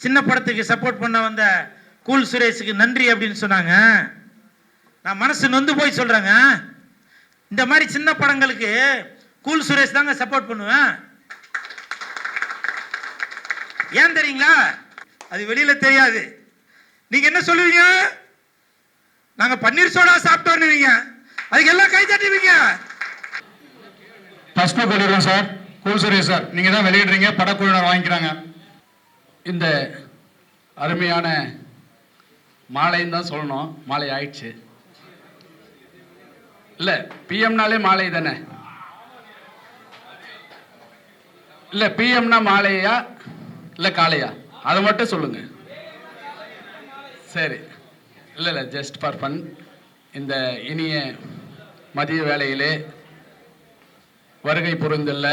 சின்ன படத்துக்கு சப்போர்ட் பண்ண வந்த கூல் சுரேஷுக்கு நன்றி அப்படின்னு சொன்னாங்க. நான் மனசு நொந்து போய் சொல்றேங்க. இந்த மாதிரி சின்ன படங்களுக்கு கூல் சுரேஷ் தாங்க சப்போர்ட் பண்ணுவேன். ஏன் தெரியுங்களா? அது வெளியில தெரியாது. நீங்க என்ன சொல்லுவீங்க? நாங்க பன்னீர் சோடா சாப்பிட்டோம்னுவீங்க, அதுக்கு எல்லாம் கை தட்டுவீங்க. ஃபர்ஸ்ட் சொல்லிடுறோம் சார், கூல் சுரேஷ் சார், நீங்க தான் வெளியிடுறீங்க, படக்குழுவினர் வாங்கிக்கிறாங்க. இந்த அருமையான மாலைன்னு தான் சொல்லணும், மாலை ஆயிடுச்சு இல்ல? பிஎம்னாலே மாலை தானே? இல்ல பிஎம்னா மாலையா இல்ல காலையா? அதை மட்டும் சொல்லுங்க. சரி, இல்லை இல்லை, ஜஸ்ட் ஃபார் ஃபன். இந்த இனிய மதிய வேளையிலே வருகை புரிந்துள்ள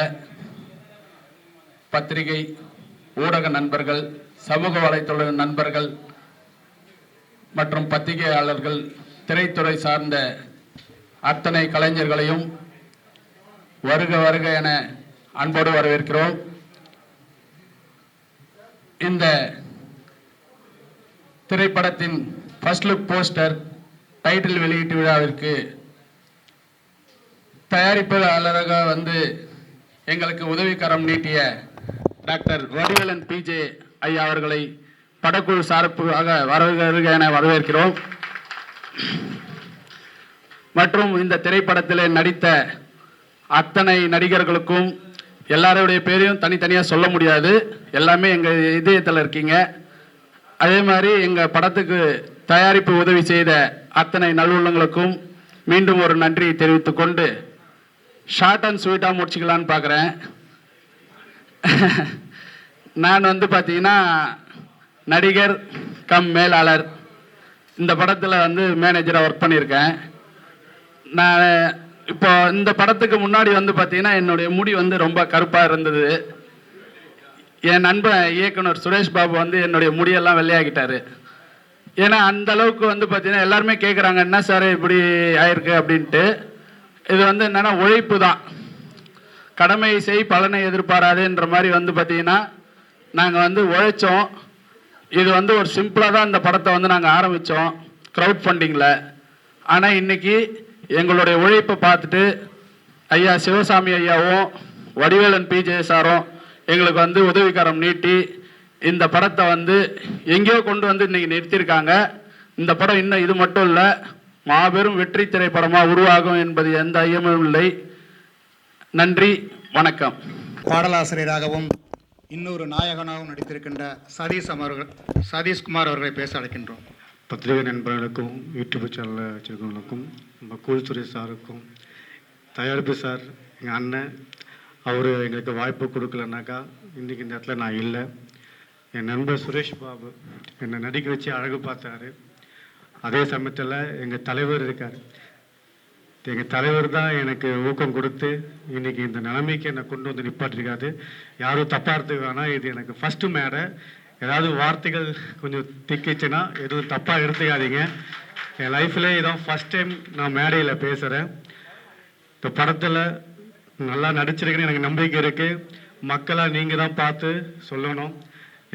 பத்திரிகை ஊடக நண்பர்கள், சமூக வலைத்தள நண்பர்கள் மற்றும் பத்திரிகையாளர்கள், திரைத்துறை சார்ந்த அத்தனை கலைஞர்களையும் வருக வருக என அன்போடு வரவேற்கிறோம். இந்த திரைப்படத்தின் ஃபர்ஸ்ட் லுக் போஸ்டர் டைட்டில் வெளியீட்டு விழாவிற்கு தயாரிப்பாளராக வந்து எங்களுக்கு உதவிக்கரம் நீட்டிய டாக்டர் வடிவேலன் பிஜே ஐயா அவர்களை படக்குழு சார்பாக வருக என வரவேற்கிறோம். மற்றும் இந்த திரைப்படத்திலே நடித்த அத்தனை நடிகர்களுக்கும் எல்லாருடைய பேரையும் தனித்தனியாக சொல்ல முடியாது, எல்லாமே எங்கள் இதயத்தில் இருக்கீங்க. அதே மாதிரி எங்கள் படத்துக்கு தயாரிப்பு உதவி செய்த அத்தனை நல்லுள்ளங்களுக்கும் மீண்டும் ஒரு நன்றி தெரிவித்துக் கொண்டு ஷார்ட் அண்ட் ஸ்வீட்டாக முடிச்சுக்கலான்னு பார்க்குறேன். நான் வந்து பார்த்தீங்கன்னா நடிகர் கம் மேலாளர், இந்த படத்தில் வந்து மேனேஜராக ஒர்க் பண்ணியிருக்கேன். நான் இப்போ இந்த படத்துக்கு முன்னாடி வந்து பார்த்தீங்கன்னா என்னுடைய முடி வந்து ரொம்ப கருப்பாக இருந்தது. என் நண்பன் இயக்குனர் சுரேஷ் பாபு வந்து என்னுடைய முடியெல்லாம் வெள்ளையாகிட்டாரு. ஏன்னா அந்த அளவுக்கு வந்து பார்த்தீங்கன்னா எல்லாருமே கேட்குறாங்க, என்ன சார் இப்படி ஆயிருக்கு அப்படின்ட்டு. இது வந்து என்னென்னா உழைப்பு தான், கடமை செய் பலனை எதிர்பாராதுன்ற மாதிரி வந்து பார்த்தீங்கன்னா நாங்கள் வந்து உழைச்சோம். இது வந்து ஒரு சிம்பிளாக தான் இந்த படத்தை வந்து நாங்கள் ஆரம்பித்தோம் க்ரௌட் ஃபண்டிங்கில். ஆனால் இன்னைக்கு எங்களுடைய உழைப்பை பார்த்துட்டு ஐயா சிவசாமி ஐயாவும் வடிவேலன் பிஜே சாரும் எங்களுக்கு வந்து உதவிக்கரம் நீட்டி இந்த படத்தை வந்து எங்கேயோ கொண்டு வந்து இன்னைக்கு நிறுத்தியிருக்காங்க. இந்த படம் இன்னும் இது மட்டும் இல்லை, மாபெரும் வெற்றி திரைப்படமாக உருவாகும் என்பது எந்த ஐயமும் இல்லை. நன்றி, வணக்கம். பாடலாசிரியராகவும் இன்னொரு நாயகனாகவும் நடித்திருக்கின்ற சதீஷ்குமார் அவர்களை பேச அழைக்கின்றோம். பத்திரிகை நண்பர்களுக்கும் யூடியூப் சேனலில் வச்சுருக்கவங்களுக்கும், நம்ம கூல் சுரேஷ் சாருக்கும், தயாரிப்பு சார் எங்கள் அண்ணன், அவர் எங்களுக்கு வாய்ப்பு கொடுக்கலனாக்கா இன்றைக்கி இந்த இடத்துல நான் இல்லை. என் நண்பர் சுரேஷ் பாபு என்னை நடிக்க வச்சு அழகு பார்த்தாரு. அதே சமயத்தில் எங்கள் தலைவர் இருக்கார், எங்கள் தலைவர் தான் எனக்கு ஊக்கம் கொடுத்து இன்றைக்கி இந்த நிலைமைக்கு என்னை கொண்டு வந்து நிப்பாட்டிருக்காரு. யாரும் தப்பாக எடுத்துக்க வேணாம், இது எனக்கு ஃபஸ்ட்டு மேடை. ஏதாவது வார்த்தைகள் கொஞ்சம் திக்கிச்சுன்னா எதுவும் தப்பாக எடுத்துக்காதீங்க. என் லைஃப்பில் இதான் ஃபஸ்ட் டைம் நான் மேடையில் பேசுகிறேன். இந்த படத்தில் நல்லா நடிச்சிருக்கேன்னு எனக்கு நம்பிக்கை இருக்குது. மக்களாக நீங்கள் தான் பார்த்து சொல்லணும்.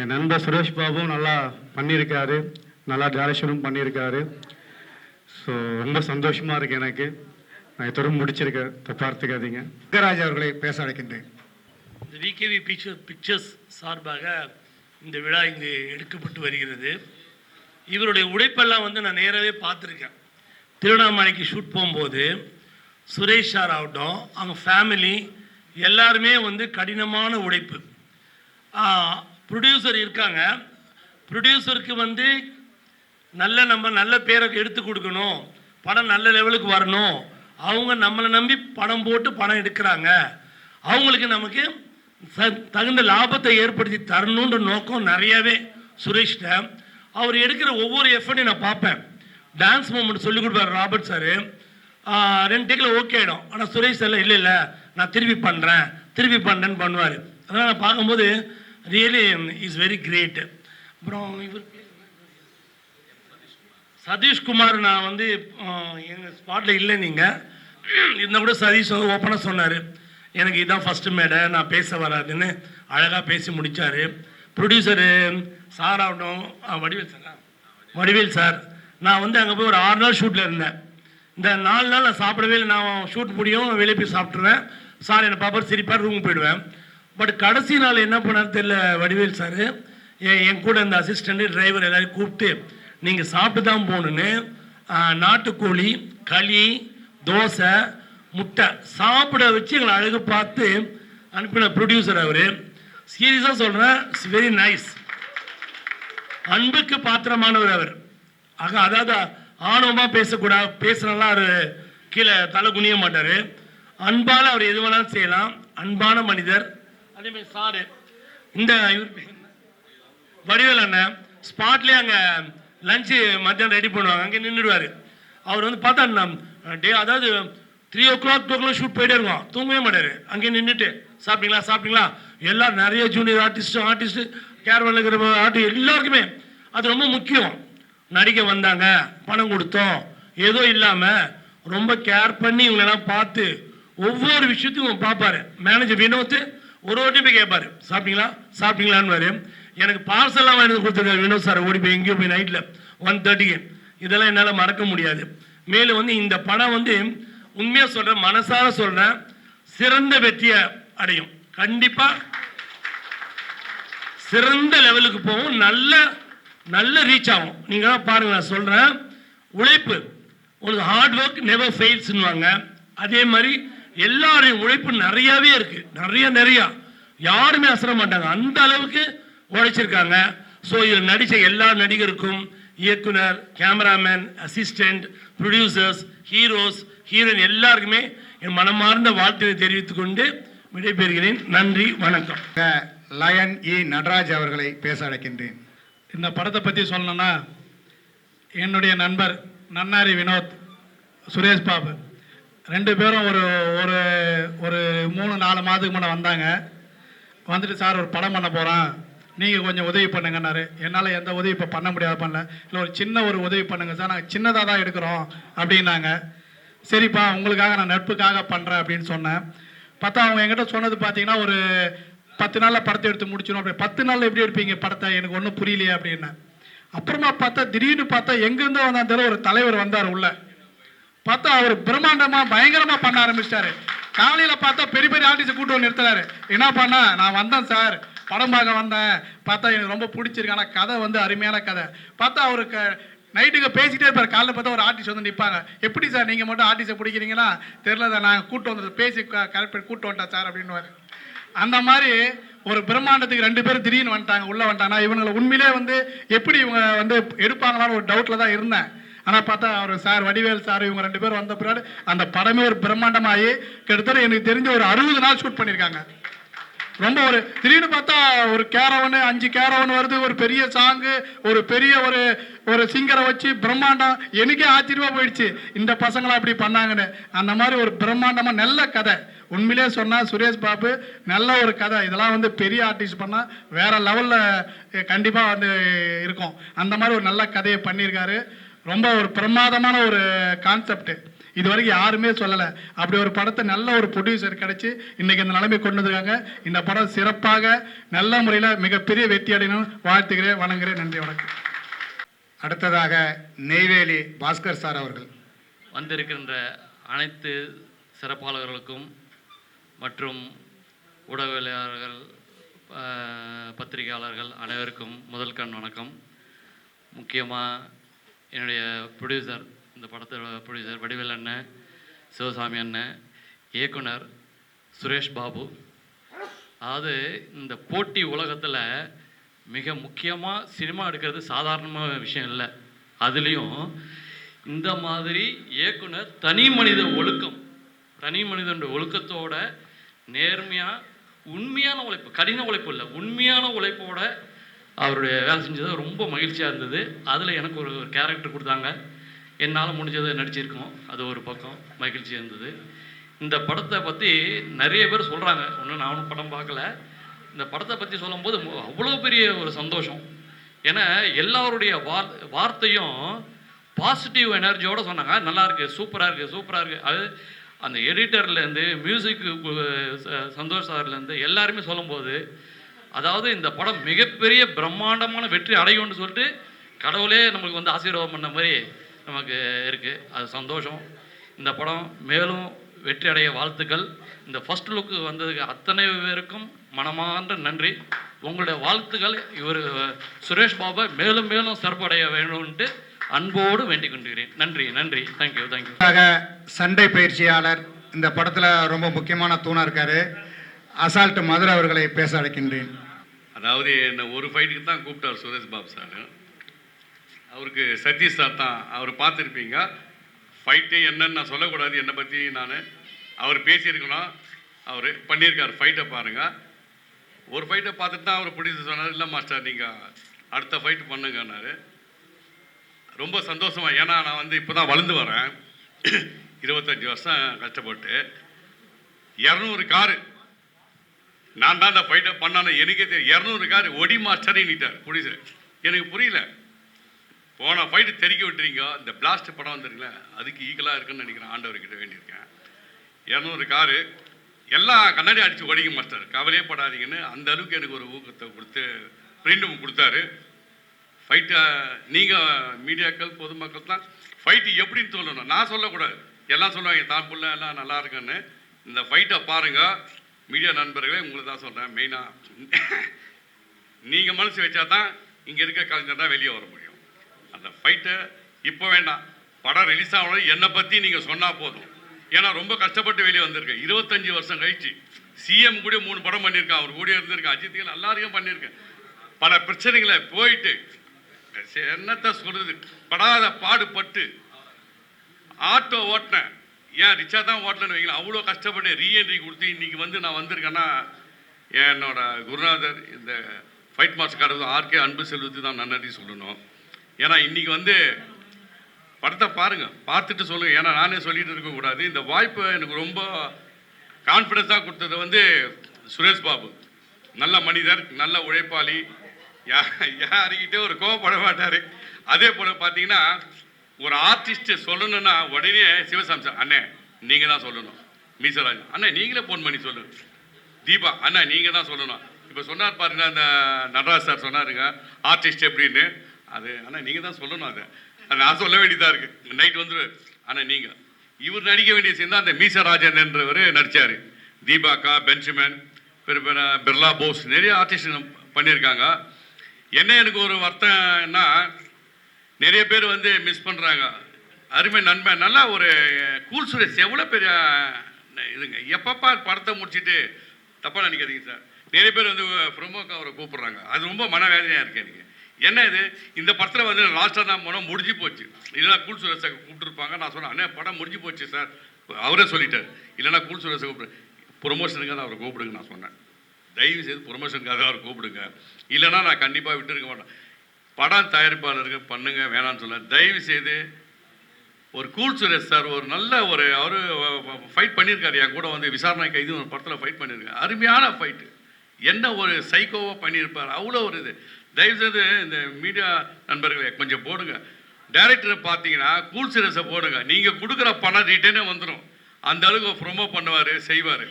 என் நண்பர் சுரேஷ் பாபும் நல்லா பண்ணியிருக்காரு, நல்லா டைரக்ஷனும் பண்ணியிருக்காரு. ஸோ ரொம்ப சந்தோஷமாக இருக்குது எனக்கு. நான் இதோட முடிச்சிருக்கேன், தப்பாக எடுத்துக்காதீங்க. தியாகராஜ் அவர்களை பேச அழைக்கின்றேன். இந்த விகேவி பிக்சர்ஸ் சார்பாக இந்த விழா இங்கு எடுக்கப்பட்டு வருகிறது. இவருடைய உழைப்பெல்லாம் வந்து நான் நேராகவே பார்த்துருக்கேன். திருவண்ணாமலைக்கு ஷூட் போகும்போது சுரேஷ் சார் ஆகட்டும், அவங்க ஃபேமிலி எல்லாருமே வந்து கடினமான உழைப்பு. ப்ரொடியூசர் இருக்காங்க, ப்ரொடியூசருக்கு வந்து நம்ம நல்ல பேரை எடுத்து கொடுக்கணும், படம் நல்ல லெவலுக்கு வரணும். அவங்க நம்மளை நம்பி படம் போட்டு படம் எடுக்கிறாங்க, அவங்களுக்கு நமக்கு தகுந்த லாபத்தை ஏற்படுத்தி தரணுன்ற நோக்கம் நிறையவே சுரேஷ்ட. அவர் எடுக்கிற ஒவ்வொரு எஃபர்ட்டையும் நான் பார்ப்பேன். டான்ஸ் மூமெண்ட் சொல்லிக் கொடுப்பார் ராபர்ட் சார், 2 டேக்கில் ஓகே ஆகிடும். ஆனால் சுரேஷ் சார் இல்லை நான் திருப்பி பண்ணுறேன்னு பண்ணுவார். அதனால் நான் பார்க்கும்போது ரியலி இஸ் வெரி கிரேட். அப்புறம் இவர் சதீஷ்குமார், நான் வந்து எங்கள் ஸ்பாட்டில் இல்லை, நீங்கள் இருந்தால் கூட சதீஷ் வந்து ஓப்பனாக சொன்னார், எனக்கு இதுதான் ஃபஸ்ட்டு மேடை, நான் பேச வராதுன்னு அழகாக பேசி முடித்தார். ப்ரொடியூசரு சார் ஆகட்டும், வடிவேல் சார், நான் வந்து அங்கே போய் ஒரு 6 நாள் ஷூட்டில் இருந்தேன். இந்த 4 நாள் நான் சாப்பிடவே இல்லை. நான் ஷூட் முடியும், வெளியே போய் சாப்பிட்ருவேன். சார் என்னை பாப்பார் சிரிப்பார், ரூம் போயிடுவேன். பட் கடைசி நாள் என்ன பண்ணார் தெரியல வடிவேல் சார், என் கூட இந்த அசிஸ்டண்ட்டு டிரைவர் எல்லாரையும் கூப்பிட்டு நீங்கள் சாப்பிட்டு தான் போகணுன்னு நாட்டுக்கோழி, களி, தோசை, முட்டை சாப்பிட வச்சு எங்களை அழகு பார்த்து அனுப்பின ப்ரொடியூசர் அவர். சீரியஸாக சொல்கிறேன், இட்ஸ் வெரி நைஸ். அன்புக்கு பாத்திரமானவர் அவர். அதாவது ஆணவமாக பேசுனலாம் அவர் கீழே தலை குனிய மாட்டார். அன்பால் அவர் எது வேணாலும் செய்யலாம். அன்பான மனிதர். அதேமாதிரி சாரு இந்த வடிவேல் அண்ணன் ஸ்பாட்லேயே அங்கே லஞ்சு மத்தியானம் ரெடி பண்ணுவாங்க, அங்கே நின்றுடுவார். அவர் வந்து பார்த்தா அதாவது 3 o'clock ஷூட் போயிட்டே இருக்கும், தூங்கவே மாட்டார். அங்கே நின்றுட்டு சாப்பிட்டீங்களா எல்லாம் நிறைய ஜூனியர் ஆர்டிஸ்ட்டு கேரவனில் இருக்கிற ஆர்டிஸ்ட் எல்லாருக்குமே அது ரொம்ப முக்கியம். நடிக்க வந்தாங்க, பணம் கொடுத்தோம், ஏதோ இல்லாமல் ரொம்ப கேர் பண்ணி இவங்களெல்லாம் பார்த்து ஒவ்வொரு விஷயத்தையும் பார்ப்பார். மேனேஜர் வினோத் ஒரு வாட்டி போய் கேட்பார், சாப்பிட்டீங்களான்னு. எனக்கு பார்சல்லாம் வாங்கி கொடுத்துருக்காரு வினோத் சார். ஓடி போய் எங்கேயோ போய் நைட்டில் 1:30. இதெல்லாம் என்னால் மறக்க முடியாது. மேலும் வந்து இந்த படம் வந்து உண்மையாக சொல்கிறேன், மனசார சொல்கிறேன், சிறந்த வெற்றியை அடையும். கண்டிப்பாக சிறந்த லெவலுக்கு போகும், நல்ல ரீச் ஆகும். நீங்கள் தான் பாருங்க, நான் சொல்கிறேன், உழைப்பு உங்களுக்கு ஹார்ட் ஒர்க் நெவர் ஃபெயில்ஸ்னுவாங்க. அதே மாதிரி எல்லாரையும் உழைப்பு நிறையாவே இருக்கு, நிறையா யாருமே அசர மாட்டாங்க, அந்த அளவுக்கு உழைச்சிருக்காங்க. ஸோ இதில் நடித்த எல்லா நடிகருக்கும், இயக்குனர், cameraman, assistant, producers, heroes, heroine எல்லாருக்குமே என் மனமார்ந்த வாழ்த்துக்களை தெரிவித்துக் கொண்டு விடைபெறுகிறேன். நன்றி, வணக்கம். லயன் இ நடராஜ் அவர்களை பேச அழைக்கின்றேன். இந்த படத்தை பற்றி சொல்லணும்னா, என்னுடைய நண்பர் நன்னாரி வினோத், சுரேஷ் பாபு 2 பேரும் ஒரு ஒரு ஒரு 3-4 மாதத்துக்கு முன்னே வந்தாங்க. வந்துட்டு சார் ஒரு படம் பண்ண போகிறோம், நீங்கள் கொஞ்சம் உதவி பண்ணுங்கன்னாரு. என்னால் எந்த உதவி இப்போ பண்ண முடியாது, பண்ணல. இல்லை ஒரு சின்ன ஒரு உதவி பண்ணுங்க சார், நாங்கள் சின்னதாக தான் எடுக்கிறோம் அப்படின்னாங்க. சரிப்பா, உங்களுக்காக நான் நட்புக்காக பண்ணுறேன் அப்படின்னு சொன்னேன். பார்த்தா அவங்க என்கிட்ட சொன்னது பார்த்தீங்கன்னா ஒரு 10 நாளில் படத்தை எடுத்து முடிச்சிடும். அப்படி 10 நாளில் எப்படி எடுப்பீங்க படத்தை, எனக்கு ஒன்றும் புரியலையே அப்படின்னு. அப்புறமா பார்த்தா திடீர்னு பார்த்தா எங்கேருந்தோ வந்தால் ஒரு தலைவர் வந்தார் உள்ள. பார்த்தா அவர் பிரம்மாண்டமாக பயங்கரமாக பண்ண ஆரம்பிச்சிட்டாரு. காலையில் பார்த்தா பெரிய பெரிய ஆர்டிஸ்ட்டை கூட்டு வந்து நிறுத்துறாரு. என்ன பண்ணா, நான் வந்தேன் சார், படம் பார்க்க வந்தேன், பார்த்தா எனக்கு ரொம்ப பிடிச்சிருக்கு, ஆனால் கதை வந்து அருமையான கதை. பார்த்தா அவருக்கு நைட்டுக்கு பேசிகிட்டே இருப்பார். காலையில் பார்த்தா ஒரு ஆர்டிஸ்ட் வந்து நிற்பாங்க. எப்படி சார் நீங்கள் மட்டும் ஆர்டிஸ்ட்டை பிடிக்கிறீங்கன்னா, தெரில சார், நாங்கள் கூட்டு வந்தது பேசி கரெக்ட் பண்ணி கூட்டு வந்துட்டா சார் அப்படின்னுவார். அந்த மாதிரி ஒரு பிரம்மாண்டத்துக்கு 2 பேரும் திடீர்னு வந்துட்டாங்க, உள்ளே வந்துட்டாங்கன்னா இவங்களை உண்மையிலே வந்து எப்படி இவங்க வந்து எடுப்பாங்களான்னு ஒரு டவுட்டில் தான் இருந்தேன். ஆனால் பார்த்தா அவர் சார், வடிவேல் சார், இவங்க 2 பேர் வந்த பின்னாடி அந்த படமே ஒரு பிரம்மாண்டமாகி கிட்டத்தட்ட எனக்கு தெரிஞ்ச ஒரு 60 நாள் ஷூட் பண்ணியிருக்காங்க. ரொம்ப ஒரு திடீர்னு பார்த்தா ஒரு கேரவனு 5 கேரவன் வருது, ஒரு பெரிய சாங்கு, ஒரு பெரிய ஒரு சிங்கரை வச்சு பிரம்மாண்டம். எனக்கே ஆச்சரியமா போயிடுச்சு, இந்த பசங்களாம் அப்படி பண்ணாங்கன்னு. அந்த மாதிரி ஒரு பிரம்மாண்டமா நல்ல கதை. உண்மையிலே சொன்னா சுரேஷ் பாபு நல்ல ஒரு கதை. இதெல்லாம் வந்து பெரிய ஆர்டிஸ்ட் பண்ணா வேற லெவல்ல கண்டிப்பா வந்து இருக்கும். அந்த மாதிரி ஒரு நல்ல கதையை பண்ணியிருக்காரு. ரொம்ப ஒரு பிரமாதமான ஒரு கான்செப்ட், இது வரைக்கும் யாருமே சொல்லலை. அப்படி ஒரு படத்தை நல்ல ஒரு ப்ரொடியூசர் கிடைச்சி இன்னைக்கு இந்த நிலைமை கொண்டு வந்திருக்காங்க. இந்த படம் சிறப்பாக நல்ல முறையில் மிகப்பெரிய வெற்றி அடையணும் வாழ்த்துக்கிறேன், வணங்குகிறேன். நன்றி, வணக்கம். அடுத்ததாக நெய்வேலி பாஸ்கர் சார் அவர்கள். வந்திருக்கின்ற அனைத்து சிறப்பாளர்களுக்கும் மற்றும் ஊடகவியலாளர்கள், பத்திரிகையாளர்கள் அனைவருக்கும் முதல் கண் வணக்கம். முக்கியமாக என்னுடைய ப்ரொடியூசர், இந்த படத்தோட ப்ரொடியூசர் வடிவேல் அண்ணன், சிவசாமி அண்ணன், இயக்குனர் சுரேஷ் பாபு. அதாவது இந்த போட்டி உலகத்தில் மிக முக்கியமாக சினிமா எடுக்கிறது சாதாரணமான விஷயம் இல்லை. அதுலேயும் இந்த மாதிரி இயக்குனர் தனி மனிதனுடைய ஒழுக்கத்தோட நேர்மையாக உண்மையான உழைப்பு, கடின உழைப்பு இல்லை, உண்மையான உழைப்போட அவருடைய வேலை செஞ்சது ரொம்ப மகிழ்ச்சியாக இருந்தது. அதில் எனக்கு ஒரு கேரக்டர் கொடுத்தாங்க, என்னால் முடிஞ்சதை நடிச்சிருக்கோம், அது ஒரு பக்கம் மகிழ்ச்சி இருந்தது. இந்த படத்தை பற்றி நிறைய பேர் சொல்கிறாங்க, ஒன்றும் நான் ஒன்றும் படம் பார்க்கல. இந்த படத்தை பற்றி சொல்லும்போது அவ்வளோ பெரிய ஒரு சந்தோஷம். ஏன்னா எல்லாருடைய வார்த்தையும் பாசிட்டிவ் எனர்ஜியோடு சொன்னாங்க. நல்லா இருக்குது, சூப்பராக இருக்குது. அது அந்த எடிட்டர்லேருந்து மியூசிக்கு சந்தோஷ் சார்லேருந்து எல்லாருமே சொல்லும்போது அதாவது இந்த படம் மிகப்பெரிய பிரம்மாண்டமான வெற்றி அடையும்னு சொல்லிட்டு கடவுளே நமக்கு வந்து ஆசீர்வாதம் பண்ண மாதிரி நமக்கு இருக்குது. அது சந்தோஷம். இந்த படம் மேலும் வெற்றி அடைய வாழ்த்துக்கள். இந்த ஃபர்ஸ்ட் லுக்கு வந்ததுக்கு அத்தனை பேருக்கும் மனமார்ந்த நன்றி. உங்களுடைய வாழ்த்துக்கள் இவர் சுரேஷ் பாபு மேலும் மேலும் சிறப்படைய வேண்டும்ன்ட்டு அன்போடு வேண்டிக் கொண்டிருக்கிறேன். நன்றி நன்றி. Thank you thank you. சண்டை பயிற்சியாளர் இந்த படத்தில் ரொம்ப முக்கியமான தூணா இருக்காரு. அசால்ட் மதுரை அவர்களை பேச அழைக்கின்றேன். அதாவது என்னை ஒரு ஃபைட்டுக்கு தான் கூப்பிட்டார் சுரேஷ் பாபு சார். அவருக்கு சதீஷ் சார் தான், அவர் பார்த்துருப்பீங்க. ஃபைட்டு என்னன்னு நான் சொல்லக்கூடாது, என்னை பற்றி அவர் பேசியிருக்கணும், அவர் பண்ணியிருக்கார். ஃபைட்டை பாருங்கள். ஒரு ஃபைட்டை பார்த்துட்டு தான் அவர் பிடிச்சி சொன்னார், இல்லை மாஸ்டர் நீங்கள் அடுத்த ஃபைட்டு பண்ணுங்கன்னாரு. ரொம்ப சந்தோஷமா, ஏன்னா நான் வந்து இப்போ தான் வளர்ந்து வரேன். 25 வருஷம் கஷ்டப்பட்டு 200 காரு நான் தான் அந்த ஃபைட்டை பண்ணானே எனக்கே தெரியும். 200 காரு ஒடி மாஸ்டரே நீட்டார் புடிச்சு. எனக்கு புரியல. போன ஃபைட்டு தெறிக்க விட்டுறீங்க. இந்த பிளாஸ்ட் படம் வந்துருங்களே, அதுக்கு ஈக்குவலாக இருக்குன்னு நினைக்கிறேன். ஆண்டவர்கிட்ட வேண்டியிருக்கேன். 200 காரு எல்லாம் கண்ணாடி அடித்து ஓடிங்க மாஸ்டர், கவலையே படாதீங்கன்னு அந்த அளவுக்கு எனக்கு ஒரு ஊக்கத்தை கொடுத்து ஃப்ரீடம் கொடுத்தாரு. ஃபைட்டை நீங்கள் மீடியாக்கள் பொதுமக்கள் தான் ஃபைட்டு எப்படின்னு சொல்லணும், நான் சொல்லக்கூடாது. எல்லாம் சொல்லுவாங்க தான் புள்ள எல்லாம் நல்லா இருக்குன்னு. இந்த ஃபைட்டை பாருங்கள் மீடியா நண்பர்களே, உங்களை தான் சொல்கிறேன். மெயினாக நீங்கள் மனசு வச்சா தான் இங்கே இருக்க கலைஞர் தான் வெளியே வர முடியும். அந்த ஃபைட்டை இப்போ வேண்டாம், படம் ரிலீஸ் ஆகணும் என்னை பற்றி நீங்கள் சொன்னால் போதும். ஏன்னா ரொம்ப கஷ்டப்பட்டு வெளியே வந்திருக்கேன். 25 வருஷம் கழிச்சு சிஎம் கூட 3 படம் பண்ணியிருக்கேன், அவர் கூட இருந்திருக்கேன், அஜித்துக்கு எல்லாரையும் பண்ணியிருக்கேன். பல பிரச்சனைகளை போயிட்டு என்னத்தை சொல்கிறது, படாத பாடுபட்டு ஆட்டோ ஓட்டினேன். ஏன் ரிச்சா தான் ஓட்டலன்னு வைங்களேன். அவ்வளோ கஷ்டப்பட்டு ரீஎன்ட்ரி கொடுத்து இன்றைக்கி வந்து நான் வந்திருக்கேன்னா என்னோட குருநாதர் இந்த ஃபைட் மாஸ்டர் கடவுள் ஆர்கே அன்பு செல்வத்துக்கு தான் நன்றி சொல்லணும். ஏன்னா இன்றைக்கி வந்து படத்தை பாருங்கள், பார்த்துட்டு சொல்லுங்கள். ஏன்னா நானே சொல்லிட்டு இருக்கக்கூடாது. இந்த வாய்ப்பை எனக்கு ரொம்ப கான்ஃபிடென்ஸாக கொடுத்தது வந்து சுரேஷ் பாபு. நல்ல மனிதர், நல்ல உழைப்பாளி, யாருக்கிட்டே ஒரு கோவப்பட மாட்டார். அதே போல் பார்த்தீங்கன்னா ஒரு ஆர்டிஸ்ட்டு சொல்லணுன்னா உடனே சிவசாமி அண்ணே நீங்கள் தான் சொல்லணும், மீசராஜ் அண்ணே நீங்களே ஃபோன் பண்ணி சொல்லுங்க, தீபா அண்ணா நீங்கள் தான் சொல்லணும். இப்போ சொன்னார் பாருங்க அந்த நடராஜ் சார் சொன்னாருங்க ஆர்டிஸ்ட் எப்படின்னு, அது அண்ணா நீங்கள் தான் சொல்லணும். அதை நான் சொல்ல வேண்டியதாக இருக்குது. நைட் வந்து ஆனால் நீங்கள் இவர் நடிக்க வேண்டிய சேர்ந்தால் அந்த மீசராஜன் என்றவர் நடித்தார். தீபாக்கா, பென்ஜமின், பிர்லா போஸ், நிறைய ஆர்டிஸ்ட் பண்ணியிருக்காங்க. என்ன எனக்கு ஒரு வருத்தம்னா நிறைய பேர் வந்து மிஸ் பண்ணுறாங்க. அருமை நண்பன் நல்லா ஒரு கூல் சுரேஷ் எவ்வளோ பெரிய இதுங்க. எப்பப்பா படத்தை முடிச்சுட்டு தப்பாக நினைக்காதீங்க சார், நிறைய பேர் வந்து ப்ரொமோக்கு அவரை கூப்பிட்றாங்க. அது ரொம்ப மனவேதனையாக இருக்குது எனக்கு. என்ன இது, இந்த படத்தில் வந்து லாஸ்ட்டாக தான் போனோம், முடிஞ்சு போச்சு. இல்லைனா கூல் சுரேஷை கூப்பிட்டுருப்பாங்க. நான் சொன்னேன் அண்ணே படம் முடிஞ்சு போச்சு சார், அவரே சொல்லிட்டார். இல்லைனா கூல் சுரேஷை கூப்பிடு, ப்ரொமோஷனுக்காக அவரை கூப்பிடுங்க நான் சொன்னேன். தயவு செய்து ப்ரொமோஷனுக்காக அவர் கூப்பிடுங்க, இல்லைனா நான் கண்டிப்பாக விட்டுருக்க மாட்டேன். படம் தயாரிப்பாளர்கள் பண்ணுங்க வேணான்னு சொல்ல. தயவு செய்து ஒரு கூல் சுரேஷ் சார் ஒரு நல்ல ஒரு அவர் ஃபைட் பண்ணியிருக்காரு. என் கூட வந்து விசாரணை கைது ஒரு படத்தில் ஃபைட் பண்ணியிருக்காரு. அருமையான ஃபைட்டு, என்ன ஒரு சைக்கோவாக பண்ணியிருப்பார். அவ்வளோ ஒரு இது. தயவுசெய்து இந்த மீடியா நண்பர்களை கொஞ்சம் போடுங்க. டைரக்டரை பார்த்தீங்கன்னா கூல் சுரேஷை போடுங்க. நீங்கள் கொடுக்குற பணம் ரிட்டர்னே வந்துடும். அந்த அளவுக்கு ப்ரொமோ பண்ணுவார், செய்வார்.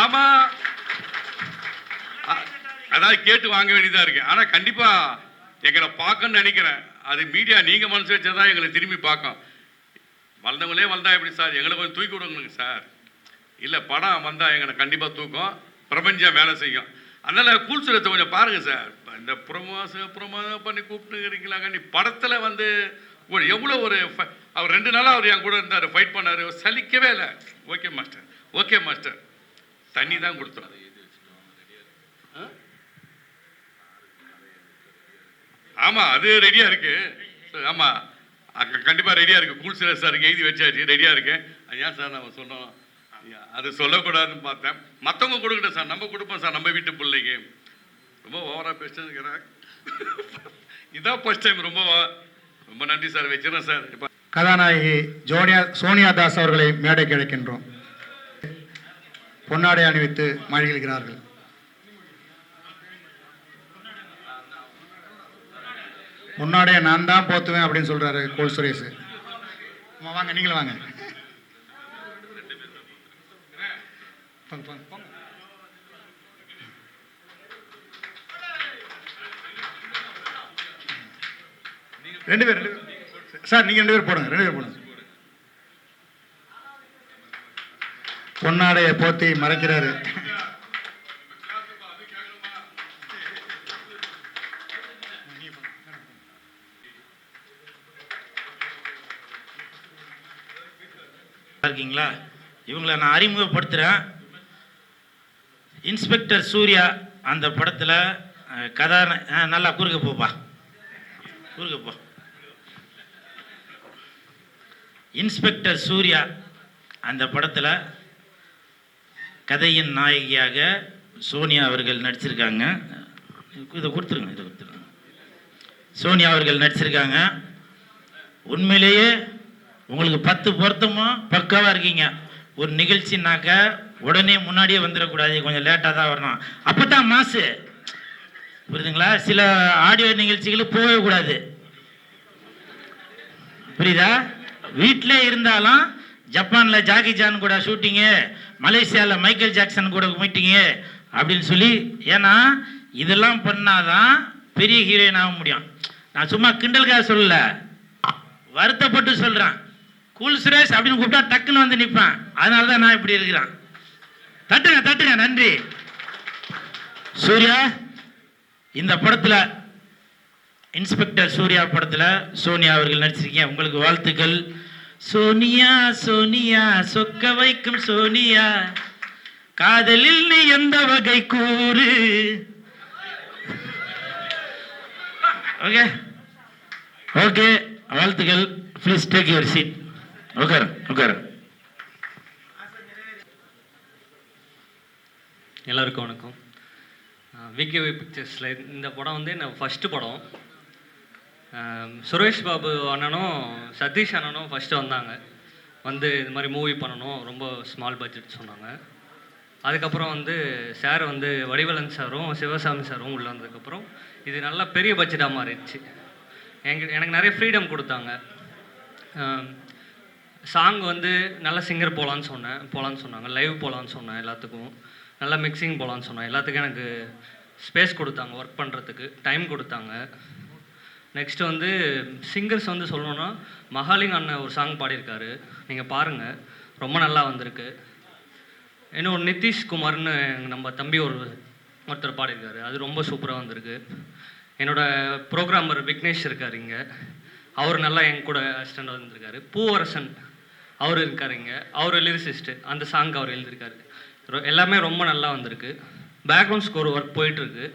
ஆமாம், அதாவது கேட்டு வாங்க வேண்டியதாக இருக்குது. ஆனால் கண்டிப்பாக எங்களை பார்க்கணும்னு நினைக்கிறேன். அது மீடியா நீங்கள் மனசு வச்சா தான் எங்களை திரும்பி பார்க்கும். வளர்ந்தவங்களே வளர்ந்தா எப்படி சார், எங்களை கொஞ்சம் தூக்கி விடுங்க சார். இல்லை படம் வந்தால் எங்களை கண்டிப்பாக தூக்கும், பிரபஞ்சம் வேலை செய்யும். அதனால் கூல் சுரேஷை கொஞ்சம் பாருங்கள் சார். இந்த ப்ரொமோ பண்ணி கூப்பிட்டுக்கிறீங்களாங்க. நீ படத்தில் வந்து எவ்வளோ ஒரு அவர் 2 நாளாக அவர் என் கூட இருந்தார், ஃபைட் பண்ணார், சலிக்கவே இல்லை. ஓகே மாஸ்டர், ஓகே மாஸ்டர், தண்ணி தான் கொடுத்தோம். ஆமாம் அது ரெடியாக இருக்குது. ஆமாம் கண்டிப்பாக ரெடியாக இருக்குது. கூல் சுரேஷ் சாருக்கு எழுதி வச்சாச்சு, ரெடியாக இருக்கேன். ஏன் சார் நம்ம சொன்னோம் அது சொல்லக்கூடாதுன்னு பார்த்தேன். மற்றவங்க கொடுக்கட்டும் சார், நம்ம கொடுப்போம் சார் நம்ம வீட்டு பிள்ளைக்கு. ரொம்ப ஓவராக பேசிட்டுருக்கிறேன். இதான் ஃபர்ஸ்ட் டைம். ரொம்ப ரொம்ப நன்றி சார், வச்சிடறேன் சார். இப்போ கதாநாயகி சோனியா தாஸ் அவர்களை மேடைக்கு அழைக்கின்றோம். பொன்னாடை அணிவித்து மகிழ்கிறார்கள். பொன்னாடையை நான் தான் போத்துவேன் அப்படின்னு சொல்றாரு கூல் சுரேஷ். வாங்க நீங்களும் வாங்க. ரெண்டு பேர் சார், நீங்கள் 2 பேர் போடுங்க, 2 பேர் போடுங்க. பொன்னாடையை போத்தி மறைக்கிறாரு. இருக்கீங்களா? இவங்களை நான் அறிமுகப்படுத்துகிறேன். இன்ஸ்பெக்டர் சூர்யா அந்த படத்தில் நல்லா குறுக்க போப்பா, குறுக்க போ. இன்ஸ்பெக்டர் சூர்யா அந்த படத்தில் கதையின் நாயகியாக சோனியா அவர்கள் நடிச்சிருக்காங்க. இதை கொடுத்துருங்க, இதை கொடுத்துருங்க. சோனியா அவர்கள் நடிச்சிருக்காங்க. உண்மையிலேயே உங்களுக்கு 10 பொருத்தமும் பக்காவாக இருக்கீங்க. ஒரு நிகழ்ச்சினாக்க உடனே முன்னாடியே வந்துடக்கூடாது, கொஞ்சம் லேட்டாக தான் வரணும், அப்போ தான் மாசு, புரியுதுங்களா? சில ஆடியோ நிகழ்ச்சிகளுக்கு போகவே கூடாது, புரியுதா? வீட்டிலே இருந்தாலும் ஜப்பானில் ஜாக்கி ஜான் கூட ஷூட்டிங்கு, மலேசியாவில் மைக்கேல் ஜாக்சன் கூட மீட்டிங்கு அப்படின்னு சொல்லி, ஏன்னா இதெல்லாம் பண்ணாதான் பெரிய ஹீரோயின் ஆக முடியும். நான் சும்மா கிண்டலுக்காக சொல்லல, வருத்தப்பட்டு சொல்கிறேன். கூல் சுரேஷ் அப்படின்னு கூப்பிட்டா டக்குன்னு வந்து நிற்பேன். அதனால தான் நான் இப்படி இருக்கிறேன். தட்டுங்க தட்டுங்க, நன்றி. சூர்யா இந்த படத்தில், இன்ஸ்பெக்டர் சூர்யா படத்தில் சோனியா அவர்கள் நடிச்சிருக்கீங்க, உங்களுக்கு வாழ்த்துக்கள். சோனியா சோனியா சொக்க வைக்கும் சோனியா, காதலில் நீ எந்த வகை கூறு. ஓகே ஓகே, வாழ்த்துக்கள். Please take your seat. உட்காரு உட்காரு. எல்லாருக்கும் வணக்கம். விகேவி பிக்சர்ஸில் இந்த படம் வந்து என்ன ஃபஸ்ட்டு படம். சுரேஷ் பாபு அண்ணனும் சதீஷ் அண்ணனும் ஃபஸ்ட்டு வந்தாங்க, வந்து இது மாதிரி மூவி பண்ணணும், ரொம்ப ஸ்மால் பட்ஜெட் சொன்னாங்க. அதுக்கப்புறம் வந்து சார் வந்து வடிவலன் சாரும் சிவசாமி சாரும் உள்ளே வந்ததுக்கப்புறம் இது நல்லா பெரிய பட்ஜெட்டாக மாறிடுச்சு. எனக்கு நிறைய ஃப்ரீடம் கொடுத்தாங்க. சாங் வந்து நல்ல சிங்கர் போகலான்னு சொன்னாங்க, லைவ் போகலான்னு சொன்னேன், எல்லாத்துக்கும் நல்லா மிக்சிங் போகலான்னு சொன்னேன், எல்லாத்துக்கும் எனக்கு ஸ்பேஸ் கொடுத்தாங்க, ஒர்க் பண்ணுறதுக்கு டைம் கொடுத்தாங்க. நெக்ஸ்ட்டு வந்து சிங்கர்ஸ் வந்து சொல்லணுன்னா மகாலிங் அண்ணன் ஒரு சாங் பாடியிருக்காரு, நீங்கள் பாருங்கள், ரொம்ப நல்லா வந்திருக்கு. இன்னும் நிதிஷ்குமார்னு நம்ம தம்பி ஒருத்தர் பாடியிருக்காரு, அது ரொம்ப சூப்பராக வந்திருக்கு. என்னோடய ப்ரோக்ராமர் விக்னேஷ் இருக்கார் இங்கே, அவர் நல்லா என் கூட அசிஸ்டண்டாக வந்திருக்காரு. பூவரசன் அவர் இருக்கார் இங்கே, அவர் லிரிசிஸ்ட்டு, அந்த சாங் அவர் எழுதியிருக்காரு. எல்லாமே ரொம்ப நல்லா வந்திருக்கு. பேக்ரவுண்ட் ஸ்கோர் ஒர்க் போயிட்டுருக்கு,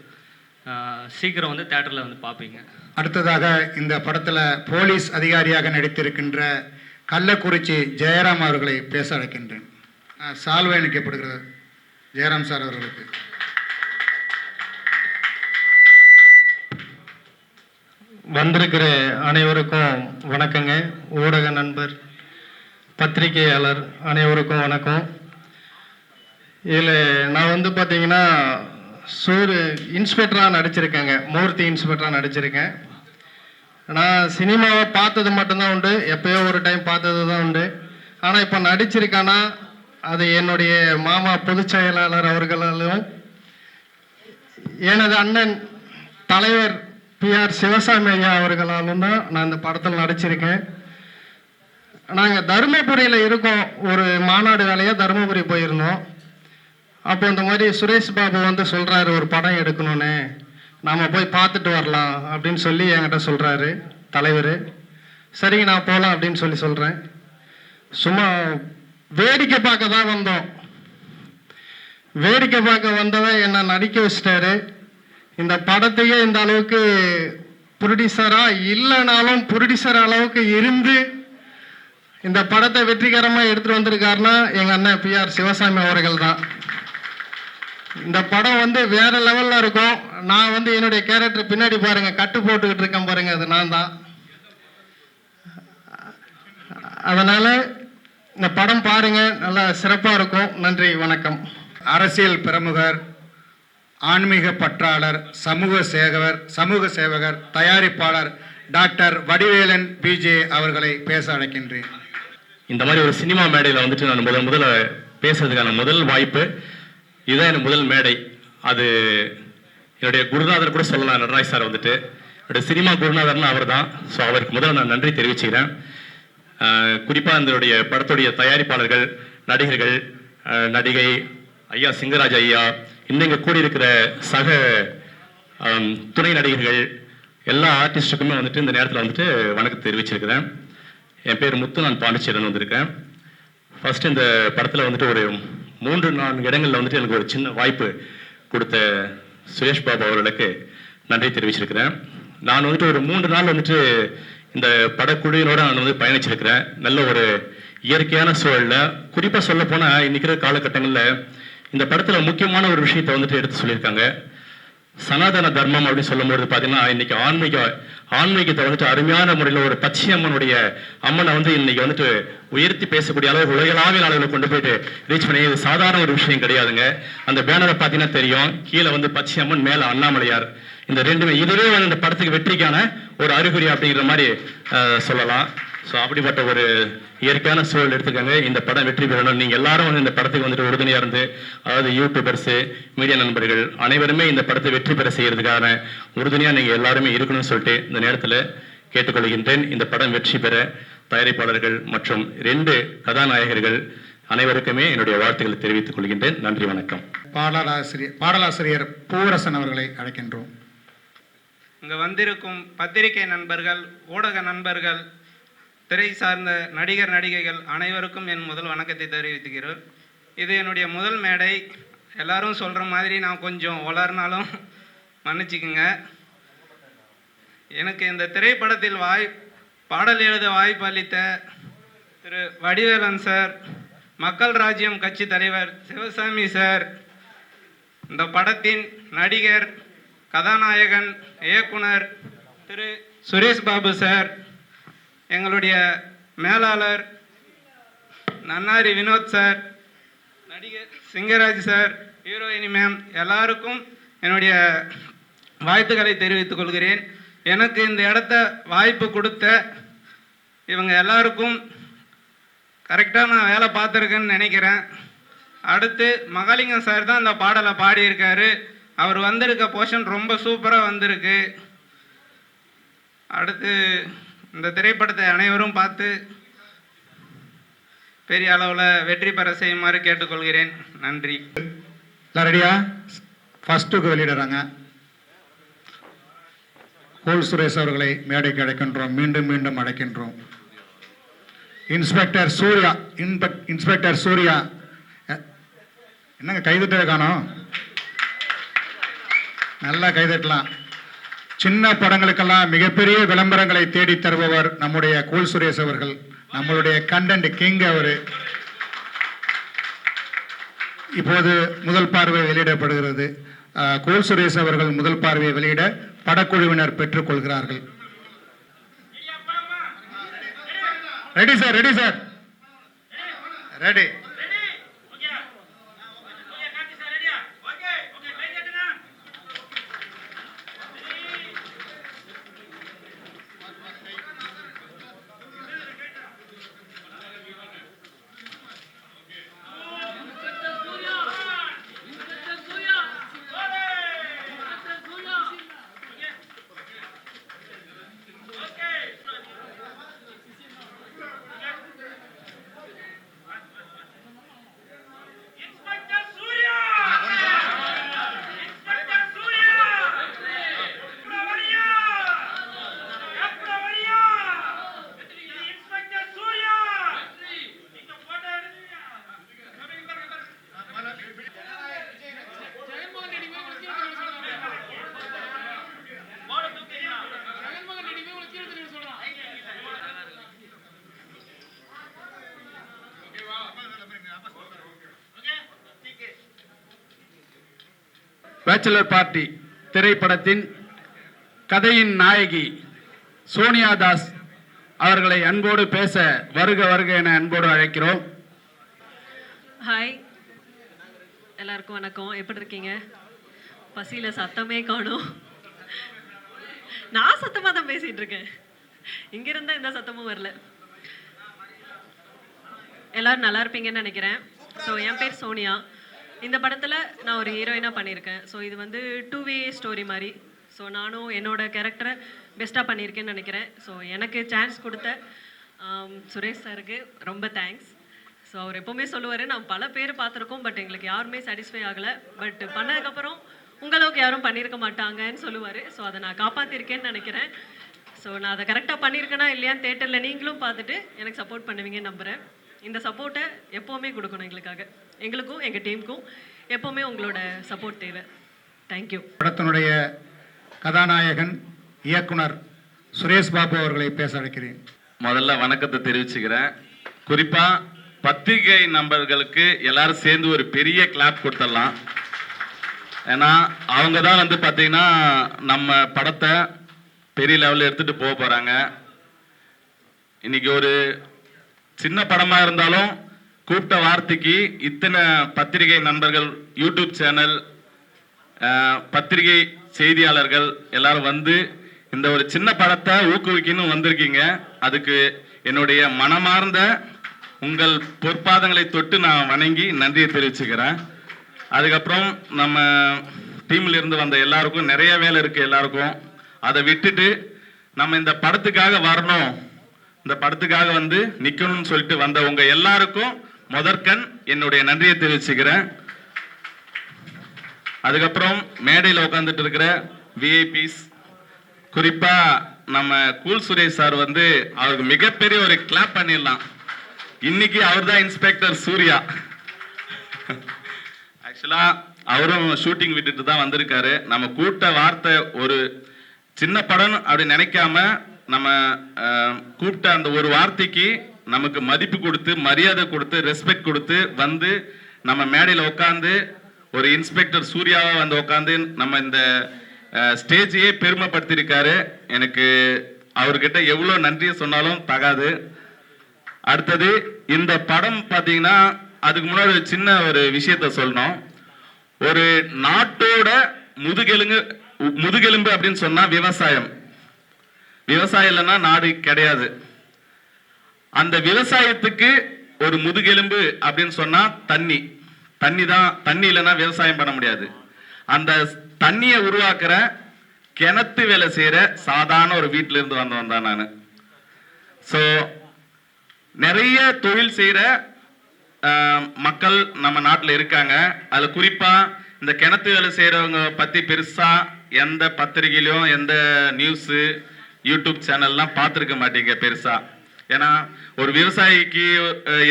சீக்கிரம் வந்து தேட்டரில் வந்து பார்ப்பீங்க. அடுத்ததாக இந்த படத்தில் போலீஸ் அதிகாரியாக நடித்திருக்கின்ற கள்ளக்குறிச்சி ஜெயராம் அவர்களை பேச அழைக்கின்றேன். சால்வை அணிக்கப்படுகிறது ஜெயராம் சார் அவர்களுக்கு. வந்திருக்கிற அனைவருக்கும் வணக்கங்க. ஊடக நண்பர், பத்திரிகையாளர் அனைவருக்கும் வணக்கம். இதில் நான் வந்து பார்த்தீங்கன்னா இன்ஸ்பெக்டராக நடிச்சிருக்கேங்க, மூர்த்தி இன்ஸ்பெக்டராக நடிச்சிருக்கேன். நான் சினிமாவை பார்த்தது மட்டும்தான் உண்டு, எப்போயோ ஒரு டைம் பார்த்தது தான் உண்டு. ஆனால் இப்போ நடிச்சிருக்கேன்னா அது என்னுடைய மாமா பொதுச் செயலாளர் அவர்களாலும் எனது அண்ணன் தலைவர் PR சிவசாமி ஐயா அவர்களாலும் தான் நான் இந்த படத்தில் நடிச்சிருக்கேன். நாங்கள் தருமபுரியில் இருக்கோம், ஒரு மாநாடு வேலையாக தருமபுரி போயிருந்தோம். அப்போ இந்த மாதிரி சுரேஷ் பாபு வந்து சொல்கிறாரு ஒரு படம் எடுக்கணும்னு, நாம் போய் பார்த்துட்டு வரலாம் அப்படின்னு சொல்லி என்கிட்ட சொல்கிறாரு தலைவர். சரிங்க நான் போகலாம் அப்படின்னு சொல்கிறேன். சும்மா வேடிக்கை பார்க்க தான் வந்தோம். வேடிக்கை பார்க்க வந்தவன் என்னை நடிக்க வச்சிட்டாரு. இந்த படத்தையே இந்த அளவுக்கு ப்ரொடியூசராக இல்லைனாலும் ப்ரொடியூசர் அளவுக்கு இருந்து இந்த படத்தை வெற்றிகரமாக எடுத்துகிட்டு வந்திருக்காருன்னா எங்கள் அண்ணன் PR சிவசாமி அவர்கள் தான். இந்த படம் வந்து வேற லெவலில் இருக்கும். நான் வந்து என்னுடைய கேரக்டர் பின்னாடி பாருங்க, கட்டு போட்டுக்கிட்டு இருக்கேன் பாருங்க, அது நான் தான். அதனால இந்த படம் பாருங்க, நல்லா சிறப்பாக இருக்கும். நன்றி, வணக்கம். அரசியல் பிரமுகர், ஆன்மீக பற்றாளர், சமூக சேவகர், தயாரிப்பாளர் டாக்டர் வடிவேலன் BJ அவர்களை பேச அழைக்கின்றேன். இந்த மாதிரி ஒரு சினிமா மேடையில் வந்துட்டு நான் முதல்ல பேசுறதுக்கான முதல் வாய்ப்பு இதுதான், எனக்கு முதல் மேடை. அது என்னுடைய குருநாதர் கூட சொல்லலாம், நடராஜ் சார் வந்துட்டு அவருடைய சினிமா குருநாதர்னு அவர் தான். ஸோ அவருக்கு முதல்ல நான் நன்றி தெரிவிச்சுக்கிறேன். குறிப்பாக இதனுடைய படத்துடைய தயாரிப்பாளர்கள், நடிகர்கள், நடிகை ஐயா சிங்கராஜ் ஐயா, இன்னும் இங்கே கூடியிருக்கிற சக துணை நடிகர்கள், எல்லா ஆர்டிஸ்ட்டுக்குமே வந்துட்டு இந்த நேரத்தில் வந்துட்டு வணக்கம் தெரிவிச்சிருக்கிறேன். என் பேர் முத்து, நான் பாண்டிச்சேரியில் வந்திருக்கேன். ஃபர்ஸ்ட் இந்த படத்தில் வந்துட்டு ஒரு 3-4 இடங்களில் வந்துட்டு எனக்கு ஒரு சின்ன வாய்ப்பு கொடுத்த சுரேஷ் பாபு அவர்களுக்கு நன்றி தெரிவிச்சிருக்கிறேன். நான் வந்துட்டு ஒரு 3 நாள் வந்துட்டு இந்த படக்குழுவினோட நான் வந்து பயணிச்சிருக்கிறேன். நல்ல ஒரு இயற்கையான சூழலில், குறிப்பாக சொல்ல போனால் இன்னைக்கிற காலகட்டங்களில் இந்த படத்தில் முக்கியமான ஒரு விஷயத்தை வந்துட்டு எடுத்து சொல்லியிருக்காங்க. சனாதன தர்மம் அப்படின்னு சொல்லும்போது பார்த்தீங்கன்னா இன்னைக்கு ஆன்மீகத்தை வந்துட்டு அருமையான முறையில் ஒரு பச்சையம்மனுடைய அம்மனை வந்து இன்னைக்கு வந்துட்டு உயர்த்தி பேசக்கூடிய அளவு உலகளாவிய அளவில் கொண்டு போயிட்டு ரீச் பண்ணி, இது சாதாரண ஒரு விஷயம் கிடையாதுங்க. அந்த பேனரை பார்த்தீங்கன்னா தெரியும், கீழே வந்து பச்சையம்மன், மேலே அண்ணாமலையார். இந்த ரெண்டுமே இதுவே வந்து இந்த படத்துக்கு வெற்றிக்கான ஒரு அறிகுறி அப்படிங்கிற மாதிரி சொல்லலாம். ஸோ அப்படிப்பட்ட ஒரு இயற்கையான சூழல் எடுத்துக்கோங்க. இந்த படம் வெற்றி பெறணும். நீங்கள் எல்லாரும் வந்து இந்த படத்துக்கு வந்துட்டு உறுதுணையாக இருந்து, அதாவது யூடியூபர்ஸு, மீடியா நண்பர்கள் அனைவருமே இந்த படத்தை வெற்றி பெற செய்யறதுக்கான உறுதுணையாக நீங்கள் எல்லாருமே இருக்கணும்னு சொல்லிட்டு இந்த நேரத்தில் கேட்டுக்கொள்கின்றேன். இந்த படம் வெற்றி பெற தயாரிப்பாளர்கள் மற்றும் 2 கதாநாயகர்கள் அனைவருக்குமே என்னுடைய வாழ்த்துக்களை தெரிவித்துக் கொள்கின்றேன். நன்றி, வணக்கம். பாடலாசிரியர் பூவரசன் அவர்களை அழைக்கின்றோம். இங்கே வந்திருக்கும் பத்திரிகை நண்பர்கள், ஊடக நண்பர்கள், திரை சார்ந்த நடிகர் நடிகைகள் அனைவருக்கும் என் முதல் வணக்கத்தை தெரிவித்துக்கிறேன். இது என்னுடைய முதல் மேடை. எல்லாரும் சொல்கிற மாதிரி நான் கொஞ்சம் வளர்னாலும் மன்னிச்சுக்குங்க. எனக்கு இந்த திரைப்படத்தில் பாடல் எழுத வாய்ப்பு அளித்த திரு வடிவேலன் சார், மக்கள் ராஜ்யம் கட்சி தலைவர் சிவசாமி சார், இந்த படத்தின் நடிகர், கதாநாயகன், இயக்குனர் திரு சுரேஷ் பாபு சார், எங்களுடைய மேலாளர் நன்னாரி வினோத் சார், நடிகர் சிங்கராஜ் சார், ஹீரோயினி மேம், எல்லாருக்கும் என்னுடைய வாழ்த்துக்களை தெரிவித்துக் கொள்கிறேன். எனக்கு இந்த இடத்த வாய்ப்பு கொடுத்த இவங்க எல்லாருக்கும் கரெக்டாக நான் வேலை பார்த்துருக்கேன்னு நினைக்கிறேன். அடுத்து மகாலிங்கம் சார் தான் இந்த பாடலை பாடியிருக்காரு. அவர் வந்திருக்க போர்ஷன் ரொம்ப சூப்பராக வந்திருக்கு. அடுத்து இந்த திரைப்படத்தை அனைவரும் பார்த்து பெரிய அளவில் வெற்றி பெற செய்யுமாறு கேட்டுக்கொள்கிறேன். நன்றி. ரெடியா? ஃபர்ஸ்ட்டுக்கு வெளியிடுறாங்க. கோல் சுரேஷ் அவர்களை மேடைக்கு அழைக்கின்றோம். மீண்டும் மீண்டும் அழைக்கின்றோம். இன்ஸ்பெக்டர் சூர்யா. என்னங்க கைதட்டவே காணோம்? நல்லா கைதட்டலாம். சின்ன படங்களுக்கெல்லாம் மிகப்பெரிய விளம்பரங்களை தேடி தருபவர் நம்முடைய கோல் சுரேஷ் அவர்கள். நம்மளுடைய கண்டென்ட் கிங் அவர். இப்போது முதல் பார்வை வெளியிடப்படுகிறது. கோல் சுரேஷ் அவர்கள் முதல் பார்வையை வெளியிட படக்குழுவினர் பெற்றுக்கொள்கிறார்கள். Ready sir, ready sir, ready. Bachelor party திரைப்படத்தின் கதையின் நாயகி சோனியா தாஸ் அவர்களை அன்போடு பேச வருக வருக என அன்போடு அழைக்கிறோம். ஹாய், எல்லாருக்கும் வணக்கம். எப்படி இருக்கீங்க? பசியில் சத்தமே காணும். நான் சத்தமாக தான் பேசிகிட்டு இருக்கேன். இங்கிருந்தா எந்த சத்தமும் வரல. எல்லாரும் நல்லா இருப்பீங்கன்னு நினைக்கிறேன். ஸோ என் பேர் சோனியா. இந்த படத்தில் நான் ஒரு ஹீரோயினாக பண்ணியிருக்கேன். ஸோ இது வந்து 2-way ஸ்டோரி மாதிரி. ஸோ நானும் என்னோட கேரக்டரை பெஸ்ட்டாக பண்ணியிருக்கேன்னு நினைக்கிறேன். ஸோ எனக்கு சான்ஸ் கொடுத்த சுரேஷ் சாருக்கு ரொம்ப தேங்க்ஸ். ஸோ அவர் எப்போவுமே சொல்லுவார், நான் பல பேர் பார்த்துருக்கோம், பட் எங்களுக்கு யாருமே சாட்டிஸ்ஃபை ஆகலை, பட் பண்ணதுக்கப்புறம் உங்களவுக்கு யாரும் பண்ணியிருக்க மாட்டாங்கன்னு சொல்லுவார். ஸோ அதை நான் காப்பாற்றிருக்கேன்னு நினைக்கிறேன். ஸோ நான் அதை கரெக்டாக பண்ணியிருக்கேனா இல்லையான்னு தேட்டரில் நீங்களும் பார்த்துட்டு எனக்கு சப்போர்ட் பண்ணுவீங்கன்னு நம்புகிறேன். இந்த சப்போர்ட்டை எப்போவுமே கொடுக்கணும் எங்களுக்காக, எங்களுக்கும் எங்கள் டீமுக்கும் எப்போவுமே உங்களோட சப்போர்ட் தேவை. தேங்க்யூ. படத்தினுடைய கதாநாயகன் இயக்குனர் சுரேஷ் பாபு அவர்களை பேச அழைக்கிறேன். முதல்ல வணக்கத்தை தெரிவிச்சுக்கிறேன். குறிப்பாக பத்திரிகை நண்பர்களுக்கு எல்லாரும் சேர்ந்து ஒரு பெரிய கிளாப் கொடுத்துடலாம். ஏன்னா அவங்க தான் வந்து பார்த்தீங்கன்னா நம்ம படத்தை பெரிய லெவலில் எடுத்துகிட்டு போக போகிறாங்க. இன்னைக்கு ஒரு சின்ன படமாக இருந்தாலும் கூப்பிட்ட வார்த்தைக்கு இத்தனை பத்திரிகை நண்பர்கள், யூடியூப் சேனல், பத்திரிகை செய்தியாளர்கள் எல்லாரும் வந்து இந்த ஒரு சின்ன படத்தை ஊக்குவிக்கணும் வந்திருக்கீங்க. அதுக்கு என்னுடைய மனமார்ந்த உங்கள் பொற்பாதங்களை தொட்டு நான் வணங்கி நன்றியை தெரிவிச்சுக்கிறேன். அதுக்கப்புறம் நம்ம டீமில் இருந்து வந்த எல்லாருக்கும் நிறைய வேலை இருக்குது. எல்லாருக்கும் அதை விட்டுட்டு நம்ம இந்த படத்துக்காக வரணும், இந்த படத்துக்காக வந்து நிற்கணும்னு சொல்லிட்டு வந்த உங்கள் எல்லாருக்கும் முதற்கண் என்னுடைய நன்றியை தெரிவிச்சுக்கிறேன். அதுக்கப்புறம் மேடையில் உட்காந்துட்டு இருக்கிற விஐபிஸ், குறிப்பாக நம்ம கூல் சுரேஷ் சார் வந்து அவருக்கு மிகப்பெரிய ஒரு கிளாப் பண்ணிடலாம். இன்னைக்கு அவர் தான் இன்ஸ்பெக்டர் சூர்யா. ஆக்சுவலாக அவரும் ஷூட்டிங் விட்டுட்டு தான் வந்திருக்காரு. நம்ம கூட்ட வார்த்தை ஒரு சின்ன படம் அப்படி நினைக்காம நம்ம கூப்பிட்ட அந்த ஒரு வார்த்தைக்கு நமக்கு மதிப்பு கொடுத்து, மரியாதை கொடுத்து, ரெஸ்பெக்ட் கொடுத்து வந்து நம்ம மேடையில் உட்காந்து ஒரு இன்ஸ்பெக்டர் சூர்யாவை வந்து உட்காந்து நம்ம இந்த ஸ்டேஜையே பெருமைப்படுத்தியிருக்காரு. எனக்கு அவர்கிட்ட எவ்வளோ நன்றியை சொன்னாலும் தகாது. அடுத்தது இந்த படம் பார்த்தீங்கன்னா அதுக்கு முன்னாடி ஒரு சின்ன ஒரு விஷயத்த சொல்லணும். ஒரு நாட்டோட முதுகெலும்பு அப்படின்னு சொன்னா விவசாயம். விவசாயம் இல்லைன்னா நாடு கிடையாது. அந்த விவசாயத்துக்கு ஒரு முதுகெலும்பு அப்படின்னு சொன்னா தண்ணி. தண்ணி இல்லைன்னா விவசாயம் பண்ண முடியாது. அந்த தண்ணியை உருவாக்குற கிணத்து வேலை செய்யற சாதாரண ஒரு வீட்டில இருந்து வந்தவன் தான் நான். ஸோ நிறைய தொழில் செய்யற மக்கள் நம்ம நாட்டில் இருக்காங்க. அதில் குறிப்பா இந்த கிணத்து வேலை செய்யறவங்க பத்தி பெருசா எந்த பத்திரிகையிலும் எந்த நியூஸு யூடியூப் சேனல்லாம் பார்த்துருக்க மாட்டீங்க பெருசா. ஏன்னா ஒரு விவசாயிக்கு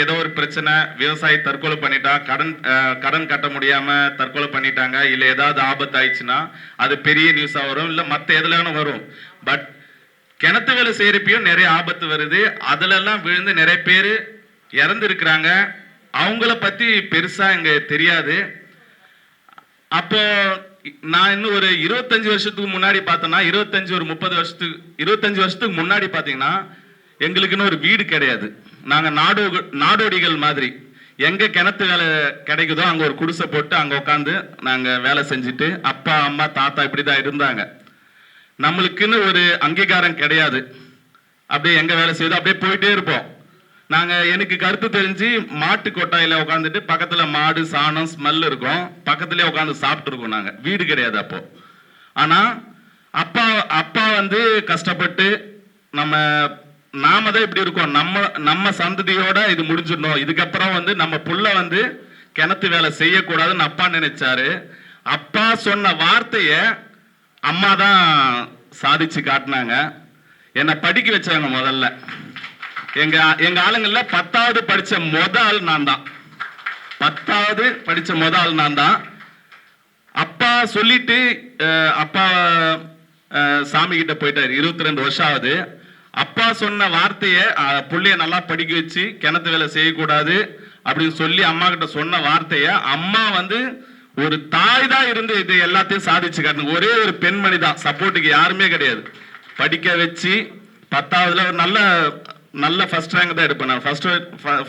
ஏதோ ஒரு பிரச்சனை, விவசாயி தற்கொலை பண்ணிட்டா, கடன் கட்ட முடியாம தற்கொலை பண்ணிட்டாங்க, இல்லை ஏதாவது ஆபத்து ஆயிடுச்சுன்னா அது பெரிய நியூஸா வரும், இல்லை மற்ற எதுல வரும். பட் கிணத்து வேலை செய்யறப்பையும் நிறைய ஆபத்து வருது. அதுல எல்லாம் விழுந்து நிறைய பேர் இறந்து இருக்கிறாங்க. அவங்கள பத்தி பெருசா இங்க தெரியாது. அப்போ நான் இன்னும் ஒரு 25 வருஷத்துக்கு முன்னாடி பார்த்தேன்னா, 25 வருஷத்துக்கு முன்னாடி பார்த்தீங்கன்னா எங்களுக்குன்னு ஒரு வீடு கிடையாது. நாங்கள் நாடோடிகள் மாதிரி எங்க கிணத்து வேலை கிடைக்குதோ அங்கே ஒரு குடிசை போட்டு அங்கே உட்காந்து நாங்கள் வேலை செஞ்சுட்டு அப்பா அம்மா தாத்தா இப்படி தான் இருந்தாங்க. நம்மளுக்குன்னு ஒரு அங்கீகாரம் கிடையாது. அப்படியே எங்க வேலை செய்யுதோ அப்படியே போயிட்டே இருப்போம். எனக்கு கருத்து தெரிஞ்சு மாட்டு கொட்டாயில உட்காந்துட்டு பக்கத்துல மாடு சாணம் ஸ்மெல் இருக்கும், பக்கத்துலயே உட்காந்து சாப்பிட்டு இருக்கோம். நாங்க வீடு கிடையாது அப்போ. ஆனா அப்பா வந்து கஷ்டப்பட்டு நாம தான் இப்படி இருக்கோம், நம்ம சந்ததியோட இது முடிஞ்சிடணும், இதுக்கப்புறம் வந்து நம்ம புள்ள வந்து கிணத்து வேலை செய்யக்கூடாதுன்னு அப்பா நினைச்சாரு. அப்பா சொன்ன வார்த்தைய அம்மா தான் சாதிச்சு காட்டினாங்க. என்னை படிக்க வச்சாங்க. முதல்ல எங்க ஆளுங்கள்ல 10வது படிச்ச முதல் நான் தான். 10வது படிச்ச முதல் நான் தான். அப்பா சொல்லிட்டு அப்பா சாமி கிட்ட போயிட்டாரு. 22 வருஷம் ஆகுது. அப்பா சொன்ன வார்த்தைய புள்ளைய நல்லா படிக்க வச்சு கிணத்து வேலை செய்யக்கூடாது அப்படின்னு சொல்லி அம்மா கிட்ட சொன்ன வார்த்தைய அம்மா வந்து ஒரு தாய் தான் இருந்து இது எல்லாத்தையும் சாதிச்சு காட்டுங்க. ஒரே ஒரு பெண்மணி தான், சப்போர்ட்டுக்கு யாருமே கிடையாது. படிக்க வச்சு 10வதுல ஒரு நல்ல ஃபர்ஸ்ட் ரேங்க் தான் எடுப்பேன். நான்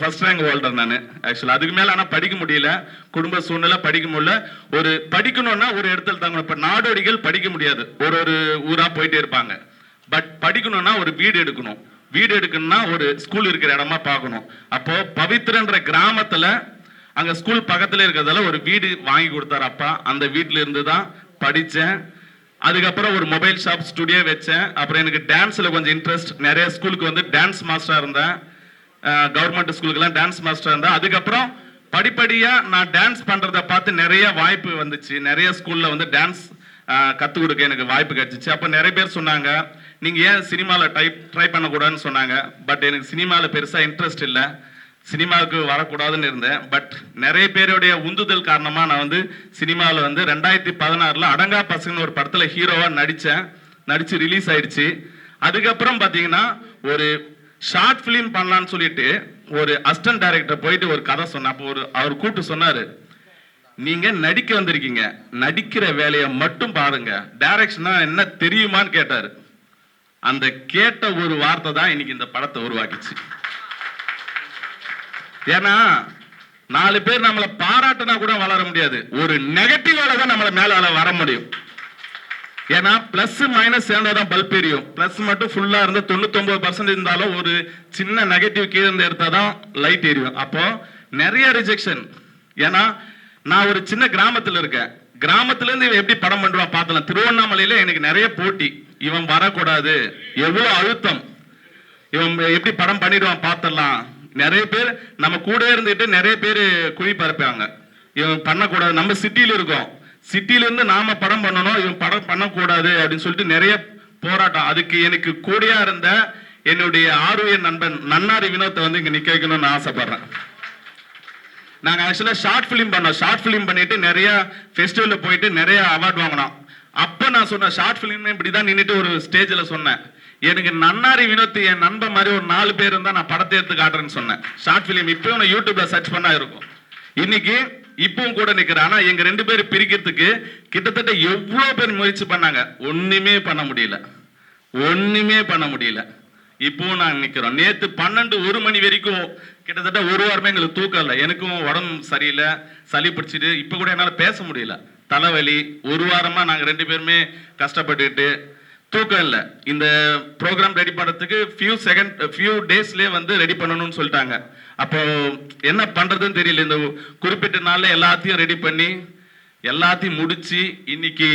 ஃபர்ஸ்ட் ரேங்க் ஹோல்டர் நான் ஆக்சுவலா. அதுக்கு மேல ஆனா படிக்க முடியல, குடும்ப சூழ்நிலை படிக்க முடியல. ஒரு படிக்கணும்னா ஒரு இடத்துல தாங்க. இப்ப நாடோடிகள் படிக்க முடியாது, ஒரு ஊரா போயிட்டே இருப்பாங்க. பட் படிக்கணும்னா ஒரு வீடு எடுக்கணும். வீடு எடுக்கணும்னா ஒரு ஸ்கூல் இருக்கிற இடமா பார்க்கணும். அப்போ பவித்ரன்ற கிராமத்துல அங்க ஸ்கூல் பக்கத்துல இருக்கிறதால ஒரு வீடு வாங்கி கொடுத்தாரு அப்பா. அந்த வீட்டுல இருந்து தான் படிச்சேன். அதுக்கப்புறம் ஒரு மொபைல் ஷாப் ஸ்டுடியோ வச்சேன். அப்புறம் எனக்கு டான்ஸில் கொஞ்சம் இன்ட்ரெஸ்ட், நிறைய ஸ்கூலுக்கு வந்து டான்ஸ் மாஸ்டராக இருந்தேன், கவர்மெண்ட் ஸ்கூலுக்கெல்லாம் டான்ஸ் மாஸ்டராக இருந்தேன். அதுக்கப்புறம் படிப்படியாக நான் டான்ஸ் பண்ணுறதை பார்த்து நிறைய வாய்ப்பு வந்துச்சு. நிறைய ஸ்கூலில் வந்து டான்ஸ் கற்றுக் கொடுக்க எனக்கு வாய்ப்பு கிடைச்சிச்சு. அப்போ நிறைய பேர் சொன்னாங்க, நீங்கள் ஏன் சினிமாவில் ட்ரை பண்ணக்கூடாதுன்னு சொன்னாங்க. பட் எனக்கு சினிமாவில் பெருசாக இன்ட்ரெஸ்ட் இல்லை, சினிமாவுக்கு வரக்கூடாதுன்னு இருந்தேன். பட் நிறைய பேருடைய உந்துதல் காரணமாக நான் வந்து சினிமாவில் வந்து 2016 அடங்கா பசங்கன்னு ஒரு படத்தில் ஹீரோவாக நடித்து ரிலீஸ் ஆயிடுச்சு. அதுக்கப்புறம் பார்த்தீங்கன்னா ஒரு ஷார்ட் ஃபிலிம் பண்ணலான்னு சொல்லிட்டு ஒரு அசிஸ்டன்ட் டைரக்டர் போயிட்டு ஒரு கதை சொன்னேன். அப்போ அவர் கூப்பிட்டு சொன்னார், நீங்கள் நடிக்க வந்திருக்கீங்க, நடிக்கிற வேலையை மட்டும் பாருங்க, டைரக்ஷனா என்ன தெரியுமான்னு கேட்டார். அந்த கேட்ட ஒரு வார்த்தை தான் இன்னைக்கு இந்த படத்தை உருவாக்கிச்சு. ஏன்னா 4 பேர் நம்மளை பாராட்டினா கூட வளர முடியாது, ஒரு நெகட்டிவால தான் நம்மளை மேல வர முடியும். ஏன்னா பிளஸ் மைனஸ் சேர்ந்தாதான் பல்ப் எரியும். பிளஸ் மட்டும் ஃபுல்லா இருந்து 99% இருந்தாலும் ஒரு சின்ன நெகட்டிவ் கீழே இருந்து எடுத்தாதான் லைட் எரியும். அப்போ நிறைய ரிஜெக்ஷன். ஏன்னா நான் ஒரு சின்ன கிராமத்துல இருக்கேன், கிராமத்துல இருந்து இவன் எப்படி படம் பண்ணுவான் பார்த்தலாம். திருவண்ணாமலையில எனக்கு நிறைய போட்டி, இவன் வரக்கூடாது, எவ்வளவு அழுத்தம், இவன் எப்படி படம் பண்ணிடுவான் பார்த்தலாம். நிறைய பேர் நம்ம கூட இருந்துட்டு நிறைய பேர் குழி பரப்பாங்க, இவன் பண்ணக்கூடாது. நம்ம சிட்டியில இருக்கோம், சிட்டில இருந்து நாம படம் பண்ணணும், இவன் படம் பண்ணக்கூடாது அப்படின்னு சொல்லிட்டு நிறைய போராட்டம். அதுக்கு எனக்கு கூடயா இருந்த என்னுடைய ஆர்வ நண்பன் நன்னாரி வினோத்தை வந்து இங்க நிக்க வைக்கணும்னு ஆசைப்படுறேன். நாங்கள் ஆக்சுவலாக ஷார்ட் ஃபிலிம் பண்ணோம். ஷார்ட் ஃபிலிம் பண்ணிட்டு நிறைய ஃபெஸ்டிவலில் போயிட்டு நிறைய அவார்ட் வாங்கினோம். அப்போ நான் சொன்னேன், ஷார்ட் ஃபிலிம் இப்படி தான் நின்றுட்டு ஒரு ஸ்டேஜில் சொன்னேன், எனக்கு நன்னாரி வினோத் என் நண்பன் மாதிரி ஒரு 4 பேர் இருந்தால் நான் படத்தை எடுத்து காட்டுறேன்னு சொன்னேன். ஷார்ட் ஃபிலிம் இப்பவும் நான் யூடியூப்ல சர்ச் பண்ணா இருக்கும். இன்னைக்கு இப்பவும் கூட நிற்கிறேன். ஆனால் எங்கள் 2 பேர் பிரிக்கிறதுக்கு கிட்டத்தட்ட எவ்வளோ பேர் முயற்சி பண்ணாங்க, ஒன்றுமே பண்ண முடியல. இப்பவும் நாங்கள் நிற்கிறோம். நேற்று 12-1 மணி வரைக்கும் கிட்டத்தட்ட 1 வாரமே எங்களுக்கு தூக்கம் இல்லை. எனக்கும் உடம்பு சரியில்லை, சளி பிடிச்சிட்டு இப்போ கூட என்னால் பேச முடியல, தலைவலி. 1 வாரமாக நாங்கள் 2 பேருமே கஷ்டப்பட்டுக்கிட்டு தூக்கம் இல்லை. இந்த ப்ரோக்ராம் ரெடி பண்ணுறதுக்கு ஃபியூ டேஸ்லேயே வந்து ரெடி பண்ணணும்னு சொல்லிட்டாங்க. அப்போ என்ன பண்ணுறதுன்னு தெரியல. இந்த குறிப்பிட்ட நாளில் எல்லாத்தையும் ரெடி பண்ணி எல்லாத்தையும் முடிச்சு இன்னைக்கு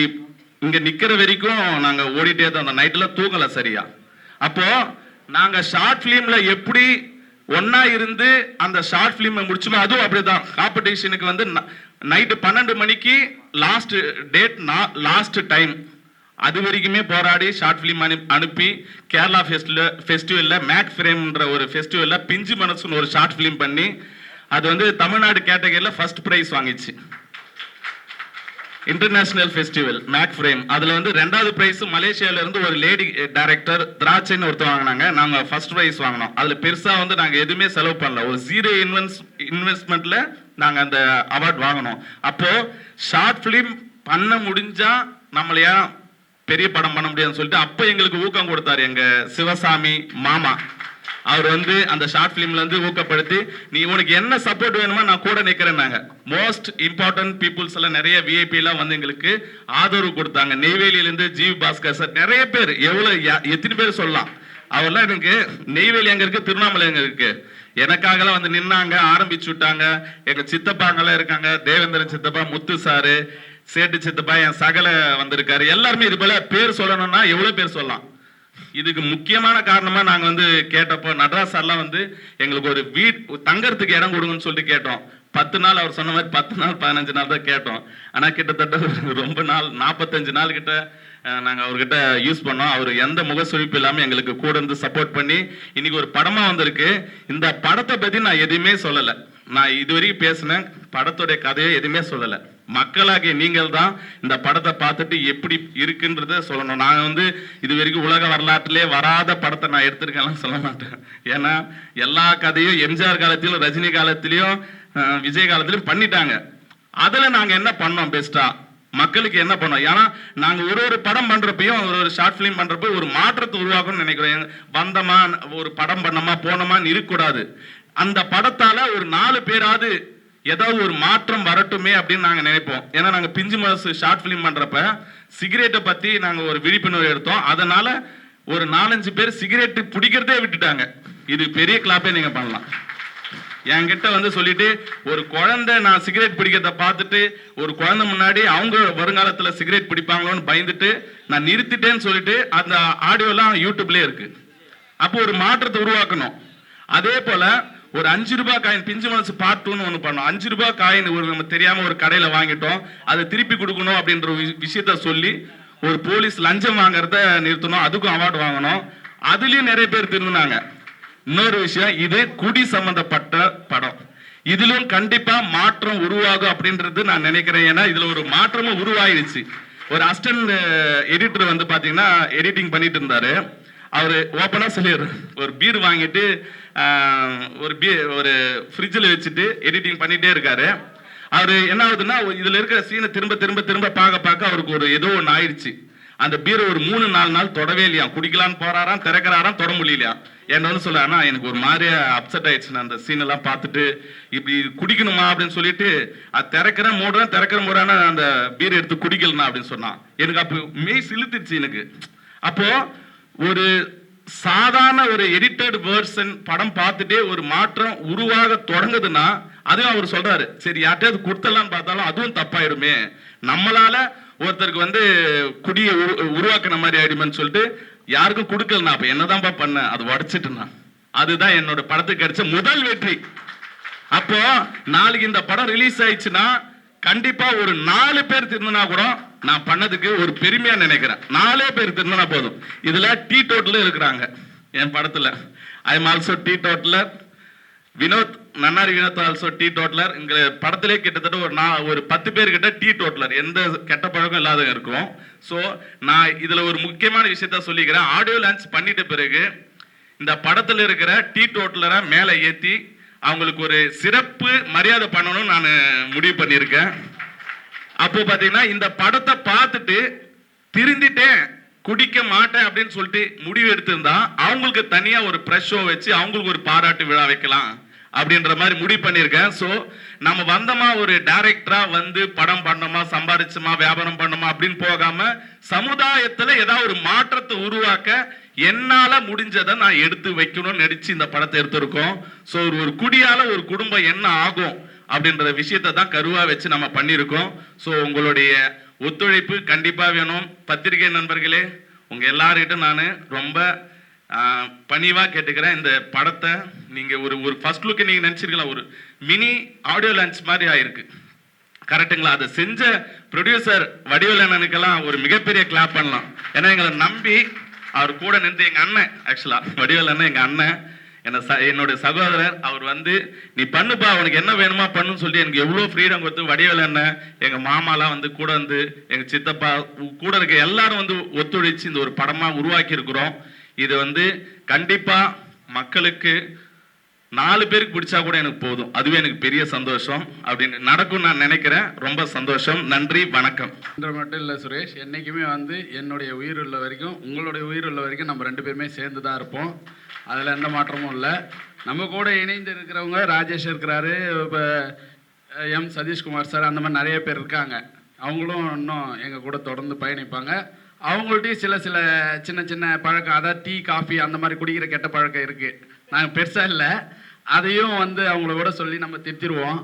இங்கே நிற்கிற வரைக்கும் நாங்கள் ஓடிட்டே தான். அந்த நைட்டில் தூங்கலை சரியா. அப்போ நாங்க ஷார்ட் பிலிம்ல எப்படி ஒன்னா இருந்து அந்த ஷார்ட் பிலிம் முடிச்சுமோ அதுவும் அப்படிதான். காம்படிஷனுக்கு வந்து நைட்டு 12 மணிக்கு லாஸ்ட் டேட், லாஸ்ட் டைம், அது வரைக்குமே போராடி ஷார்ட் பிலிம் அனுப்பி கேரளா ஃபெஸ்டிவல்ல மேக் ஃப்ரேம்ன்ற ஒரு ஃபெஸ்டிவல்ல பிஞ்சு மனசுன்னு ஒரு ஷார்ட் பிலிம் பண்ணி அது வந்து தமிழ்நாடு கேட்டகரியில ஃபர்ஸ்ட் பிரைஸ் வாங்கிச்சு. இன்டர்நேஷனல் ஃபெஸ்டிவல் மேக் ஃப்ரேம். அதுல வந்து 2வது பிரைஸ் மலேசியால இருந்து ஒரு லேடி டைரக்டர் திராட்சைன்னு ஒருத்தர் வாங்கினாங்க. நாங்க ஃபர்ஸ்ட் பிரைஸ் வாங்கினோம். அதுல பெருசா வந்து நாங்க எதுவுமே செலவு பண்ணல, ஒரு 0 இன்வெஸ்ட்மெண்ட்ல நாங்க அந்த அவார்ட் வாங்கினோம். அப்போ ஷார்ட் பிலிம் பண்ண முடிஞ்சா நம்மளையா பெரிய படம் பண்ண முடியாதுன்னு சொல்லிட்டு அப்போ எங்களுக்கு ஊக்கம் கொடுத்தாரு எங்க சிவசாமி மாமா. அவர் வந்து அந்த ஷார்ட் பிலிம்ல இருந்து ஊக்கப்படுத்தி, நீ உனக்கு என்ன சப்போர்ட் வேணுமோ நான் கூட நிக்கிறேன்னாங்க. மோஸ்ட் இம்பார்ட்டன்ட் பீப்புள்ஸ் எல்லாம் நிறைய விஐபி எல்லாம் வந்து எங்களுக்கு ஆதரவு கொடுத்தாங்க. நெய்வேலியிலிருந்து ஜீவ் பாஸ்கர் சார், நிறைய பேர், எத்தனை பேர் சொல்லலாம். அவர்லாம் எனக்கு நெய்வேலி எங்க இருக்கு, திருவண்ணாமலை எங்க இருக்கு, எனக்காகலாம் வந்து நின்னாங்க, ஆரம்பிச்சு விட்டாங்க. எங்க சித்தப்பாங்கெல்லாம் இருக்காங்க, தேவேந்திரன் சித்தப்பா, முத்து சாரு, சேட்டு சித்தப்பா, என் சகல வந்திருக்காரு. எல்லாருமே இது போல பேர் சொல்லணும்னா எவ்வளவு பேர் சொல்லலாம். இதுக்கு முக்கியமான காரணமா நாங்க வந்து கேட்டப்போ நடராஜ் சார்லாம் வந்து எங்களுக்கு ஒரு தங்கறதுக்கு இடம் கொடுங்கன்னு சொல்லிட்டு கேட்டோம். 10 நாள் அவர் சொன்ன மாதிரி 10 நாள் 15 நாள் தான் கேட்டோம். ஆனா கிட்டத்தட்ட ரொம்ப நாள் 45 நாள் கிட்ட நாங்க அவர்கிட்ட யூஸ் பண்ணோம். அவர் எந்த முகசுழிப்பு இல்லாம எங்களுக்கு கூட இருந்து சப்போர்ட் பண்ணி இன்னைக்கு ஒரு படமா வந்திருக்கு. இந்த படத்தை பத்தி நான் எதுவுமே சொல்லல. நான் இதுவரைக்கும் பேசினேன் படத்துடைய கதையை எதுவுமே சொல்லல. மக்களாகிய நீங்கள் தான் இந்த படத்தை பார்த்துட்டு எப்படி இருக்குன்றத சொல்லணும். நான் வந்து இது வரைக்கும் உலக வரலாற்றிலே வராத படத்தை நான் எடுத்திருக்கேன் சொல்ல மாட்டேன். ஏன்னா எல்லா கதையும் எம்ஜிஆர் காலத்திலும் ரஜினி காலத்திலையும் விஜய் காலத்திலையும் பண்ணிட்டாங்க. அதுல நாங்க என்ன பண்ணோம் பெஸ்டா, மக்களுக்கு என்ன பண்ணோம். ஏன்னா நாங்க ஒரு படம் பண்றப்பையும் ஒரு ஷார்ட் பிலிம் பண்றப்போ ஒரு மாற்றத்தை உருவாக்கணும்னு நினைக்கிறோம். வந்தமா ஒரு படம் பண்ணமா போனோமான்னு இருக்கக்கூடாது. அந்த படத்தால ஒரு 4 பேராவது ஏதாவது ஒரு மாற்றம் வரட்டுமே அப்படின்னு நாங்க நினைப்போம். ஏன்னா நாங்க பிஞ்சு மனசு ஷார்ட் பிலிம் பண்றப்ப சிகரெட்டை பத்தி நாங்க ஒரு விழிப்புணர்வு எடுத்தோம். அதனால ஒரு 4-5 பேர் சிகரெட் பிடிக்கிறதே விட்டுட்டாங்க. இது பெரிய கிளாப்பே நீங்க பண்ணலாம். என்கிட்ட வந்து சொல்லிட்டு ஒரு குழந்தை நான் சிகரெட் பிடிக்கிறத பார்த்துட்டு ஒரு குழந்தை முன்னாடி அவங்க வருங்காலத்தில் சிகரெட் பிடிப்பாங்களோன்னு பயந்துட்டு நான் நிறுத்திட்டேன்னு சொல்லிட்டு அந்த ஆடியோலாம் யூடியூப்லேயே இருக்கு. அப்போ ஒரு மாற்றத்தை உருவாக்கணும். அதே போல ஒரு 5 ரூபாய் காயின் பிஞ்சு மனசு பார்ட் 2ன்னு ஒன்று பண்ணோம். 5 ரூபாய் காயின் ஒரு நம்ம தெரியாம ஒரு கடையில் வாங்கிட்டோம், அதை திருப்பி கொடுக்கணும் அப்படின்ற விஷயத்த சொல்லி ஒரு போலீஸ் லஞ்சம் வாங்குறத நிறுத்தணும், அதுக்கும் அவார்டு வாங்கணும். அதுலயும் நிறைய பேர் திருந்தினாங்க. இன்னொரு விஷயம், இது குடி சம்பந்தப்பட்ட படம், இதிலும் கண்டிப்பா மாற்றம் உருவாகும் அப்படின்றது நான் நினைக்கிறேன். ஏன்னா இதுல ஒரு மாற்றமும் உருவாயிருச்சு. ஒரு அசிஸ்டன்ட் எடிட்டர் வந்து பாத்தீங்கன்னா எடிட்டிங் பண்ணிட்டு இருந்தாரு. அவர் ஓப்பனா சொல்லிடுறாரு, ஒரு பீர் வாங்கிட்டு ஒரு ஃப்ரிட்ஜில் வச்சுட்டு எடிட்டிங் பண்ணிட்டே இருக்காரு. அவர் என்ன ஆகுதுன்னா இதுல இருக்கிற சீனை திரும்ப திரும்ப திரும்ப பார்க்க அவருக்கு ஒரு ஏதோ ஒன்று ஆயிடுச்சு. அந்த பீரை ஒரு 3-4 நாள் தொடவே இல்லையா, குடிக்கலான்னு போறாராம், திறக்கிறாராம், தொட முடியலையா. என்ன வந்து சொல்ல, ஆனா எனக்கு ஒரு மாதிரியா அப்செட் ஆயிடுச்சு அந்த சீன் எல்லாம் பார்த்துட்டு, இப்படி குடிக்கணுமா அப்படின்னு சொல்லிட்டு அது திறக்கிறேன் மூடுறான அந்த பீரை எடுத்து குடிக்கலனா அப்படின்னு சொன்னான். எனக்கு அப்போ மெய் சிலுத்துச்சு எனக்கு. அப்போ ஒரு சாதாரண ஒரு எடிட்டட் வேர்ஷன் படம் பார்த்துட்டே ஒரு மாற்றம் உருவாக தொடங்குதுன்னா அதுவும் அவர் சொல்றாரு, சரி யார்ட்டையாவது கொடுத்தலான்னு பார்த்தாலும் அதுவும் தப்பாயிடுமே, நம்மளால ஒருத்தருக்கு வந்து குடியை உருவாக்கின மாதிரி ஆயிடுமேன்னு சொல்லிட்டு யாருக்கும் கொடுக்கலனா அப்ப என்னதான்ப்பா பண்ண, அது உடைச்சிட்டுனா. அதுதான் என்னோட படத்துக்கு கிடைச்ச முதல் வெற்றி. அப்போ நாளைக்கு இந்த படம் ரிலீஸ் ஆயிடுச்சுன்னா கண்டிப்பா ஒரு 4 பேர் திருந்தினா கூட நான் பண்ணதுக்கு ஒரு பெருமையா நினைக்கிறேன். 4 பேர் திருந்தினா போதும். இதுல டீ டோட்டலும் இருக்கிறாங்க என் படத்துல. I am also teetotaller. Vinod நன்னாரி வினோத் ஆல்சோ டீ டோட்டலர். இங்க படத்திலே கிட்டத்தட்ட ஒரு 10 பேர் கிட்ட டீ டோட்டலர், எந்த கெட்ட பழக்கம் இல்லாத இருக்கும். ஸோ நான் இதுல ஒரு முக்கியமான விஷயத்த சொல்லிக்கிறேன். ஆடியோ லான்ச் பண்ணிட்ட பிறகு இந்த படத்துல இருக்கிற டீ டோட்டலரை மேலே ஏற்றி அவங்களுக்கு ஒரு சிறப்பு மரியாதை பண்ணணும்னு நான் முடிவு பண்ணியிருக்கேன். அப்போ பார்த்தீங்கன்னா இந்த படத்தை பார்த்துட்டு திருந்திட்டேன், குடிக்க மாட்டேன் அப்படின்னு சொல்லிட்டு முடிவு எடுத்திருந்தா அவங்களுக்கு தனியா ஒரு ப்ரெஷ் ஷோ வச்சு அவங்களுக்கு ஒரு பாராட்டு விழா வைக்கலாம் அப்படின்ற மாதிரி முடிவு பண்ணியிருக்கேன். ஸோ நம்ம வந்தோமா ஒரு டைரக்டரா வந்து படம் பண்ணோமா, சம்பாதிச்சோமா, வியாபாரம் பண்ணோமா அப்படின்னு போகாம சமுதாயத்துல ஏதாவது ஒரு மாற்றத்தை உருவாக்க என்னால முடிஞ்சதை நான் எடுத்து வைக்கணும்னு நினைச்சு இந்த படத்தை எடுத்திருக்கோம். ஸோ ஒரு குடியால ஒரு குடும்பம் என்ன ஆகும் அப்படின்ற விஷயத்தை தான் கருவா வச்சு நம்ம பண்ணியிருக்கோம். ஸோ உங்களுடைய ஒத்துழைப்பு கண்டிப்பா வேணும். பத்திரிகை நண்பர்களே, உங்க எல்லார்கிட்ட நான் ரொம்ப பணிவா கேட்டுக்கிறேன். இந்த படத்தை நீங்க ஒரு ஃபர்ஸ்ட் லுக்கு நீங்க நினைச்சிருக்கலாம், ஒரு மினி ஆடியோ லான்ச் மாதிரி ஆயிருக்கு, கரெக்டுங்களா? அதை செஞ்ச ப்ரொடியூசர் வடிவேலனுக்கெல்லாம் ஒரு மிகப்பெரிய கிளாப் பண்ணலாம். ஏன்னா எங்களை நம்பி அவர் கூட நின்று, எங்க அண்ணன், ஆக்சுவலா வடிவேலன் எங்க அண்ணன், என்னுடைய சகோதரர், அவர் வந்து நீ பண்ணுப்பா, அவனுக்கு என்ன வேணுமா பண்ணுன்னு சொல்லி எனக்கு எவ்வளோ ஃப்ரீடம் கொடுத்து வடிவேலன், எங்க மாமாலாம் வந்து கூட வந்து, எங்க சித்தப்பா கூட இருக்க எல்லாரும் வந்து ஒத்துழைச்சு இந்த ஒரு படமா உருவாக்கி இருக்கிறோம். இது வந்து கண்டிப்பா மக்களுக்கு 4 பேருக்கு பிடிச்சா கூட எனக்கு போதும், அதுவே எனக்கு பெரிய சந்தோஷம். அப்படின்னு நடக்கும் நான் நினைக்கிறேன். ரொம்ப சந்தோஷம். நன்றி, வணக்கம். மட்டும் இல்லை சுரேஷ், என்றைக்குமே வந்து என்னுடைய உயிர் உள்ள வரைக்கும் உங்களுடைய உயிர் உள்ள வரைக்கும் நம்ம 2 பேருமே சேர்ந்து தான் இருப்போம். அதில் எந்த மாற்றமும் இல்லை. நம்ம கூட இணைந்து இருக்கிறவங்க ராஜேஷ் இருக்கிறாரு, இப்போ எம் சதீஷ்குமார் சார், அந்த மாதிரி நிறைய பேர் இருக்காங்க. அவங்களும் இன்னும் எங்கள் கூட தொடர்ந்து பயணிப்பாங்க. அவங்கள்ட்டையும் சில சின்ன சின்ன பழக்கம், அதாவது டீ காஃபி அந்த மாதிரி குடிக்கிற கெட்ட பழக்கம் இருக்குது. நாங்கள் பெருசாக இல்லை, அதையும் வந்து அவங்கள கூட சொல்லி நம்ம திருத்திடுவோம்.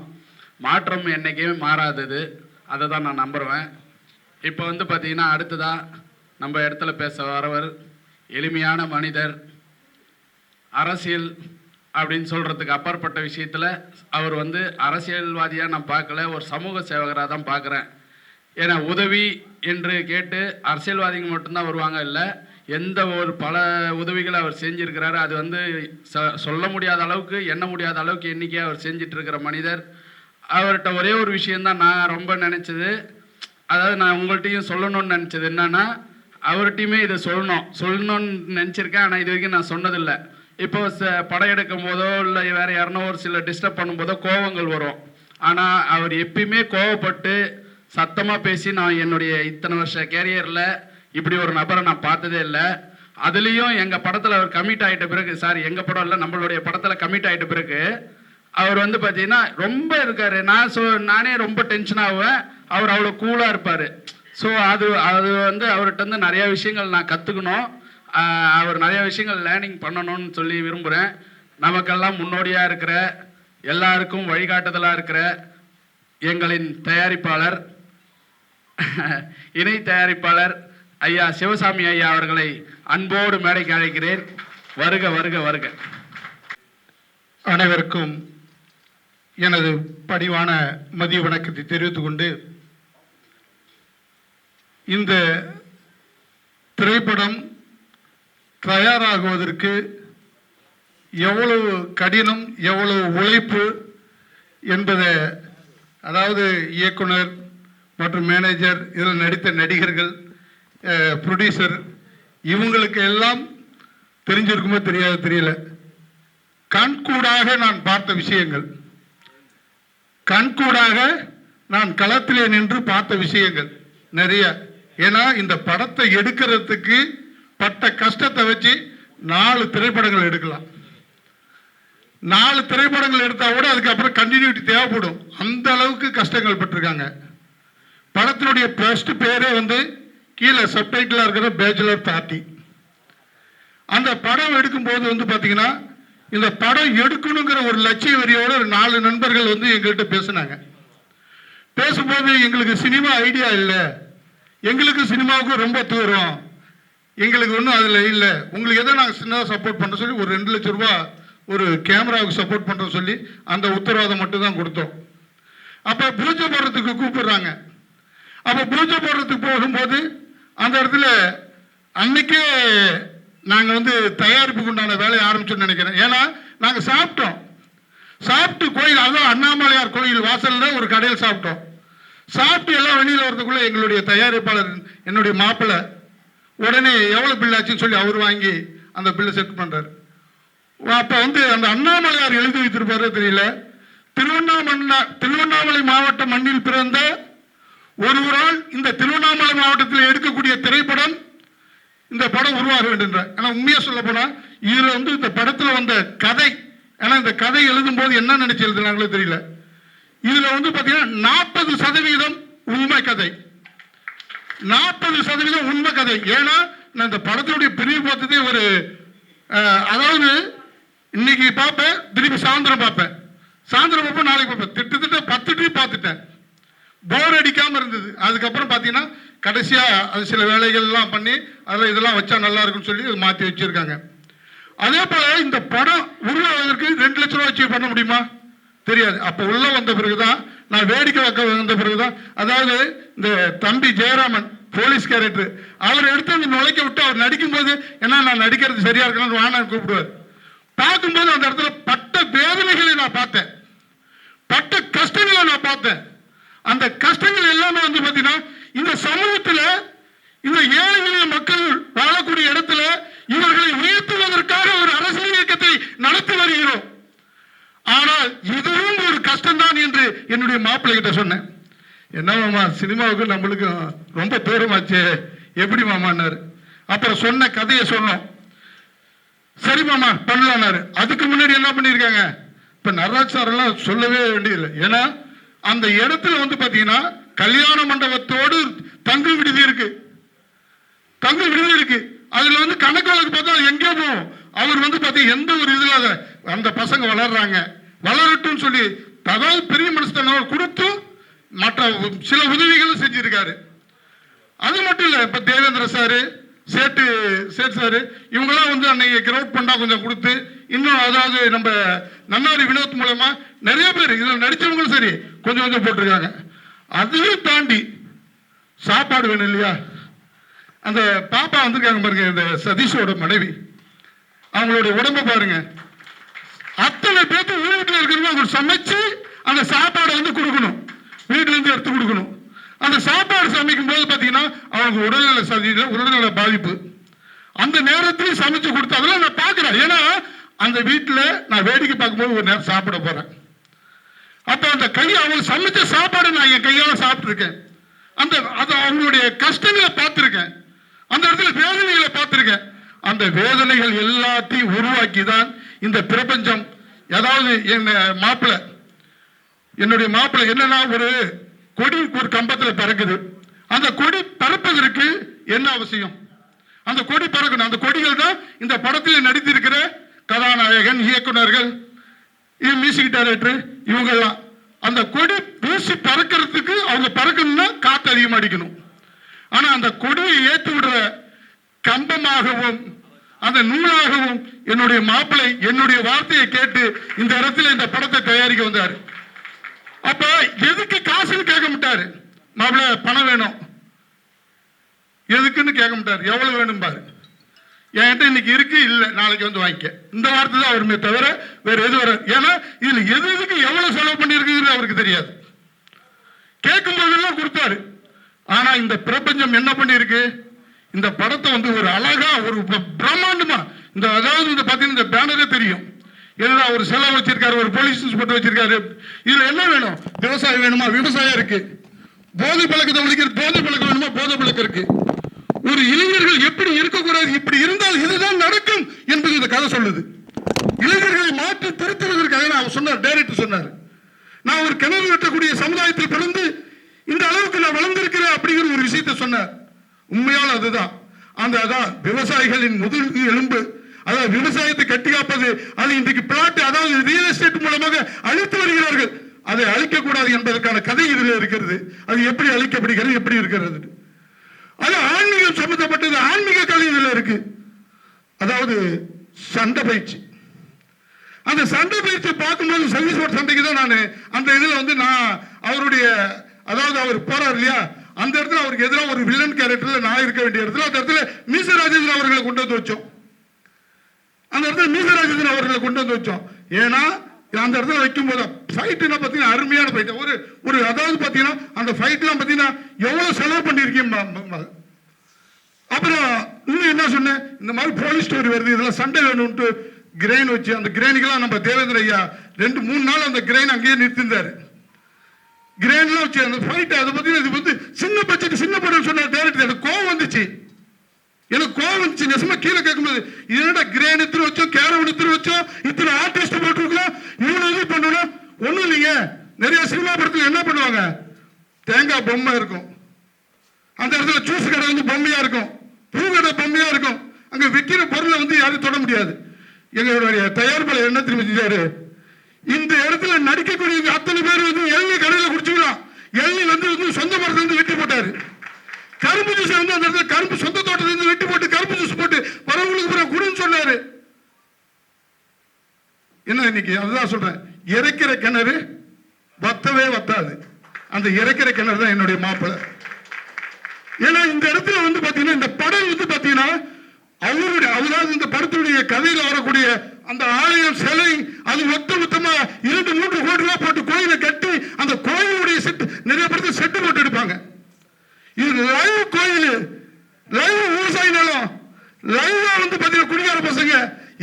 மாற்றம் என்றைக்குமே மாறாதது, அதை தான் நான் நம்புவேன். இப்போ வந்து பார்த்திங்கன்னா அடுத்ததாக நம்ம இடத்துல பேச வரவர் எளிமையான மனிதர். அரசியல் அப்படின்னு சொல்கிறதுக்கு அப்பாற்பட்ட விஷயத்தில் அவர் வந்து அரசியல்வாதியாக நான் பார்க்கல, ஒரு சமூக சேவகராக தான் பார்க்குறேன். ஏன்னா உதவி என்று கேட்டு அரசியல்வாதிங்க மட்டும்தான் வருவாங்க, இல்லை, எந்த ஒரு பல உதவிகளை அவர் செஞ்சுருக்கிறாரு. அது வந்து சொல்ல முடியாத அளவுக்கு, எண்ண முடியாத அளவுக்கு எண்ணிக்கையாக அவர் செஞ்சிட்டு இருக்கிற மனிதர். அவர்கிட்ட ஒரே ஒரு விஷயந்தான் நான் ரொம்ப நினச்சது, அதாவது நான் உங்கள்கிட்டையும் சொல்லணும்னு நினச்சது என்னன்னா, அவர்கிட்டையுமே இதை சொல்லணும்னு நினச்சிருக்கேன். ஆனால் இது வரைக்கும் நான் சொன்னதில்லை. இப்போ படம் எடுக்கும் போதோ இல்லை வேறு யாருனோ ஒரு சில டிஸ்டர்ப் பண்ணும்போதோ கோவங்கள் வரும். ஆனால் அவர் எப்பயுமே கோவப்பட்டு சத்தமாக பேசி, நான் என்னுடைய இத்தனை வருஷ கேரியரில் இப்படி ஒரு நபரை நான் பார்த்ததே இல்லை. அதுலேயும் எங்கள் படத்தில் அவர் கமிட் ஆகிட்ட பிறகு, சாரி எங்கள் படம் இல்லை, நம்மளுடைய படத்தில் கமிட் ஆகிட்ட பிறகு அவர் வந்து பார்த்தீங்கன்னா ரொம்ப இருக்கார். நானே ரொம்ப டென்ஷன் ஆகுவேன், அவர் அவ்வளோ கூலாக இருப்பார். ஸோ அது வந்து அவர்கிட்ட வந்து நிறையா விஷயங்கள் நான் கற்றுக்கணும், அவர் நிறைய விஷயங்கள் லேர்னிங் பண்ணணும்னு சொல்லி விரும்புகிறேன். நமக்கெல்லாம் முன்னோடியாக இருக்கிற எல்லாருக்கும் வழிகாட்டுதலாக இருக்கிற எங்களின் தயாரிப்பாளர் இணை தயாரிப்பாளர் ஐயா சிவசாமி ஐயா அவர்களை அன்போடு மேடைக்கு அழைக்கிறேன். வருக வருக வருக. அனைவருக்கும் எனது பணிவான மதிய வணக்கத்தை தெரிவித்துக் கொண்டு, இந்த திரைப்படம் தயாராகுவதற்கு எவ்வளவு கடினம், எவ்வளவு உழைப்பு என்பதை, அதாவது இயக்குனர் மற்றும் மேனேஜர், இதில் நடித்த நடிகர்கள், ப்ரொடியூசர், இவங்களுக்கு எல்லாம் தெரிஞ்சிருக்குமோ தெரியாது தெரியல. கண்கூடாக நான் பார்த்த விஷயங்கள், கண்கூடாக நான் களத்திலே நின்று பார்த்த விஷயங்கள் நிறைய. ஏன்னா இந்த படத்தை எடுக்கிறதுக்கு பட்ட கஷ்டத்தை வச்சு 4 திரைப்படங்கள் எடுக்கலாம். 4 திரைப்படங்கள் எடுத்தா கூட அதுக்கப்புறம் கண்டினியூட்டி தேவைப்படும். அந்த அளவுக்கு கஷ்டங்கள் பட்டிருக்காங்க. படத்தினுடைய ஃபர்ஸ்ட் பேரே வந்து கீழே சப்டைட்டிலாக இருக்கிற பேச்சுலர் பார்ட்டி. அந்த படம் எடுக்கும்போது வந்து பார்த்தீங்கன்னா, இந்த படம் எடுக்கணுங்கிற ஒரு லட்சிய வரியோட ஒரு 4 நண்பர்கள் வந்து எங்கள்கிட்ட பேசினாங்க. பேசும்போது எங்களுக்கு சினிமா ஐடியா இல்லை, எங்களுக்கு சினிமாவுக்கு ரொம்ப தூரம், எங்களுக்கு ஒன்றும் அதில் இல்லை, உங்களுக்கு எதோ நாங்கள் சின்னதாக சப்போர்ட் பண்ணுற சொல்லி ஒரு 2 லட்சம் ரூபா ஒரு கேமராவுக்கு சப்போர்ட் பண்ணுற சொல்லி அந்த உத்தரவாதம் மட்டும் தான் கொடுத்தோம். அப்போ பூஜை போடுறதுக்கு கூப்பிடுறாங்க. அப்போ பூஜை போடுறதுக்கு போகும்போது அந்த இடத்துல அன்னைக்கே நாங்கள் வந்து தயாரிப்புக்கு உண்டான வேலையை ஆரம்பிச்சோன்னு நினைக்கிறேன். ஏன்னா நாங்கள் சாப்பிட்டு கோயில், அதுவும் அண்ணாமலையார் கோயில் வாசலில் ஒரு கடையில் சாப்பிட்டோம். சாப்பிட்டு எல்லாம் வெளியில் வரதுக்குள்ளே எங்களுடைய தயாரிப்பாளர், என்னுடைய மாப்பிள்ளை, உடனே எவ்வளோ பில் ஆச்சுன்னு சொல்லி அவர் வாங்கி அந்த பில்லை செட் பண்ணுறாரு. அப்போ வந்து அந்த அண்ணாமலையார் எழுதி வைத்திருப்பாரோ தெரியல, திருவண்ணாமலை மாவட்ட மண்ணில் பிறந்த ஒருவரால் இந்த திருவண்ணாமலை மாவட்டத்தில் எடுக்கக்கூடிய திரைப்படம், இந்த படம் உருவாக வேண்டும். ஆனால் உண்மையாக சொல்ல போனால் இதில் வந்து இந்த படத்தில் வந்த கதை, ஏன்னா இந்த கதை எழுதும் போது என்ன நினைச்சு எழுதுனாங்களோ தெரியல, இதில் வந்து பார்த்தீங்கன்னா 40% உண்மை கதை, 40% உண்மை கதை. ஏன்னா நான் இந்த படத்தினுடைய பிரிவு பார்த்ததே ஒரு, அதாவது இன்னைக்கு பார்ப்பேன், திருப்பி சாயந்தரம் பார்ப்பேன், நாளைக்கு பார்ப்பேன், திட்டத்தட்ட 10 ட்ரிப் பார்த்துட்டேன். போர் அடிக்காமல் இருந்தது. அதுக்கப்புறம் பார்த்தீங்கன்னா கடைசியாக அது சில வேலைகள்லாம் பண்ணி அதில் இதெல்லாம் வச்சா நல்லா இருக்குன்னு சொல்லி அது மாற்றி வச்சுருக்காங்க. அதே போல் இந்த படம் உருவாவதற்கு 2 லட்சம் ரூபா வச்சு பண்ண முடியுமா தெரியாது. அப்போ உள்ளே வந்த பிறகு தான், நான் வேடிக்கை வைக்க வந்த பிறகு தான், அதாவது இந்த தம்பி ஜெயராமன் போலீஸ் கேரக்டர், அவர் எடுத்து அந்த நுழைக்க விட்டு அவர் நடிக்கும்போது, ஏன்னா நான் நடிக்கிறது சரியா இருக்கணும்னு வாங்க கூப்பிடுவார். பார்க்கும்போது அந்த இடத்துல பட்ட வேதனைகளை நான் பார்த்தேன், பட்ட கஷ்டங்களை நான் பார்த்தேன். அந்த கஷ்டங்கள் எல்லாமே வந்து பார்த்தீங்கன்னா, இந்த சமூகத்தில் இந்த ஏழை எளிய மக்கள் வாழக்கூடிய இடத்துல இவர்களை உயர்த்துவதற்காக ஒரு அரசியல் இயக்கத்தை நடத்தி வருகிறோம். ஆனால் இதுவும் ஒரு கஷ்டம்தான் என்று என்னுடைய மாப்பிள்ளை கிட்ட சொன்னேன். என்ன மாமா, சினிமாவுக்கு நம்மளுக்கு ரொம்ப தூரமாச்சு, எப்படி மாமான்னாரு. அப்புறம் சொன்ன கதையை சொன்னோம். சரி மாமா பண்ணலான்னாரு. அதுக்கு முன்னாடி என்ன பண்ணியிருக்காங்க, இப்போ நடராஜ் சாரெல்லாம் சொல்லவே வேண்டியதில்லை. ஏன்னா அந்த இடத்துல வந்து பார்த்தீங்கன்னா கல்யாண மண்டபத்தோடு தங்கு விடுதி இருக்கு. அதுல வந்து கணக்கு வழக்கு பார்த்தா எங்கே போகும். அவர் வந்து பார்த்தீங்கன்னா எந்த ஒரு இதில் அந்த பசங்க வளரட்டும் சொல்லி, அதாவது பெரிய மனசுத்தனம் கொடுத்து மற்ற சில உதவிகளும் செஞ்சிருக்காரு. அது மட்டும் இல்லை, இப்போ தேவேந்திர சாரு, சேட்டு சாரு, இவங்கெல்லாம் வந்து அன்னைக்கு கிரவுட் பண்ணா கொஞ்சம் கொடுத்து, இன்னும் அதாவது நம்ம நன்னாரி வினோத் மூலமா நிறைய பேர் இதில் நடிச்சவங்களும் சரி கொஞ்சம் கொஞ்சம் போட்டிருக்காங்க. அதையும் தாண்டி சாப்பாடு வேணும் இல்லையா, அந்த பாப்பா வந்திருக்காங்க பாருங்க, இந்த சதீஷோட மனைவி, அவங்களுடைய உடம்பை பாருங்க, அத்தனை பேருக்கு வீட்டில் இருக்கிறவங்க அவங்க சமைச்சு அந்த சாப்பாடை வந்து கொடுக்கணும், வீட்டுல இருந்து எடுத்து கொடுக்கணும். அந்த சாப்பாடு சமைக்கும் போது பார்த்தீங்கன்னா அவங்க உடல்நல பாதிப்பு, அந்த நேரத்திலையும் சமைச்சு கொடுத்து அதெல்லாம் நான் பார்க்குறேன். ஏன்னா அந்த வீட்டில் நான் வேடிக்கை பார்க்கும்போது ஒரு நேரம் சாப்பிட போறேன். அப்போ அந்த அவங்க சமைச்ச சாப்பாடு நான் என் கையால் சாப்பிட்ருக்கேன். அது அவங்களுடைய கஷ்டங்களை பார்த்துருக்கேன், அந்த இடத்துல வேதனைகளை பார்த்துருக்கேன். அந்த வேதனைகள் எல்லாத்தையும் உருவாக்கி தான் இந்த பிரபஞ்சம், அதாவது என்னுடைய மாப்பிள்ளை என்னன்னா, ஒரு கொடி ஒரு கம்பத்தில் பறக்குது. அந்த கொடி பறப்பதற்கு என்ன அவசியம், அந்த கொடி பறக்கணும். அந்த கொடிகள் தான் இந்த படத்தில் நடித்திருக்கிற கதாநாயகன், இயக்குனர்கள் மியூசிக் டைரக்டர் இவங்கெல்லாம் அந்த கொடி வீசி பறக்கிறதுக்கு அவங்க பறக்கணும்னா காற்று அதிகமாக அடிக்கணும். ஆனால் அந்த கொடியை ஏற்றி விடுற கம்பமாகவும் அந்த நூலாகவும் என்னுடைய மாப்பிள்ளை என்னுடைய வார்த்தையை கேட்டு இந்த இடத்துல இந்த படத்தை தயாரிக்க வந்தார். அப்ப எதுக்கு காசுன்னு கேட்க மாட்டாரு, மாப்பிள்ளை பணம் வேணும் எதுக்குன்னு கேட்க மாட்டாரு, எவ்வளவு வேணும் பாரு, என்கிட்ட இன்னைக்கு இருக்கு, இல்லை நாளைக்கு வந்து வாங்கிக்க. இந்த வார்த்தை தான் அவருமே தவிர வேற எது வர. ஏன்னா இதுல எதுக்கு எவ்வளவு செலவு பண்ணிருக்குங்கிறது அவருக்கு தெரியாது. கேட்கும் போதெல்லாம் கொடுத்தாரு. ஆனா இந்த பிரபஞ்சம் என்ன பண்ணிருக்கு, இந்த படத்தை வந்து ஒரு அழகா ஒரு பிரம்மாண்டமா இந்த அதாவது இந்த பார்த்தீங்கன்னா இந்த பேனரே தெரியும். என்னடா ஒரு செலவு வச்சிருக்காரு, ஒரு போலீஸ் இன்ஸ்பெக்டர் வச்சிருக்காரு. இதுல என்ன வேணும், விவசாயம் வேணுமா, விவசாயம் இருக்கு. போதை பழக்கத்தை ஒழிக்கிறது, போதை பழக்கம் வேணுமா, போதை பழக்கம் இருக்கு. ஒரு இளைஞர்கள் எப்படி இருக்கக்கூடாது, இப்படி இருந்தால் இதுதான் நடக்கும் என்பது இந்த கதை சொல்லுது. இளைஞர்களை மாற்றி திருத்துவதற்காக நான் சொன்னார், டைரக்டர் சொன்னார், நான் ஒரு கிணறு வெட்டக்கூடிய சமுதாயத்தில் பிறந்து இந்த அளவுக்கு நான் வளர்ந்திருக்கிறேன் அப்படிங்கிற ஒரு விஷயத்தை சொன்னார். உண்மையால் அதுதான் அதான் விவசாயிகளின் முதல் எலும்பு. அதாவது விவசாயத்தை கட்டி காப்பது. அது இன்றைக்கு பிளாட் அதாவது ரியல் எஸ்டேட் மூலமாக அழித்து வருகிறார்கள். அதை அழிக்கக்கூடாது என்பதற்கான கதை இதில் இருக்கிறது. அது எப்படி அழிக்கப்படுகிறது, எப்படி இருக்கிறது. அது ஆன்மீகம் சம்பந்தப்பட்டது. ஆன்மீக கலை இதில் இருக்கு. அதாவது சண்டை பயிற்சி. அந்த சண்டை பயிற்சியை பார்க்கும்போது சர்வீஸ் போர்ட் சண்டைக்கு தான் நான் அந்த இதில் வந்து நான் அவருடைய அதாவது அவர் போறார் இல்லையா, அந்த இடத்துல அவருக்கு எதிராக ஒரு வில்லன் கேரக்டர்ல நான் இருக்க வேண்டிய இடத்துல அந்த இடத்துல மீச ராஜேந்திரன் அவர்களை கொண்டு வந்து வச்சோம். அந்த இடத்துல மீச ராஜேந்திரன் அவர்களை கொண்டு வந்து வச்சோம். ஏன்னா அந்த இடத்துல வைக்கும் போது ஃபைட்னா பார்த்தீங்கன்னா அருமையான ஃபைட். ஒரு அதாவது பார்த்தீங்கன்னா அந்த ஃபைட்லாம் பார்த்தீங்கன்னா எவ்வளவு செலவு பண்ணியிருக்கீங்க. அப்புறம் இன்னும் என்ன சொன்னேன், இந்த மாதிரி போலீஸ் ஸ்டோரி வருது, இதெல்லாம் சண்டை வேணும்ட்டு கிரெயின் வச்சு அந்த கிரெயினுக்கெல்லாம் நம்ம தேவேந்திர ஐயா 2-3 நாள் அந்த கிரெயின் அங்கேயே நிறுத்திருந்தாரு. கிரெயின்லாம் வச்சு அந்த ஃபைட் அதை பார்த்தீங்கன்னா இது வந்து சின்ன பட்ஜெட் சின்ன படம் சொன்ன டேரக்டர் எனக்கு கோவம் வந்துச்சு. நெசமா கீழே கேட்கும்போது என்னடா கிரேன் எடுத்து வச்சோம், கேரவன் எடுத்து வச்சோம், இத்தனை ஆர்டிஸ்ட் போட்டுருக்கலாம், இவ்வளவு இது பண்ணணும். ஒண்ணும் இல்லைங்க, நிறைய சினிமா படத்துல என்ன பண்ணுவாங்க, தேங்காய் பொம்மை இருக்கும், அந்த இடத்துல ஜூஸ் கடை வந்து பொம்மையா இருக்கும், பூ கடை பொம்மையா இருக்கும். அங்க விற்கிற பொருளை வந்து யாரும் தொட முடியாது. எங்களுடைய தயாரிப்பாளர் என்ன திரும்பி செஞ்சாரு, இந்த இடத்துல நடிக்கக்கூடிய அத்தனை பேர் வந்து எள்ளி கடையில குடிச்சுக்கலாம். எள்ளி வந்து சொந்த மரத்துல இருந்து வெட்டி போட்டாரு. கரும்பு ஜூஸ் வந்து அந்த இடத்துல கரும்பு சொந்த தோட்டத்துல இருந்து வெட்டி போட்டு கரும்பு ஜூஸ் போட்டு வரவங்களுக்கு பிறகு குடுன்னு சொன்னாரு. என்ன இன்னைக்கு அதுதான் சொல்றேன், இறைக்கிற கிணறு வத்தவே வத்தாது. அந்த இறைக்கிற கிணறு தான் என்னுடைய மாப்பிள்ளை. ஏன்னா இந்த இடத்துல வந்து பாத்தீங்கன்னா இந்த படம் வந்து பாத்தீங்கன்னா அவருடைய அதாவது இந்த படத்துடைய கதையில வரக்கூடிய அந்த ஆலயம் சிலை அது மொத்தமா 2-3 கோடி ரூபாய் போட்டு கோயிலை கட்டி அந்த கோயிலுடைய செட்டு நிறைய படத்துல செட்டு போட்டு எடுப்பாங்க. இது லைவ் கோயில், லைவ் விவசாய நிலம், லைவா வந்து பாத்தீங்கன்னா குடிகார பசங்க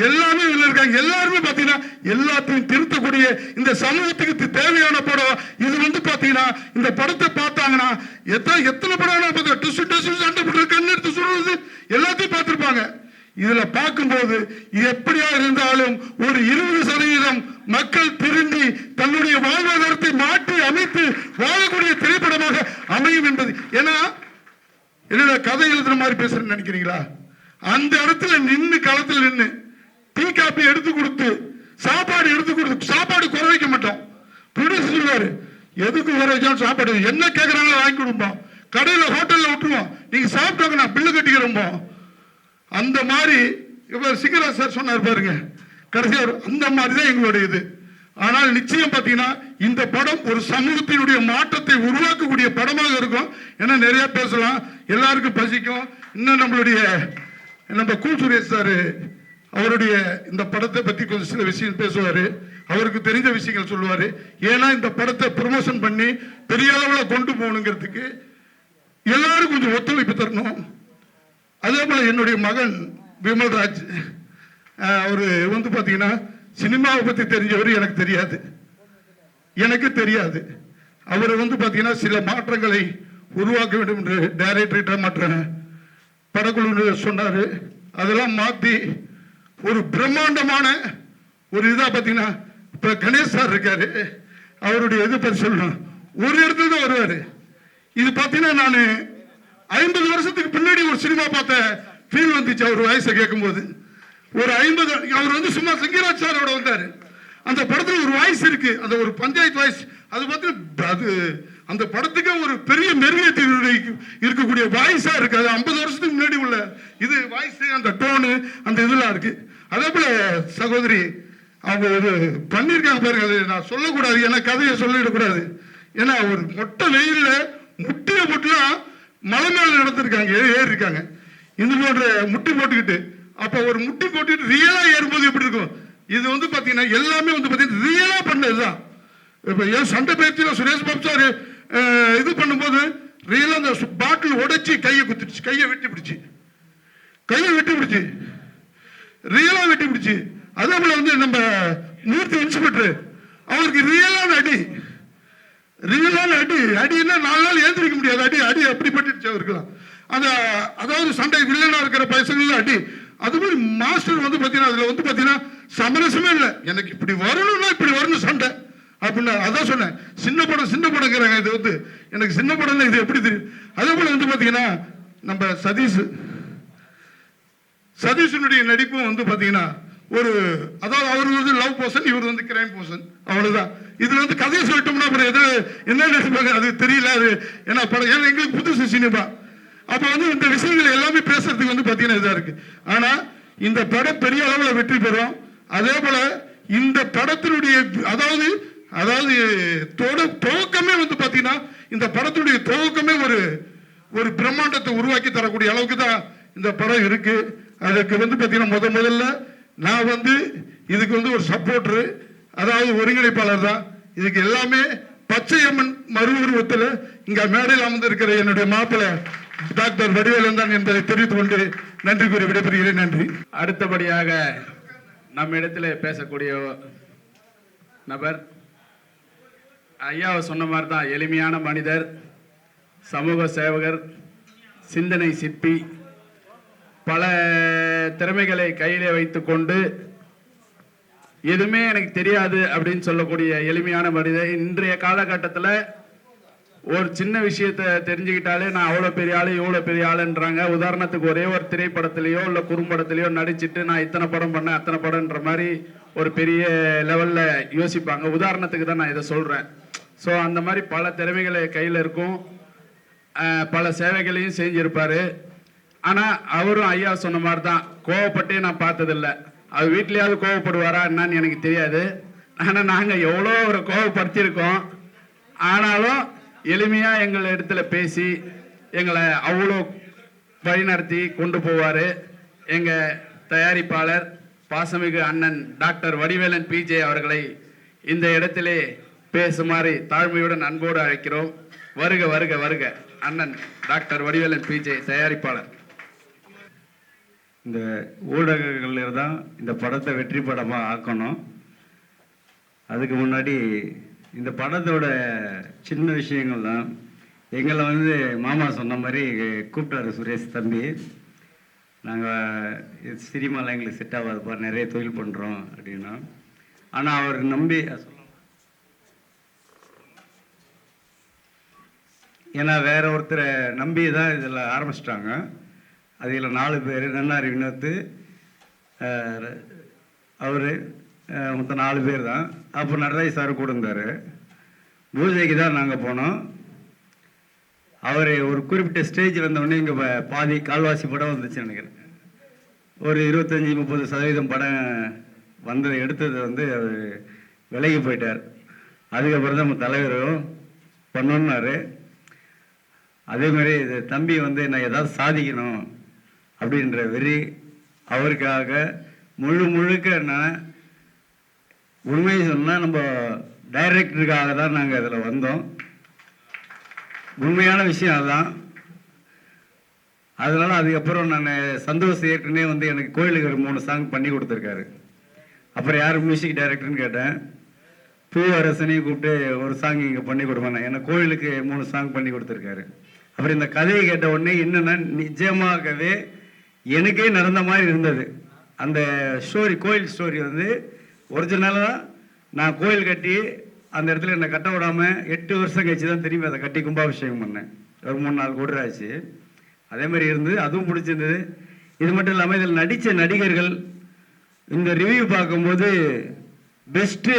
எல்லாமே இதுல இருக்காங்க. எல்லாருமே பாத்தீங்கன்னா எல்லாத்தையும் திருத்தக்கூடிய இந்த சமூகத்துக்கு தேவையான படம் இது. வந்து பாத்தீங்கன்னா இந்த படத்தை பார்த்தாங்கன்னா எத்தனை படம் சண்டை போட்டு கண்ணு எடுத்து சொல்றது எல்லாத்தையும் பார்த்திருப்பாங்க. இதுல பார்க்கும்போது எப்படியா இருந்தாலும் ஒரு 20% மக்கள் திரும்பி தன்னுடைய வாழ்வாதாரத்தை மாற்றி அமைத்து வாழக்கூடிய திரைப்படமாக அமையும் என்பது. ஏன்னா என்னோட கதை எழுதுற மாதிரி பேசுறேன்னு நினைக்கிறீங்களா, அந்த இடத்துல நின்று களத்தில் நின்று டீ காப்பி எடுத்து கொடுத்து சாப்பாடு எடுத்து கொடுத்து சாப்பாடு குறை வைக்க மாட்டோம். ப்ரொடியூசர் சொல்லுவாரு எதுக்கு குறை வச்சாலும் சாப்பாடு என்ன கேட்கறாங்களோ வாங்கி கொடுப்போம், கடையில ஹோட்டல்ல விட்டுருவோம், நீங்க சாப்பிட்டாங்க நான் பில்லு கட்டிக்கிறோம். அந்த மாதிரி இப்ப சிங்கராஜ் சார் சொன்னார் பாருங்க கடைசியா, அந்த மாதிரி தான் எங்களுடைய இது. ஆனால் நிச்சயம் பார்த்தீங்கன்னா இந்த படம் ஒரு சமூகத்தினுடைய மாற்றத்தை உருவாக்கக்கூடிய படமாக இருக்கும். ஏன்னா நிறைய பேசலாம், எல்லாருக்கும் பசிக்கும். இன்னும் நம்ம கூல் சுரேஷ் சார் அவருடைய இந்த படத்தை பத்தி கொஞ்சம் சில விஷயம் பேசுவாரு, அவருக்கு தெரிஞ்ச விஷயங்கள் சொல்லுவாரு. ஏன்னா இந்த படத்தை ப்ரமோஷன் பண்ணி பெரிய அளவில் கொண்டு போகணுங்கிறதுக்கு எல்லாரும் கொஞ்சம் ஒத்துழைப்பு தரணும். அதே போல என்னுடைய மகன் விமல்ராஜ் அவரு வந்து பாத்தீங்கன்னா சினிமாவை பத்தி தெரிஞ்சவர் எனக்கு தெரியாது. அவர் வந்து பாத்தீங்கன்னா சில மாற்றங்களை உருவாக்க வேண்டும் என்று டைரக்டர் மற்ற படக்குழு சொன்னாரு. அதெல்லாம் மாத்தி ஒரு பிரம்மாண்டமான ஒரு இதா பாத்தீங்கன்னா இப்ப கணேஷ் சார் இருக்காரு, அவருடைய இது பத்தி சொல்லணும். ஒரு இடத்துல தான் வருவாரு. இது பாத்தீங்கன்னா நான் 50 வருஷத்துக்கு பின்னாடி ஒரு சினிமா பார்த்த ஃபீல் வந்துச்சு. அவர் வயசை கேட்கும் போது ஒரு 50 அவர் வந்து சும்மா சிங்கராஜ் சாரோட வந்தாரு. அந்த படத்துல ஒரு வாய்ஸ் இருக்கு, அந்த ஒரு பஞ்சாயத்து வாய்ஸ். அது பார்த்து அது அந்த படத்துக்கு ஒரு பெரிய மெருகேற்றி இருக்கக்கூடிய வாய்ஸா இருக்கு. அது 50 வருஷத்துக்கு முன்னாடி உள்ள இது வாய்ஸ், அந்த டோனு, அந்த இதெல்லாம் இருக்கு. அதே போல சகோதரி அவங்க இது பண்ணியிருக்காங்க பாருங்க. அது நான் சொல்லக்கூடாது, ஏன்னா கதையை சொல்லிடக்கூடாது. ஏன்னா ஒரு மொட்டை வெயில்ல முட்டியை போட்டுலாம் மலை மேல நடந்திருக்காங்க, ஏறி இருக்காங்க. இந்த போன்ற முட்டி போட்டுக்கிட்டு, அப்ப ஒரு முட்டி போட்டுக்கிட்டு ரியலா ஏறும்போது எப்படி இருக்கும்? இது வந்து பாத்தீங்கன்னா எல்லாமே வந்து பாத்தீங்கன்னா ரியலா பண்ணதுதான். இப்ப ஏன் சண்டை பயிற்சியில சுரேஷ் பாபு சார் இது பண்ணும்போது ரியலா அந்த பாட்டில் உடைச்சி கையை குத்துடுச்சு, கையை வெட்டி பிடிச்சு ரியலா வெட்டி பிடிச்சு. அதே போல வந்து நம்ம மூர்த்தி இன்ஸ்பெக்டர் அவருக்கு ரியலான அடின்னா 4 நாள் ஏந்திரிக்க முடியாது. அடி அப்படி பட்டுடுச்சு அவருக்குலாம். அந்த அதாவது சண்டை வில்லனா இருக்கிற பசங்கள அடி. அது மாதிரி மாஸ்டர் வந்து பாத்தீங்கன்னா அதுல வந்து பாத்தீங்கன்னா சமரசமே இல்லை. எனக்கு இப்படி வரணும்னா இப்படி வரணும் சண்டை அப்படின்னு. அதான் சொன்னேன், சின்ன படங்கிறாங்க. இது வந்து எனக்கு சின்ன படம் இது எப்படி தெரியும். அதே போல வந்து பாத்தீங்கன்னா நம்ம சதீஷனுடைய நடிப்பும் வந்து பாத்தீங்கன்னா ஒரு அதாவது அவர் வந்து லவ் பர்சன், இவர் வந்து கிரைம் பர்சன், அவ்வளவுதான். இதுல வந்து கதையை சொல்லிட்டோம்னா அப்புறம் எது என்ன நினைப்பாங்க அது தெரியல. அது ஏன்னா படம் ஏன்னா எங்களுக்கு புதுசு சினிமா. அப்ப வந்து இந்த விஷயங்கள் எல்லாமே பேசுறதுக்கு வந்து பாத்தீங்கன்னா இதா இருக்கு. ஆனா இந்த படம் பெரிய அளவுல வெற்றி பெறும். அதே போல இந்த படத்தினுடைய அதாவது துவக்கமே வந்து பாத்தீங்கன்னா இந்த படத்தினுடைய துவக்கமே ஒரு பிரம்மாண்டத்தை உருவாக்கி தரக்கூடிய அளவுக்கு தான் இந்த படம் இருக்கு. அதுக்கு வந்து பாத்தீங்கன்னா முதல்ல நான் வந்து இதுக்கு வந்து ஒரு சப்போர்டர், அதாவது ஒருங்கிணைப்பாளர் தான். இதுக்கு எல்லாமே பச்சையம்மன் மறு உருவத்தில் இங்க மேடையில் அமர்ந்திருக்கிற என்னுடைய மாப்பிள்ளை டாக்டர் வடிவேலன் தான் என்பதை தெரிவித்துக் கொண்டு நன்றி கூறி விடைபெறுகிறேன். நன்றி. அடுத்தபடியாக நம்ம இடத்துல பேசக்கூடிய நபர் ஐயாவை சொன்ன மாதிரி தான் எளிமையான மனிதர், சமூக சேவகர், சிந்தனை சிற்பி, பல திறமைகளை கையிலே வைத்துக்கொண்டு எதுவுமே எனக்கு தெரியாது அப்படின்னு சொல்லக்கூடிய எளிமையான மனிதர். இன்றைய காலகட்டத்தில் ஒரு சின்ன விஷயத்தை தெரிஞ்சுக்கிட்டாலே நான் அவ்வளோ பெரிய ஆளு இவ்வளோ பெரிய ஆளுன்றாங்க. உதாரணத்துக்கு ஒரே ஒரு திரைப்படத்திலேயோ இல்லை குறும்படத்திலேயோ நடிச்சுட்டு நான் இத்தனை படம் பண்ணேன் அத்தனை படம்ன்ற மாதிரி ஒரு பெரிய லெவலில் யோசிப்பாங்க. உதாரணத்துக்கு தான் நான் இதை சொல்கிறேன். ஸோ அந்த மாதிரி பல திறமைகளை கையில் இருக்கும், பல சேவைகளையும் செஞ்சிருப்பார். ஆனால் அவரும் ஐயா சொன்ன மாதிரி தான், கோவப்பட்டே நான் பார்த்ததில்லை. அவர் வீட்லேயாவது கோவப்படுவாரா என்னன்னு எனக்கு தெரியாது. ஆனால் நாங்கள் எவ்வளோ ஒரு கோவப்படுத்தியிருக்கோம். ஆனாலும் எளிமையாக எங்கள் இடத்துல பேசி எங்களை அவ்வளோ வழிநடத்தி கொண்டு போவார். எங்கள் தயாரிப்பாளர் பாசமிகு அண்ணன் டாக்டர் வடிவேலன் பிஜே அவர்களை இந்த இடத்திலே பேசுமாறு தாழ்மையுடன் அன்போடு அழைக்கிறோம். வருக வருக வருக அண்ணன் டாக்டர் வடிவேலன் பிஜே தயாரிப்பாளர். இந்த ஊடகங்களில் தான் இந்த படத்தை வெற்றி படமாக ஆக்கணும். அதுக்கு முன்னாடி இந்த படத்தோட சின்ன விஷயங்கள் தான். எங்களை வந்து மாமா சொன்ன மாதிரி கூப்பிட்டாரு சுரேஷ் தம்பி, நாங்கள் சினிமாவில் எங்களுக்கு செட் ஆகாதுப்பா, நிறைய தொழில் பண்ணுறோம் அப்படின்னா. ஆனால் அவர் நம்பி ஏன்னா வேற ஒருத்தரை நம்பி தான் இதில் ஆரம்பிச்சிட்டாங்க. அதில் 4 பேர், நன்னாரி வினோத்து, அவர் மொத்தம் 4 பேர் தான். அப்போ நடராஜ் சார் கூட இருந்தார். பூஜைக்கு தான் நாங்கள் போனோம். அவர் ஒரு குறிப்பிட்ட ஸ்டேஜ் வந்தோடனே இங்கே பாதி கால்வாசி படம் வந்துச்சு நினைக்கிறேன். ஒரு 25-30% படம் வந்தது எடுத்தது வந்து அவர் விலகி போயிட்டார். அதுக்கப்புறம் தான் நம்ம தலைவரும் பண்ணோன்னாரு. அதேமாதிரி இது தம்பி வந்து நான் ஏதாவது சாதிக்கணும் அப்படின்ற வெறி அவருக்காக முழுக்க நான் உண்மையை சொன்னால் நம்ம டைரக்டருக்காக தான் நாங்கள் அதில் வந்தோம். உண்மையான விஷயம் அதுதான். அதனால அதுக்கப்புறம் நான் சந்தோஷ் ஏற்கனவே வந்து எனக்கு கோயிலுக்கு ஒரு 3 சாங் பண்ணி கொடுத்துருக்காரு. அப்புறம் யார் மியூசிக் டைரக்டர்னு கேட்டேன். பூவரசனையும் கூப்பிட்டு ஒரு சாங் இங்கே பண்ணி கொடுப்பாங்க. எனக்கு கோயிலுக்கு 3 சாங் பண்ணி கொடுத்துருக்காரு. அப்புறம் இந்த கதையை கேட்ட உடனே என்னென்னா நிஜமாகவே எனக்கே நடந்த மாதிரி இருந்தது. அந்த ஸ்டோரி, கோயில் ஸ்டோரி வந்து ஒரிஜினலாக நான் கோயில் கட்டி அந்த இடத்துல என்னை கட்ட விடாமல் 8 வருஷம் கழிச்சு தான் திரும்பி அதை கட்டி கும்பாபிஷேகம் பண்ணேன். ஒரு 3-4 கோடி ஆச்சு. அதே மாதிரி இருந்தது, அதுவும் பிடிச்சிருந்தது. இது மட்டும் இல்லாமல் இதில் நடித்த நடிகர்கள் இந்த ரிவ்யூ பார்க்கும்போது பெஸ்ட்டு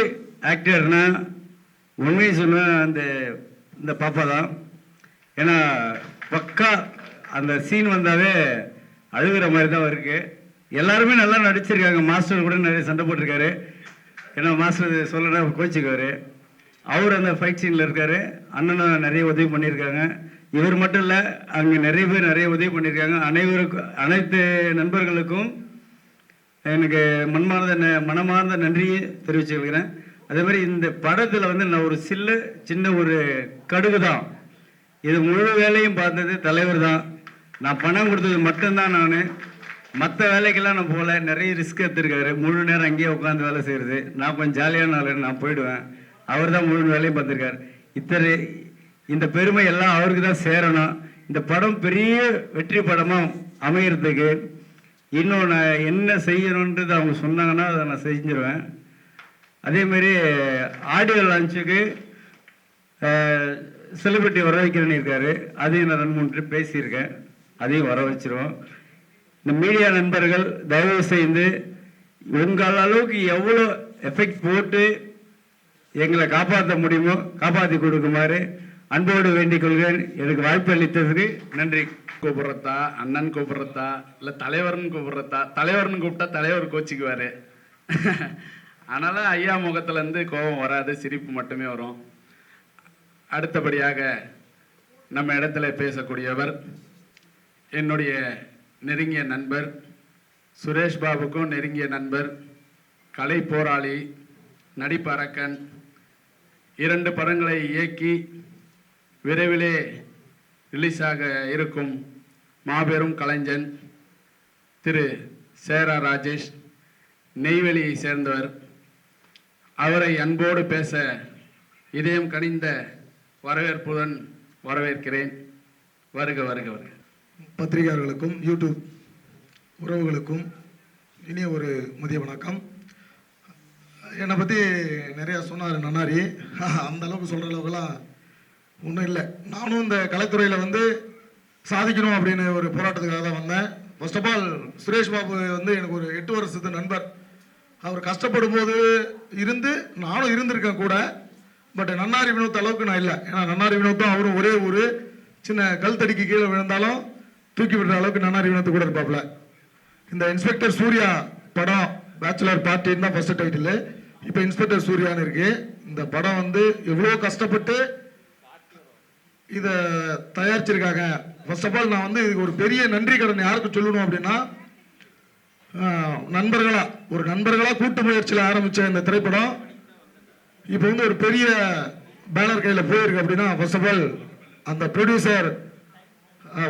ஆக்டர்னா உண்மையை சொன்னால் இந்த பாப்பா தான். ஏன்னா பக்கா அந்த சீன் வந்தாவே அழுகிற மாதிரி தான் இருக்கு. எல்லாருமே நல்லா நடிச்சிருக்காங்க. மாஸ்டர் கூட நிறைய சண்டை போட்டிருக்காரு. ஏன்னா மாஸ்டர் சொல்லனா கோச்சிக்குவார். அவர் அந்த ஃபைட் சீனில் இருக்கார். அண்ணனும் நிறைய உதவி பண்ணியிருக்காங்க. இவர் மட்டும் இல்லை, அங்கே நிறைய பேர் நிறைய உதவி பண்ணியிருக்காங்க. அனைத்து நண்பர்களுக்கும் எனக்கு மனமார்ந்த நன்றியை தெரிவிச்சுக்கிறேன். அதே மாதிரி இந்த படத்தில் வந்து நான் ஒரு சின்ன ஒரு கடுகு தான். இது முழு வேலையும் பார்த்தது தலைவர் தான். நான் பணம் கொடுத்தது மட்டும்தான். நான் மற்ற வேலைக்கெல்லாம் நான் போகல. நிறைய ரிஸ்க் எடுத்திருக்காரு. முழு நேரம் அங்கேயே உட்காந்து வேலை செய்கிறது. நான் கொஞ்சம் ஜாலியான ஆள், நான் போயிடுவேன். அவர் தான் முழு வேலையும் பார்த்துருக்காரு. இந்த பெருமை எல்லாம் அவருக்கு தான் சேரணும். இந்த படம் பெரிய வெற்றி படமாக அமைகிறதுக்கு இன்னும் நான் என்ன செய்யணுன்றது அவங்க சொன்னாங்கன்னா அதை நான் செஞ்சிருவேன். அதேமாரி ஆடியோ லான்ச்சுக்கு செலிபிரிட்டி வர வைக்கிறேன்னு இருக்காரு. அதையும் நான் 2-3 ட்ரிப் பேசியிருக்கேன். அதையும் வர வச்சிருவோம். இந்த மீடியா நண்பர்கள் தயவு செய்து உங்கள் அளவுக்கு எவ்வளோ எஃபெக்ட் போட்டு எங்களை காப்பாற்ற முடியுமோ காப்பாற்றி கொடுக்குமாறு அன்போடு வேண்டிக் கொள்கிறேன். எனக்கு வாய்ப்பு அளித்ததுக்கு நன்றி. கூப்பிட்றதா, அண்ணன் கூப்பிட்றதா, இல்லை தலைவர்னு கூப்பிட்றதா? தலைவர்னு கூப்பிட்டா தலைவர் கோச்சிக்குவார். அதனால் ஐயா முகத்துலேருந்து கோபம் வராது, சிரிப்பு மட்டுமே வரும். அடுத்தபடியாக நம்ம இடத்துல பேசக்கூடியவர் என்னுடைய நெருங்கிய நண்பர், சுரேஷ் பாபுக்கும் நெருங்கிய நண்பர், கலை போராளி, நடிப்பரக்கன், 2 படங்களை இயக்கி விரைவிலே ரிலீஸாக இருக்கும் மாபெரும் கலைஞன் திரு சேரா ராஜேஷ், நெய்வேலியை சேர்ந்தவர். அவரை அன்போடு பேச இதயம் கனிந்த வரவேற்புடன் வரவேற்கிறேன். வருக வருக வருக. பத்திரிகையாளர்களுக்கும் யூடியூப் உறவுகளுக்கும் இனிய ஒரு மதிய வணக்கம். என்னை பற்றி நிறையா சொன்னார் நன்னாரி. அந்த அளவுக்கு சொல்கிற அளவுக்குலாம் ஒன்றும் இல்லை. நானும் இந்த கலைத்துறையில் வந்து சாதிக்கணும் அப்படின்னு ஒரு போராட்டத்துக்காக தான் வந்தேன். First of all Suresh Babu வந்து எனக்கு ஒரு 8 வருஷத்து நண்பர். அவர் கஷ்டப்படும் போது நானும் இருந்திருக்கேன் கூட. பட் நன்னாரி வினோத் அளவுக்கு நான் இல்லை. ஏன்னா நன்னாரி வினோத்தும் அவரும் ஒரே ஒரு சின்ன கல் தடிக்கு கீழே விழுந்தாலும் தூக்கி விடுற அளவுக்கு நன்னாரி வினோத்து கூட இருப்பாப்புல. இந்த இன்ஸ்பெக்டர் சூர்யா படம் பேச்சுலர் பார்ட்டின்னு தான் ஃபர்ஸ்ட் டைட்டில். இப்போ இன்ஸ்பெக்டர் சூர்யான்னு இருக்கு. இந்த படம் வந்து எவ்வளோ கஷ்டப்பட்டு இதை தயாரிச்சிருக்காங்க. ஃபர்ஸ்ட் ஆஃப் ஆல் நான் வந்து இதுக்கு ஒரு பெரிய நன்றி கடன் யாருக்கு சொல்லணும் அப்படின்னா, நண்பர்களா கூட்டு முயற்சியில் ஆரம்பித்த இந்த திரைப்படம் இப்போ வந்து ஒரு பெரிய பேனர் கையில் போயிருக்கு அப்படின்னா, ஃபர்ஸ்ட் ஆஃப் ஆல் அந்த ப்ரொடியூசர்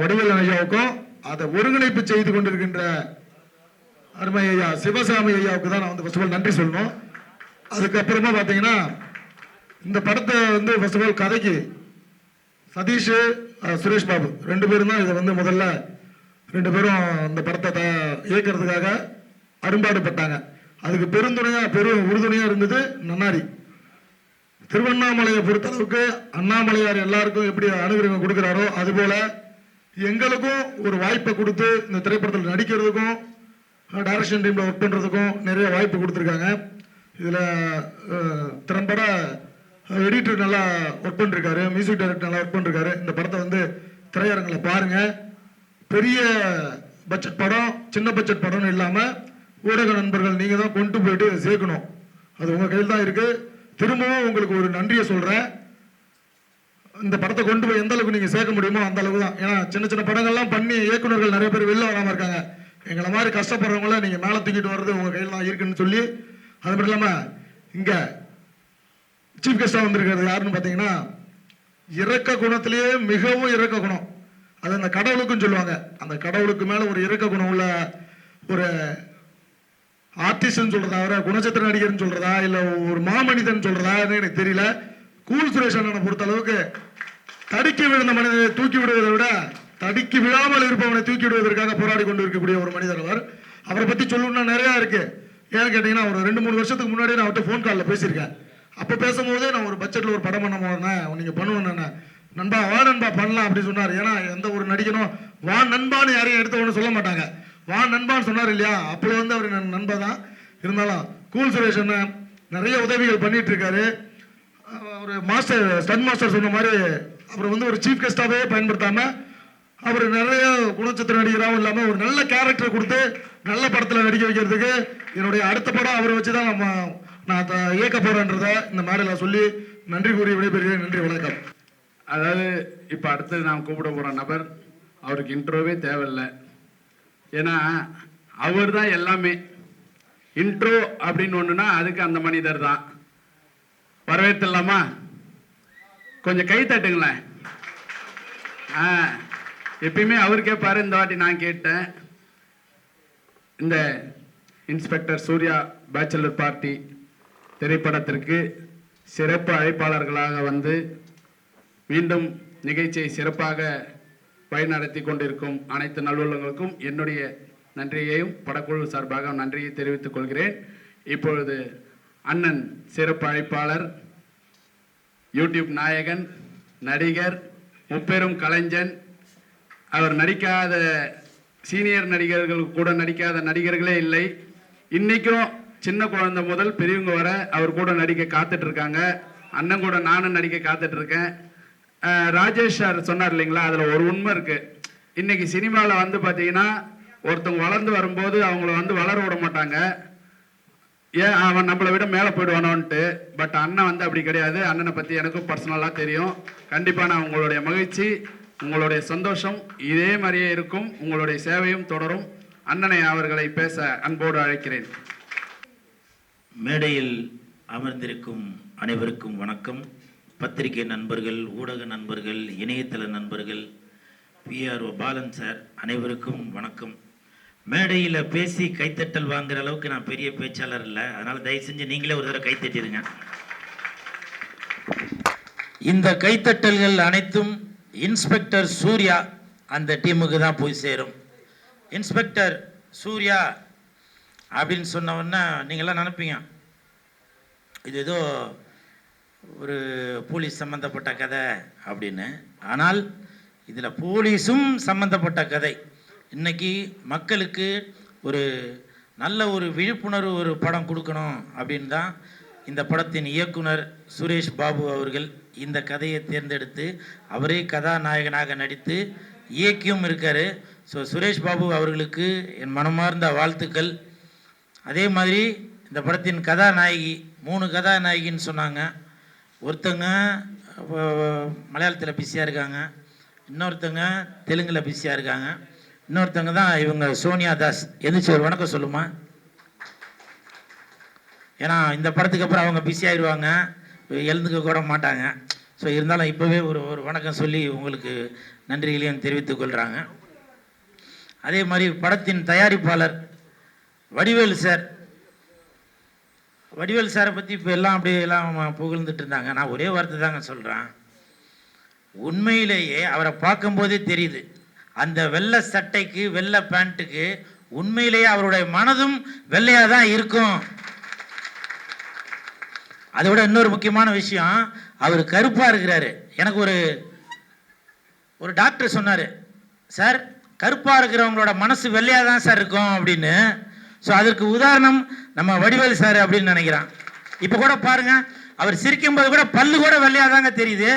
வடிவேலன் ஐயாவுக்கும் அதை ஒருங்கிணைப்பு செய்து கொண்டிருக்கின்ற அருமை ஐயா சிவசாமி ஐயாவுக்கு தான் நான் வந்து ஃபர்ஸ்ட் ஆஃப் ஆல் நன்றி சொல்லணும். அதுக்கப்புறமா பார்த்தீங்கன்னா இந்த படத்தை வந்து ஃபர்ஸ்ட் ஆஃப் ஆல் கதைக்கு சதீஷ், சுரேஷ் பாபு 2 பேரும் தான் இதை வந்து முதல்ல 2 பேரும் இந்த படத்தை இயக்கிறதுக்காக அரும்பாடுபட்டாங்க. அதுக்கு உறுதுணையாக இருந்தது நன்னாரி. திருவண்ணாமலையை பொறுத்தளவுக்கு அண்ணாமலையார் எல்லாருக்கும் எப்படி அனுகிரகம் கொடுக்குறாரோ அதுபோல எங்களுக்கும் ஒரு வாய்ப்பை கொடுத்து இந்த திரைப்படத்தில் நடிக்கிறதுக்கும் டைரக்ஷன் டீமில் ஒர்க் பண்ணுறதுக்கும் நிறைய வாய்ப்பு கொடுத்துருக்காங்க. இதில் திறம்பட எடிட்டர் நல்லா ஒர்க் பண்ணிருக்காரு, மியூசிக் டைரக்டர் நல்லா ஒர்க் பண்ணிருக்காரு. இந்த படத்தை வந்து திரையரங்கில் பாருங்கள். பெரிய பட்ஜெட் படம், சின்ன பட்ஜெட் படம்னு இல்லாமல் ஊடக நண்பர்கள் நீங்கள் தான் கொண்டு போயிட்டு சேர்க்கணும். அது உங்கள் கையில் தான் இருக்குது. திரும்பவும் உங்களுக்கு ஒரு நன்றியை சொல்கிறேன். இந்த படத்தை கொண்டு போய் எந்த அளவுக்கு நீங்கள் சேர்க்க முடியுமோ அந்த அளவுக்கு தான். ஏன்னா சின்ன சின்ன படங்கள்லாம் பண்ணி இயக்குநர்கள் நிறைய பேர் வெளில வராமல் இருக்காங்க. எங்களை மாதிரி கஷ்டப்படுறவங்கள நீங்கள் மேலே தூக்கிட்டு வர்றது உங்கள் கையில் தான் இருக்குன்னு சொல்லி, அது மட்டும் இல்லாமல் இங்கே சீஃப் கெஸ்டாக வந்திருக்கிறது யாருன்னு பார்த்தீங்கன்னா, இறக்க குணத்திலேயே மிகவும் இறக்க குணம். அது அந்த கடவுளுக்கும் சொல்லுவாங்க. அந்த கடவுளுக்கு மேலே ஒரு இறக்க குணம் உள்ள ஒரு ஆர்டிஸ்ட்னு சொல்றதா, அவரை குணச்சித்திர நடிகர்னு சொல்றதா, இல்லை ஒரு மாமனிதன் சொல்றதா எனக்கு தெரியல. கூல் சுரேஷ் அண்ணனை பொறுத்த அளவுக்கு தடுக்கி விழுந்த மனிதனை தூக்கி விடுவதை விட தடுக்கி விழாமல் இருப்பவனை தூக்கி விடுவதற்காக போராடி கொண்டு இருக்கக்கூடிய ஒரு மனிதர் அவர். அவரை பற்றி சொல்லணும்னா நிறையா இருக்கு. ஏன்னு கேட்டீங்கன்னா, ஒரு 2-3 வருஷத்துக்கு முன்னாடி நான் அவர்கிட்ட ஃபோன் காலில் பேசியிருக்கேன். அப்போ பேசும்போதே நான் ஒரு பட்ஜெட்டில் ஒரு படம் பண்ண போனேன், நீங்கள் பண்ணுவேன் நண்பா, வா நண்பா பண்ணலாம் அப்படின்னு சொன்னார். ஏன்னா எந்த ஒரு நடிகனும் வா நண்பான்னு யாரையும் எடுத்த ஒன்று சொல்ல மாட்டாங்க. வா நண்பான்னு சொன்னார் இல்லையா, அப்போ வந்து அவர் நண்பா தான். இருந்தாலும் கூல் சுரேஷ் அண்ணன் நிறைய உதவிகள் பண்ணிட்டு இருக்காரு. ஒரு மாஸ்டர் ஸ்டன் மாஸ்டர் சொன்ன மாதிரி அவர் வந்து ஒரு சீஃப் கெஸ்டாகவே பயன்படுத்தாம அவர் நிறைய குணச்சித்திர நடிகராகவும் இல்லாமல் ஒரு நல்ல கேரக்டர் கொடுத்து நல்ல படத்தில் நடிக்க வைக்கிறதுக்கு என்னுடைய அடுத்த படம் அவரை வச்சு தான் நான் இயக்க போகிறேன்றத இந்த மேடையில் சொல்லி நன்றி கூறி விடைபெறுகிறேன். நன்றி, வணக்கம். அதாவது இப்போ அடுத்தது நான் கூப்பிட போகிற நபர் அவருக்கு இன்ட்ரோவே தேவையில்லை. ஏன்னா அவர் தான் எல்லாமே. இன்ட்ரோ அப்படின்னு ஒன்றுனா அதுக்கு அந்த மனிதர் தான். வரவேற்றலாமா? கொஞ்சம் கை தட்டுங்களேன். எப்பயுமே அவர் கேட்பாரு, இந்த வாட்டி நான் கேட்டேன். இந்த இன்ஸ்பெக்டர் சூர்யா பேச்சுலர் பார்ட்டி திரைப்படத்திற்கு சிறப்பு அழைப்பாளர்களாக வந்து மீண்டும் நிகழ்ச்சியை சிறப்பாக வழிநடத்தி கொண்டிருக்கும் அனைத்து நல்லுள்ளங்களுக்கும் என்னுடைய நன்றியையும் படக்குழு சார்பாக நன்றியை தெரிவித்துக் கொள்கிறேன். இப்பொழுது அண்ணன் சிறப்பு அழைப்பாளர், யூடியூப் நாயகன், நடிகர், முப்பெரும் கலைஞன், அவர் நடிக்காத சீனியர் நடிகர்கள் கூட நடிக்காத நடிகர்களே இல்லை. இன்னைக்கும் சின்ன குழந்தை முதல் பெரியவங்க வர அவர் கூட நடிக்க காத்துட்டு இருக்காங்க. அண்ணன் கூட நானும் நடிக்க காத்துட்டு இருக்கேன். ராஜேஷ் சார் சொன்னார் இல்லைங்களா, அதில் ஒரு உண்மை இருக்கு. இன்னைக்கு சினிமாவில் வந்து பார்த்தீங்கன்னா ஒருத்தவங்க வளர்ந்து வரும்போது அவங்கள வந்து வளர விட மாட்டாங்க. ஏன் அவன் நம்மளை விட மேலே போயிடுவானோன்ட்டு. பட் அண்ணன் வந்து அப்படி கிடையாது. அண்ணனை பற்றி எனக்கும் பர்சனலாக தெரியும். கண்டிப்பாக நான் உங்களுடைய மகிழ்ச்சி, உங்களுடைய சந்தோஷம் இதே மாதிரியே இருக்கும். உங்களுடைய சேவையும் தொடரும். அண்ணனை அவர்களை பேச அன்போடு அழைக்கிறேன். மேடையில் அமர்ந்திருக்கும் அனைவருக்கும் வணக்கம். பத்திரிகை நண்பர்கள், ஊடக நண்பர்கள், இணையதள நண்பர்கள், பிஆர்ஓ பாலன் சார் அனைவருக்கும் வணக்கம். மேடையில் பேசி கைத்தட்டல் வாங்குற அளவுக்கு நான் பெரிய பேச்சாளர் இல்லை. அதனால் தயவு செஞ்சு நீங்களே ஒரு தடவை கைத்தட்டிடுங்க. இந்த கைத்தட்டல்கள் அனைத்தும் இன்ஸ்பெக்டர் சூர்யா அந்த டீமுக்கு தான் போய் சேரும். இன்ஸ்பெக்டர் சூர்யா அப்படின்னு சொன்ன உடனே நீங்களாம் நினைப்பீங்க இது ஏதோ ஒரு போலீஸ் சம்மந்தப்பட்ட கதை அப்படின்னு. ஆனால் இதில் போலீஸும் சம்மந்தப்பட்ட கதை. இன்னைக்கு மக்களுக்கு ஒரு நல்ல ஒரு விழிப்புணர்வு ஒரு படம் கொடுக்கணும் அப்படின்னு தான் இந்த படத்தின் இயக்குனர் சுரேஷ் பாபு அவர்கள் இந்த கதையை தேர்ந்தெடுத்து அவரே கதாநாயகனாக நடித்து இயக்கியும் இருக்கார். ஸோ சுரேஷ் பாபு அவர்களுக்கு என் மனமார்ந்த வாழ்த்துக்கள். அதே மாதிரி இந்த படத்தின் கதாநாயகி 3 கதாநாயகின்னு சொன்னாங்க. ஒருத்தங்க மலையாளத்தில் பிஸியாக இருக்காங்க, இன்னொருத்தங்க தெலுங்கில் பிஸியாக இருக்காங்க, இன்னொருத்தங்க தான் இவங்க சோனியா தாஸ். எந்திரிச்சு ஒரு வணக்கம் சொல்லுமா. ஏன்னா இந்த படத்துக்கு அப்புறம் அவங்க பிஸி ஆயிடுவாங்க, எழுந்துக்க கூட மாட்டாங்க. ஸோ இருந்தாலும் இப்போவே ஒரு வணக்கம் சொல்லி உங்களுக்கு நன்றிகளையும் தெரிவித்துக் கொள்கிறாங்க. அதே மாதிரி படத்தின் தயாரிப்பாளர் வடிவேலு சார். வடிவேலு சாரை பற்றி இப்போ எல்லாம் அப்படியே எல்லாம் புகழ்ந்துட்டு இருந்தாங்க. நான் ஒரே வார்த்தை தாங்க சொல்கிறேன். உண்மையிலேயே அவரை பார்க்கும்போதே தெரியுது, அந்த வெள்ளை சட்டைக்கு வெள்ளை பேண்ட்டுக்கு உண்மையிலேயே அவருடைய மனதும் வெள்ளையாக தான் இருக்கும். அதை விட இன்னொரு முக்கியமான விஷயம், அவர் கருப்பாக இருக்கிறாரு. எனக்கு ஒரு டாக்டர் சொன்னார், சார் கருப்பாக இருக்கிறவங்களோட மனசு வெள்ளையாக தான் சார் இருக்கும் அப்படின்னு. ஸோ அதற்கு உதாரணம் நம்ம வடிவேலு சார் அப்படின்னு நினைக்கிறான். இப்போ கூட பாருங்க, அவர் சிரிக்கும் போது கூட பல்லு கூட வெள்ளையாக தாங்க தெரியுது.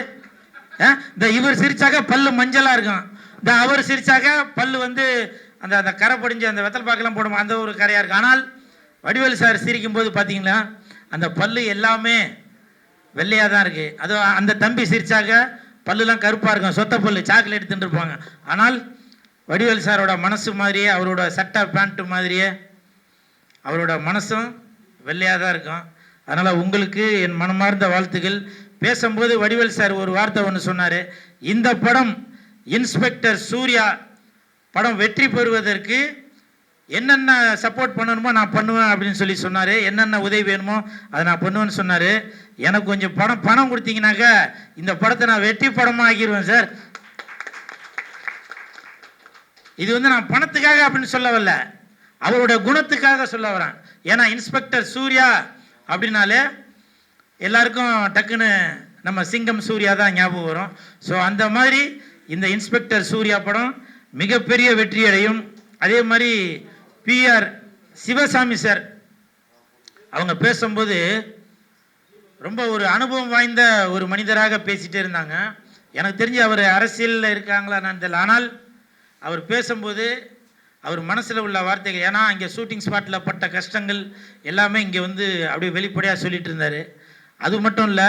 இந்த இவர் சிரிச்சாக்க பல்லு மஞ்சளாக இருக்கும், இந்த அவர் சிரிச்சாக்க பல்லு வந்து அந்த கரை படிஞ்சு அந்த வெத்தல் பாக்கெல்லாம் போடுமா அந்த ஒரு கரையாக இருக்கு. ஆனால் வடிவேலு சார் சிரிக்கும் போது பார்த்தீங்களா அந்த பல்லு எல்லாமே வெள்ளையாக தான் இருக்குது. அது அந்த தம்பி சிரிச்சாக்க பல்லுலாம் கருப்பாக இருக்கும், சொத்த பல்லு, சாக்லேட் தின்றுருப்பாங்க. ஆனால் வடிவேலு சாரோட மனசு மாதிரியே, அவரோட சட்டை பேண்ட்டு மாதிரியே அவரோட மனசும் வெள்ளையாக தான் இருக்கும். அதனால் உங்களுக்கு என் மனமார்ந்த வாழ்த்துக்கள். பேசும்போது வடிவேலு சார் ஒரு வார்த்தை ஒன்று சொன்னார், இந்த படம் இன்ஸ்பெக்டர் சூர்யா படம் வெற்றி பெறுவதற்கு என்னென்ன சப்போர்ட் பண்ணணுமோ நான் பண்ணுவேன் அப்படின்னு சொல்லி சொன்னார். என்னென்ன உதவி வேணுமோ அதை நான் பண்ணுவேன்னு சொன்னார். எனக்கு கொஞ்சம் பணம் கொடுத்தீங்கன்னாக்கா இந்த படத்தை நான் வெற்றி படமாக ஆக்கிடுவேன் சார். இது வந்து நான் பணத்துக்காக அப்படின்னு சொல்ல வரல, அவருடைய குணத்துக்காக சொல்ல வரேன். ஏன்னா இன்ஸ்பெக்டர் சூர்யா அப்படின்னாலே எல்லாருக்கும் டக்குன்னு நம்ம சிங்கம் சூர்யா தான் ஞாபகம் வரும். ஸோ அந்த மாதிரி இந்த இன்ஸ்பெக்டர் சூர்யா படம் மிகப்பெரிய வெற்றி அடையும். அதே மாதிரி பிஆர் சிவசாமி சார் அவங்க பேசும்போது ரொம்ப ஒரு அனுபவம் வாய்ந்த ஒரு மனிதராக பேசிகிட்டே இருந்தாங்க. எனக்கு தெரிஞ்சு அவர் அரசியலில் இருக்காங்களா நான் தெரியல. ஆனால் அவர் பேசும்போது அவர் மனசில் உள்ள வார்த்தைகள், ஏன்னா இங்கே ஷூட்டிங் ஸ்பாட்டில் பட்ட கஷ்டங்கள் எல்லாமே இங்கே வந்து அப்படியே வெளிப்படையாக சொல்லிட்டு இருந்தார். அது மட்டும் இல்லை,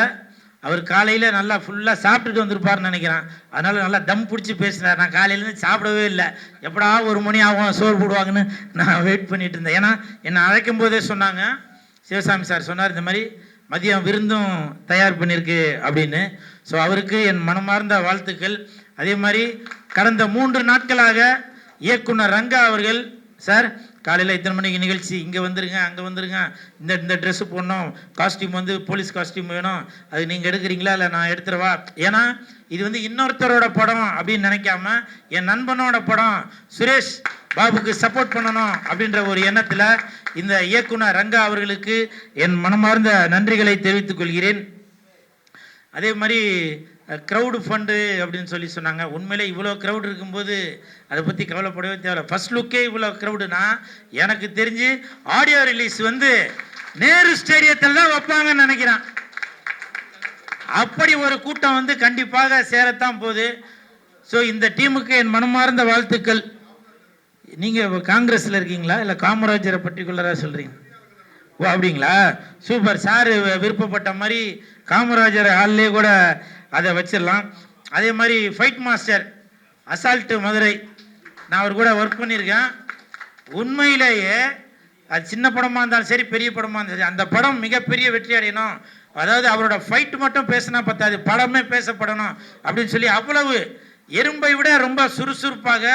அவர் காலையில் நல்லா ஃபுல்லாக சாப்பிட்டுட்டு வந்திருப்பார்னு நினைக்கிறேன். அதனால் நல்லா தம் பிடிச்சி பேசினார். நான் காலையிலேருந்து சாப்பிடவே இல்லை, எப்படா 1 மணி ஆகும் சோறு போடுவாங்கன்னு நான் வெயிட் பண்ணிட்டு இருந்தேன். ஏன்னா என்னை அழைக்கும் போதே சொன்னாங்க, சிவசாமி சார் சொன்னார் இந்த மாதிரி மதியம் விருந்தும் தயார் பண்ணியிருக்கு அப்படின்னு. ஸோ அவருக்கு என் மனமார்ந்த வாழ்த்துக்கள். அதே மாதிரி கடந்த 3 நாட்களாக இயக்குனர் ரங்கா அவர்கள், சார் காலையில் இத்தனை மணிக்கு நிகழ்ச்சி, இங்கே வந்துருங்க, அங்கே வந்துருங்க, இந்த ட்ரெஸ்ஸு போடணும், காஸ்டியூம் வந்து போலீஸ் காஸ்டியூம் வேணும், அது நீங்கள் எடுக்கிறீங்களா இல்லை நான் எடுத்துருவா. ஏன்னா இது வந்து இன்னொருத்தரோட படம் அப்படின்னு நினைக்காம என் நண்பனோட படம், சுரேஷ் பாபுக்கு சப்போர்ட் பண்ணணும் அப்படின்ற ஒரு எண்ணத்தில் இந்த இயக்குனர் ரங்கா அவர்களுக்கு என் மனமார்ந்த நன்றிகளை தெரிவித்துக் கொள்கிறேன். அதே மாதிரி க்ரௌடு ஃபண்டு அப்படின்னு சொல்லி சொன்னாங்க. உண்மையிலே இவ்வளோ க்ரௌடு இருக்கும்போது அதை பற்றி கவலைப்படவே தேவை. ஃபர்ஸ்ட் லுக்கே இவ்வளோ க்ரௌடுனா எனக்கு தெரிஞ்சு ஆடியோ ரிலீஸ் வந்து நேரு ஸ்டேடியத்தில் தான் வைப்பாங்கன்னு நினைக்கிறேன். அப்படி ஒரு கூட்டம் வந்து கண்டிப்பாக சேரத்தான் போகுது. ஸோ இந்த டீமுக்கு என் மனமார்ந்த வாழ்த்துக்கள். நீங்கள் காங்கிரஸில் இருக்கீங்களா இல்லை காமராஜரை பர்டிகுலராக சொல்கிறீங்க? ஓ அப்படிங்களா, சூப்பர். சார் விருப்பப்பட்ட மாதிரி காமராஜர் ஹால்லே கூட அதை வச்சிடலாம். அதே மாதிரி ஃபைட் மாஸ்டர் அசால்ட்டு மதுரை, நான் அவர் கூட ஒர்க் பண்ணியிருக்கேன். உண்மையிலேயே அது சின்ன படமாக இருந்தாலும் சரி, பெரிய படமாக இருந்தாலும் சரி, அந்த படம் மிகப்பெரிய வெற்றி அடையணும். அதாவது அவரோட ஃபைட் மட்டும் பேசினா பத்தாது, படமே பேசப்படணும் அப்படின்னு சொல்லி அவ்வளவு எறும்பை விட ரொம்ப சுறுசுறுப்பாக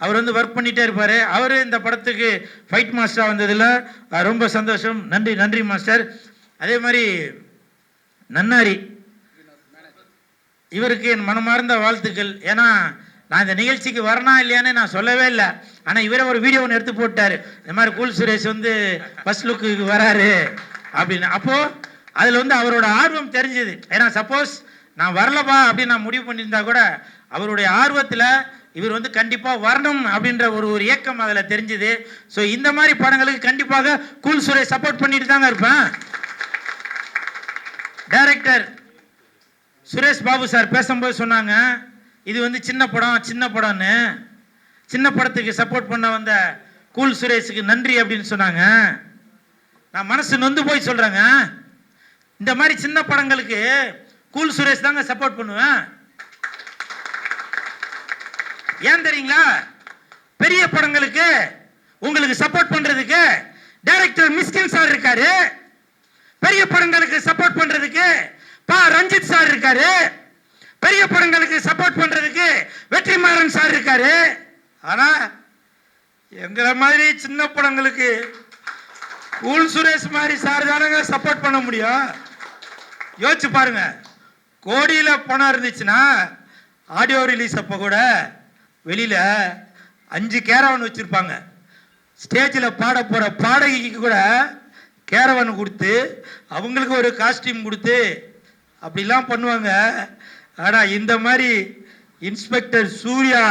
அவர் வந்து ஒர்க் பண்ணிகிட்டே இருப்பார். அவர் இந்த படத்துக்கு ஃபைட் மாஸ்டராக வந்ததில் ரொம்ப சந்தோஷம். நன்றி நன்றி மாஸ்டர். அதே மாதிரி நன்னாரி, இவருக்கு என் மனமார்ந்த வாழ்த்துக்கள். ஏன்னா நான் இந்த நிகழ்ச்சிக்கு வரனா இல்லையான்னு நான் சொல்லவே இல்லை, ஆனால் இவரை ஒரு வீடியோ ஒன்று எடுத்து போட்டார், இந்த மாதிரி கூல் சுரேஷ் வந்து ஃபர்ஸ்ட் லுக்கு வராரு அப்படின்னு. அப்போது அதில் வந்து அவரோட ஆர்வம் தெரிஞ்சுது. ஏன்னா சப்போஸ் நான் வரலப்பா அப்படின்னு நான் முடிவு பண்ணியிருந்தா கூட அவருடைய ஆர்வத்தில் இவர் வந்து கண்டிப்பாக வரணும் அப்படின்ற ஒரு இயக்கம் அதில் தெரிஞ்சுது. ஸோ இந்த மாதிரி படங்களுக்கு கண்டிப்பாக கூல் சுரேஷ் சப்போர்ட் பண்ணிட்டு தாங்க இருப்பேன். டைரக்டர் சுரேஷ் பாபு சார் பேசும்போது சொன்னாங்க, இது வந்து சின்ன படம்னு. சின்ன படத்துக்கு சப்போர்ட் பண்ண வந்த கூல் சுரேஷுக்கு நன்றி அப்படின்னு சொன்னாங்க. நான் மனசு நொந்து போய் சொல்கிறேங்க, இந்த மாதிரி சின்ன படங்களுக்கு கூல் சுரேஷ் தாங்க சப்போர்ட் பண்ணுவேன். ஏன் தெரியுங்களா? பெரிய படங்களுக்கு உங்களுக்கு சப்போர்ட் பண்றதுக்கு டைரக்டர் மிஸ்கின் சார் இருக்காரு, பெரிய படங்களுக்கு சப்போர்ட் பண்றதுக்கு ரஞ்சித் சார் இருக்காரு, பெரிய படங்களுக்கு சப்போர்ட் பண்றதுக்கு வெற்றிமாறன் சார் இருக்காரு. ஆனா எங்களை மாதிரி சின்ன படங்களுக்கு கூல் சுரேஷ் மாதிரி சார் தானங்க சப்போர்ட் பண்ண முடியும். யோசிச்சு பாருங்க, கோடியில பணம் இருந்துச்சுன்னா ஆடியோ ரிலீஸ் அப்போ கூட வெளியில 5 கேரவன் வச்சிருப்பாங்க. ஸ்டேஜில் பாட போற பாடகிக்கு கூட கேரவன் கொடுத்து அவங்களுக்கு ஒரு காஸ்டியூம் கொடுத்து அப்படிலாம் பண்ணுவாங்க. ஆனா இந்த மாதிரி இன்ஸ்பெக்டர் சூர்யா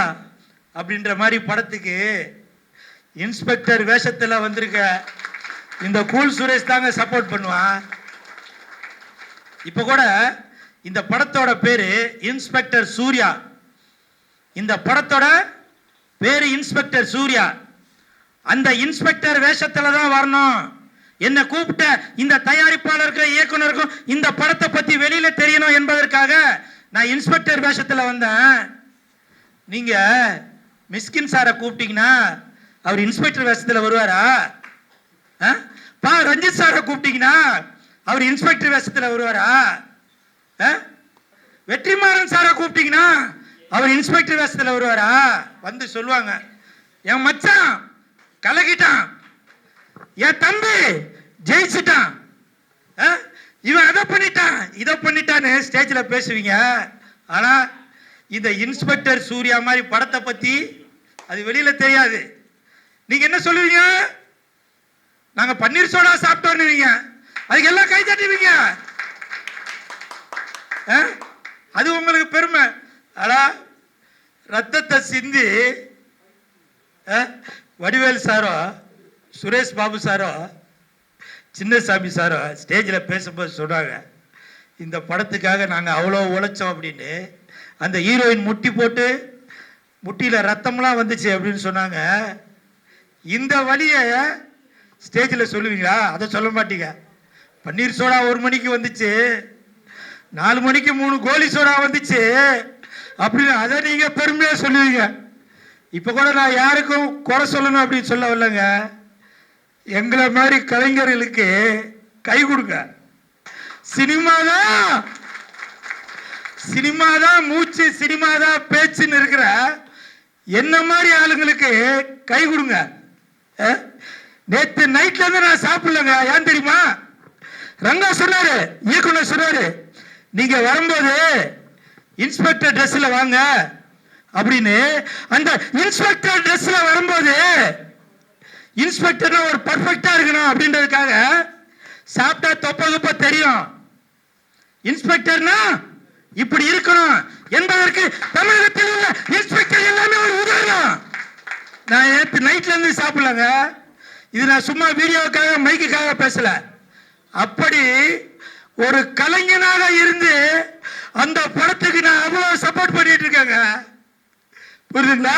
அப்படின்ற மாதிரி படத்துக்கு இன்ஸ்பெக்டர் வேஷத்தில் வந்திருக்க இந்த கூல் சுரேஷ் தாங்க சப்போர்ட் பண்ணுவான். இப்போ கூட இந்த படத்தோட பேரு இன்ஸ்பெக்டர் சூர்யா. இந்த படத்தோட பேரு இன்ஸ்பெக்டர் சூர்யா. அந்த இன்ஸ்பெக்டர் வேஷத்துல தான் வரணும். என்ன கூப்பிட்ட இந்த தயாரிப்பாளருக்கும் இயக்குனருக்கும் இந்த படத்தை பத்தி வெளியில தெரியணும் என்பதற்காக நான் இன்ஸ்பெக்டர் வேஷத்துல வந்தேன். நீங்க மிஸ்கின் சாரை கூப்பிட்டீங்கன்னா அவர் இன்ஸ்பெக்டர் வேஷத்துல வருவாரா? ரஞ்சித் சாரை கூப்பிட்டீங்கன்னா அவர் இன்ஸ்பெக்டர் வேஷத்துல வருவாரா? வெற்றிமாறன் சாரை கூப்பிட்டீங்கன்னா அவர் இன்ஸ்பெக்டர் வேஷத்துல வருவாரா? வந்து சொல்லுவாங்க, என் மச்சான் கலகிட்டான், என் தம்பி ஜெயிச்சுட்டான், இவன் அதை பண்ணிட்டான் இதை பண்ணிட்டான்னு ஸ்டேஜில் பேசுவீங்க. ஆனா இந்த இன்ஸ்பெக்டர் சூர்யா மாதிரி படத்தை பத்தி அது வெளியில தெரியாது. நீங்க என்ன சொல்லுவீங்க? நாங்க பன்னீர் சோடா சாப்பிட்டோன்னு அதுக்கு எல்லாம் கை தட்டுவீங்க. அது உங்களுக்கு பெருமை. ஆனா ரத்தத்தை சிந்தி Vadivel sorrow Suresh Babu sorrow Chinnasamy sorrow ஸ்டேஜில் பேசும்போது சொல்றாங்க, இந்த படத்துக்காக நாங்கள் அவ்வளோ உழைச்சோம் அப்படின்னு. அந்த ஹீரோயின் முட்டி போட்டு முட்டியில் ரத்தம்லாம் வந்துச்சு அப்படின்னு சொன்னாங்க. இந்த வழியை ஸ்டேஜில் சொல்லுவீங்களா? அதை சொல்ல மாட்டீங்க. பன்னீர் சோடா 1 மணிக்கு வந்துச்சு, 4 மணிக்கு 3 கோலி சோடா வந்துச்சு அப்படின்னு அதை நீங்கள் பெருமையாக சொல்லுவீங்க. இப்போ கூட நான் யாருக்கும் குறை சொல்லணும் அப்படின்னு சொல்ல வரலங்க. எங்களை மாதிரி கலைஞர்களுக்கு கை கொடுங்க. சினிமா தான் மூச்சு, சினிமா தான் பேச்சுன்னு இருக்கிற என்ன மாதிரி ஆளுங்களுக்கு கை கொடுங்க. நேற்று நைட்ல இருந்து நான் சாப்பிடலங்க. ஏன் தெரியுமா? ரங்கா சொன்னாரு, இயக்குனர் சொன்னாரு, நீங்க வரும்போது இன்ஸ்பெக்டர் ட்ரெஸ்ல வாங்க அப்படின்னு. அந்த இன்ஸ்பெக்டர் ட்ரெஸ்ல வரும்போது இன்ஸ்பெக்டர்னா ஒரு பர்ஃபெக்டா இருக்கணும் அப்படின்றதுக்காக சாப்பிட்டா தொப்ப தெரியும். இன்ஸ்பெக்டர்னா இப்படி இருக்கணும் என்பதற்கு தமிழகத்தில் உள்ள இன்ஸ்பெக்டர் எல்லாமே ஒரு உதாரணம். நான் நேற்று நைட்ல இருந்து சாப்பிடலங்க. இது நான் சும்மா வீடியோக்காக மைக்குக்காக பேசல. அப்படி ஒரு கலைஞனாக இருந்து அந்த படத்துக்கு நான் அவ்வளவு சப்போர்ட் பண்ணிட்டு இருக்கேங்க. புரியுதுங்களா?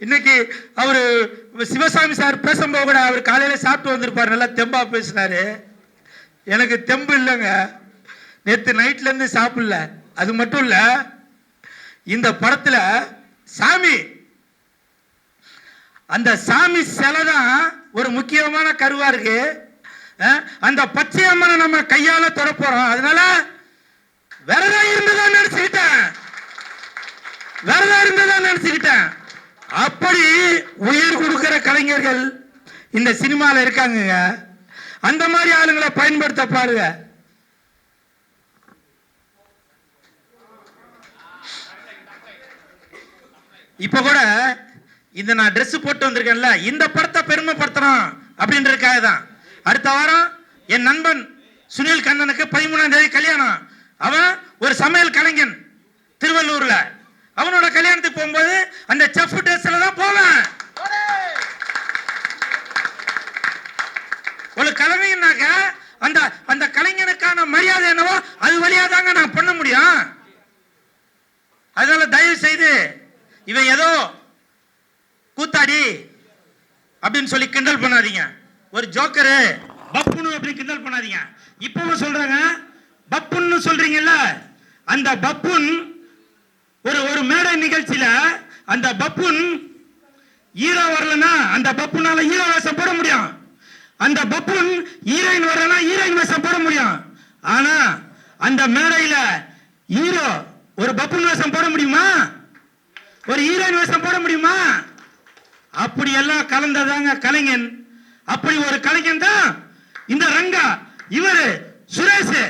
இன்னைக்கு அவரு சிவசாமி சார் பேசும்போது கூட அவர் காலையில சாப்பிட்டு வந்திருப்பார், நல்லா தெம்பா பேசினாரு. எனக்கு தெம்பு இல்லைங்க, நேற்று நைட்ல இருந்து சாப்பிடல. அது மட்டும் இல்ல, இந்த படத்துல சாமி, அந்த சாமி சிலை தான் ஒரு முக்கியமான கருவா இருக்கு. அந்த பச்சையம்மனை நம்ம கையால தொட போறோம். அதனால விரதா இருந்ததா நினைச்சுக்கிட்டேன். அப்படி உயிர் கொடுக்கிற கலைஞர்கள் இந்த சினிமால இருக்காங்க. அந்த மாதிரி ஆளுங்களை பயன்படுத்த பாருங்க. இப்ப கூட இந்த நான் ட்ரெஸ் போட்டு வந்திருக்கேன்ல, இந்த படத்தை பெருமைப்படுத்தணும் அப்படின்றதுக்காக தான். அடுத்த வாரம் என் நண்பன் சுனில் கண்ணனுக்கு 13ஆம் தேதி கல்யாணம். அவன் ஒரு சமையல் கலைஞன் திருவள்ளூர்ல. அவனோட கல்யாணத்துக்கு போகும்போது அந்த செஃப் ட்ரெஸ்ல தான் போவேன். ஒரு கலைஞனாக்க அந்த அந்த கலைஞனுக்கான மரியாதை என்னவோ அது வழியா தாங்க நான் பண்ண முடியும். அதனால தயவு செய்து இவன் ஏதோ கூத்தாடி அப்படின்னு சொல்லி கிண்டல் பண்ணாதீங்க. ஒரு ஜோக்கரு பப்புன்னு அப்படி கிண்டல் பண்ணாதீங்க. இப்பவும் சொல்றாங்க பப்புன்னு சொல்றீங்கல்ல, அந்த பப்புன் ஒரு மேடை நிகழ்ச்சியில அந்த பப்புன் ஹீரோ வரலன்னா அந்த பப்புனால ஹீரோ வேஷம் போட முடியும். அந்த பப்புன் ஹீரோயின் வரலன்னா ஹீரோயின் வேஷம் போட முடியும். ஆனா அந்த மேடையில ஹீரோ ஒரு பப்புன் வேஷம் போட முடியுமா? ஒரு ஹீரோயின் வேஷம் போட முடியுமா? அப்படி எல்லாம் கலந்ததாங்க கலைஞன். அப்படி ஒரு கலைஞன் தான் இந்த ரங்கா, இவரு சுரேஷ்,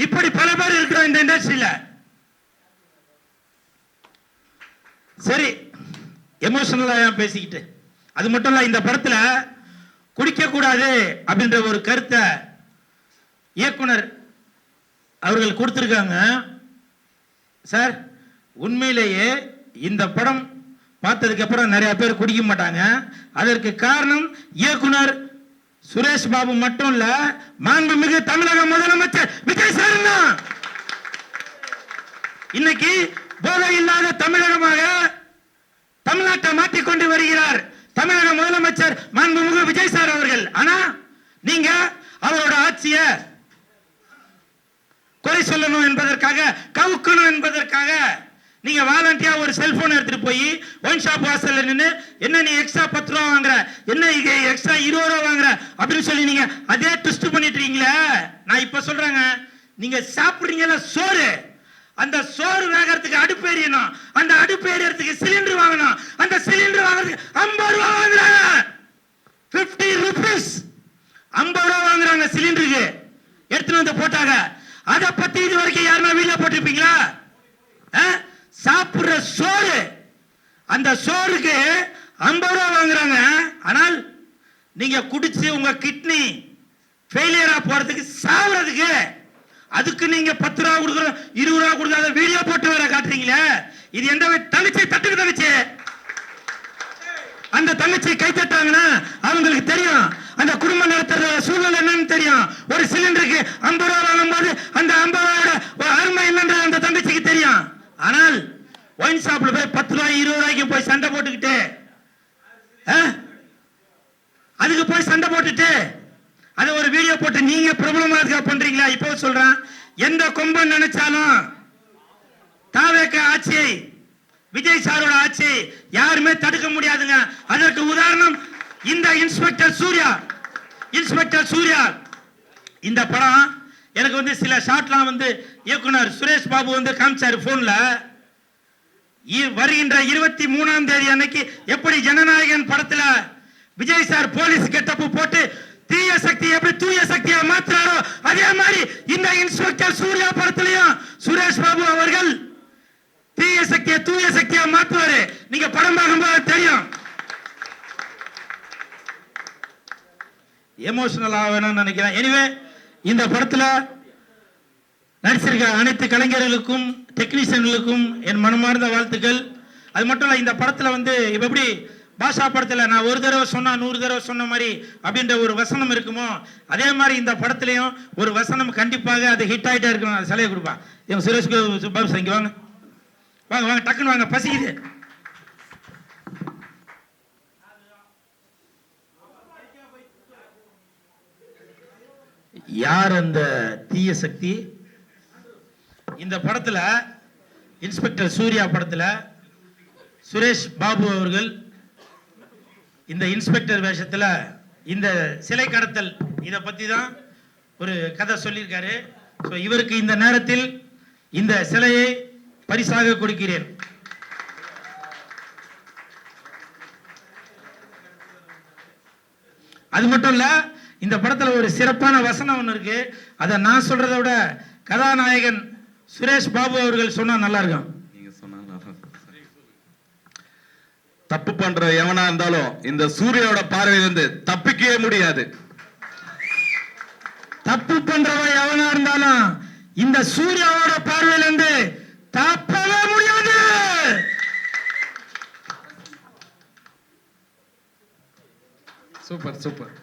இப்படி பல பேர் இருக்கிற இந்த இண்டஸ்ட்ரியில. சரி, எமோஷனலா பேசிக்கிட்டு, அது மட்டும் இல்ல, இந்த படத்துல குடிக்க கூடாது அப்படின்ற ஒரு கருத்தை இயக்குனர் அவர்கள் கொடுத்திருக்காங்க. சார், உண்மையிலேயே இந்த படம் பார்த்ததுக்கு அப்புறம் நிறைய பேர் குடிக்க மாட்டாங்க. அதற்கு காரணம் இயக்குனர் சுரேஷ் பாபு மட்டும் இல்ல, மாண்புமிகு தமிழக முதலமைச்சர் விஜய் சார் தான். இன்னைக்கு போதை இல்லாத தமிழகமாக தமிழ்நாட்டை மாற்றிக்கொண்டு வருகிறார் தமிழக முதலமைச்சர் மாண்புமிகு விஜய் சார் அவர்கள். ஆனா நீங்க அவரோட ஆட்சியை குறை சொல்லணும் என்பதற்காக, கவுக்கணும் என்பதற்காக நீங்க வாலண்டியா ஒரு செல்போன் எடுத்துட்டு போய் ஒயின் ஷாப் வாசல்ல நின்று, என்ன நீ எக்ஸ்ட்ரா 10 ரூபா வாங்குற, என்ன எக்ஸ்ட்ரா 20 ரூபா வாங்குற அப்படின்னு சொல்லி நீங்க அதே ட்விஸ்ட் பண்ணிட்டு இருக்கீங்களே. நான் இப்ப சொல்றேங்க, நீங்க சாப்பிடுறீங்கல்ல சோறு, அந்த சோறு வேகறதுக்கு அடுப்பு எரியணும், அந்த அடுப்பு எரியறதுக்கு சிலிண்டர் வாங்கணும், அந்த சிலிண்டர் வாங்குறதுக்கு 50 ரூபா வாங்குறாங்க. 50 rupees 50 ரூபா வாங்குறாங்க சிலிண்டருக்கு. எடுத்துட்டு வந்து போட்டாங்க. அதை பத்தி இது வரைக்கும் யாருன்னா வீடியோ போட்டிருப்பீங்களா? சாப்பிடுற சோறு, அந்த சோறுக்கு 50 ரூபா வாங்குறாங்க. ஆனால் நீங்க குடிச்சு உங்க கிட்னி ஃபெயிலியரா போறதுக்கு, சாவுறதுக்கு, அதுக்கு நீங்க 10 ரூபா கொடுக்குற, 20 ரூபா கொடுக்காத வீடியோ போட்டு வர காட்டுறீங்களே. இது எந்த தங்கச்சி தட்டுக்கு தங்கச்சி, அந்த தங்கச்சி கை தட்டாங்கன்னா அவங்களுக்கு தெரியும் அந்த குடும்ப நடத்துற சூழ்நிலை என்னன்னு தெரியும். ஒரு சிலிண்டருக்கு 50 ரூபா வாங்கும் போது அந்த 50 ரூபாயோட ஆனால் ஒயின் ஷாப்ல போய் 10 ரூபாய் 20 ரூபாய்க்கு போய் சண்டை போட்டுக்கிட்டு அதுக்கு போய் சண்டை போட்டுட்டு அதை ஒரு வீடியோ போட்டு நீங்க பிரபலமாக பண்றீங்களா? இப்போ சொல்றேன், எந்த கொம்பன் நினைச்சாலும் தாவேக்க ஆட்சியை, விஜய் சாரோட ஆட்சி யாருமே தடுக்க முடியாதுங்க. அதற்கு உதாரணம் இந்த இன்ஸ்பெக்டர் சூர்யா. இந்த படம் எனக்கு வந்து சில ஷாட்லாம் வந்து இயக்குனர் சுரேஷ் பாபு வந்து காமிச்சாரு போன்ல. வருகின்ற 23ஆம் தேதி அன்னைக்கு எப்படி ஜனநாயகன் படத்துல விஜய் சார் போலீஸ் கெட்டப்பு போட்டு தீய சக்தி எப்படி தூய சக்தியா மாத்துறாரோ அதே மாதிரி இந்த இன்ஸ்பெக்டர் சூர்யா படத்திலையும் சுரேஷ் பாபு அவர்கள் தீய சக்தியை தூய சக்தியா மாத்துவாரு. நீங்க படம் பார்க்கும்போது தெரியும். எமோஷனல் ஆகணும்னு நினைக்கிறேன். எனிவே இந்த படத்துல நடிச்சிருக்க அனைத்து கலைஞர்களுக்கும் டெக்னீஷியன்களுக்கும் என் மனமார்ந்த வாழ்த்துக்கள். அது மட்டும் இல்ல, இந்த படத்துல வந்து இப்ப எப்படி பாஷா படத்துல நான் ஒரு தடவை சொன்னா 100 தடவை சொன்ன மாதிரி அப்படின்ற ஒரு வசனம் இருக்குமோ, அதே மாதிரி இந்த படத்துலயும் ஒரு வசனம் கண்டிப்பாக அது ஹிட் ஆயிட்டே இருக்கணும். அது சலையை கொடுப்பா. எங்க சுரேஷ் பாபு இங்க வாங்க வாங்க வாங்க, டக்குன்னு வாங்க, பசிக்குது. யார் அந்த தீய சக்தி? இந்த படத்துல இன்ஸ்பெக்டர் சூர்யா படத்துல சுரேஷ் பாபு அவர்கள் இந்த இன்ஸ்பெக்டர் வேஷத்துல இந்த சிலை கடத்தல் இதை பத்தி தான் ஒரு கதை சொல்லியிருக்காரு. ஸோ இவருக்கு இந்த நேரத்தில் இந்த சிலையை பரிசாக கொடுக்கிறேன். அது மட்டும் இல்ல, இந்த படத்துல ஒரு சிறப்பான வசனம் ஒன்று இருக்கு. அதை நான் சொல்றதை விட கதாநாயகன் சுரேஷ் பாபு அவர்கள் சொன்னா நல்லா இருக்கும். தப்பு பண்ற எவனா இருந்தாலும் இந்த சூர்யாவோட பார்வையிலிருந்து தப்பிக்கவே முடியாது. தப்பு பண்றவன் எவனா இருந்தாலும் இந்த சூர்யாவோட பார்வையிலிருந்து தப்பவே முடியாது. Super super.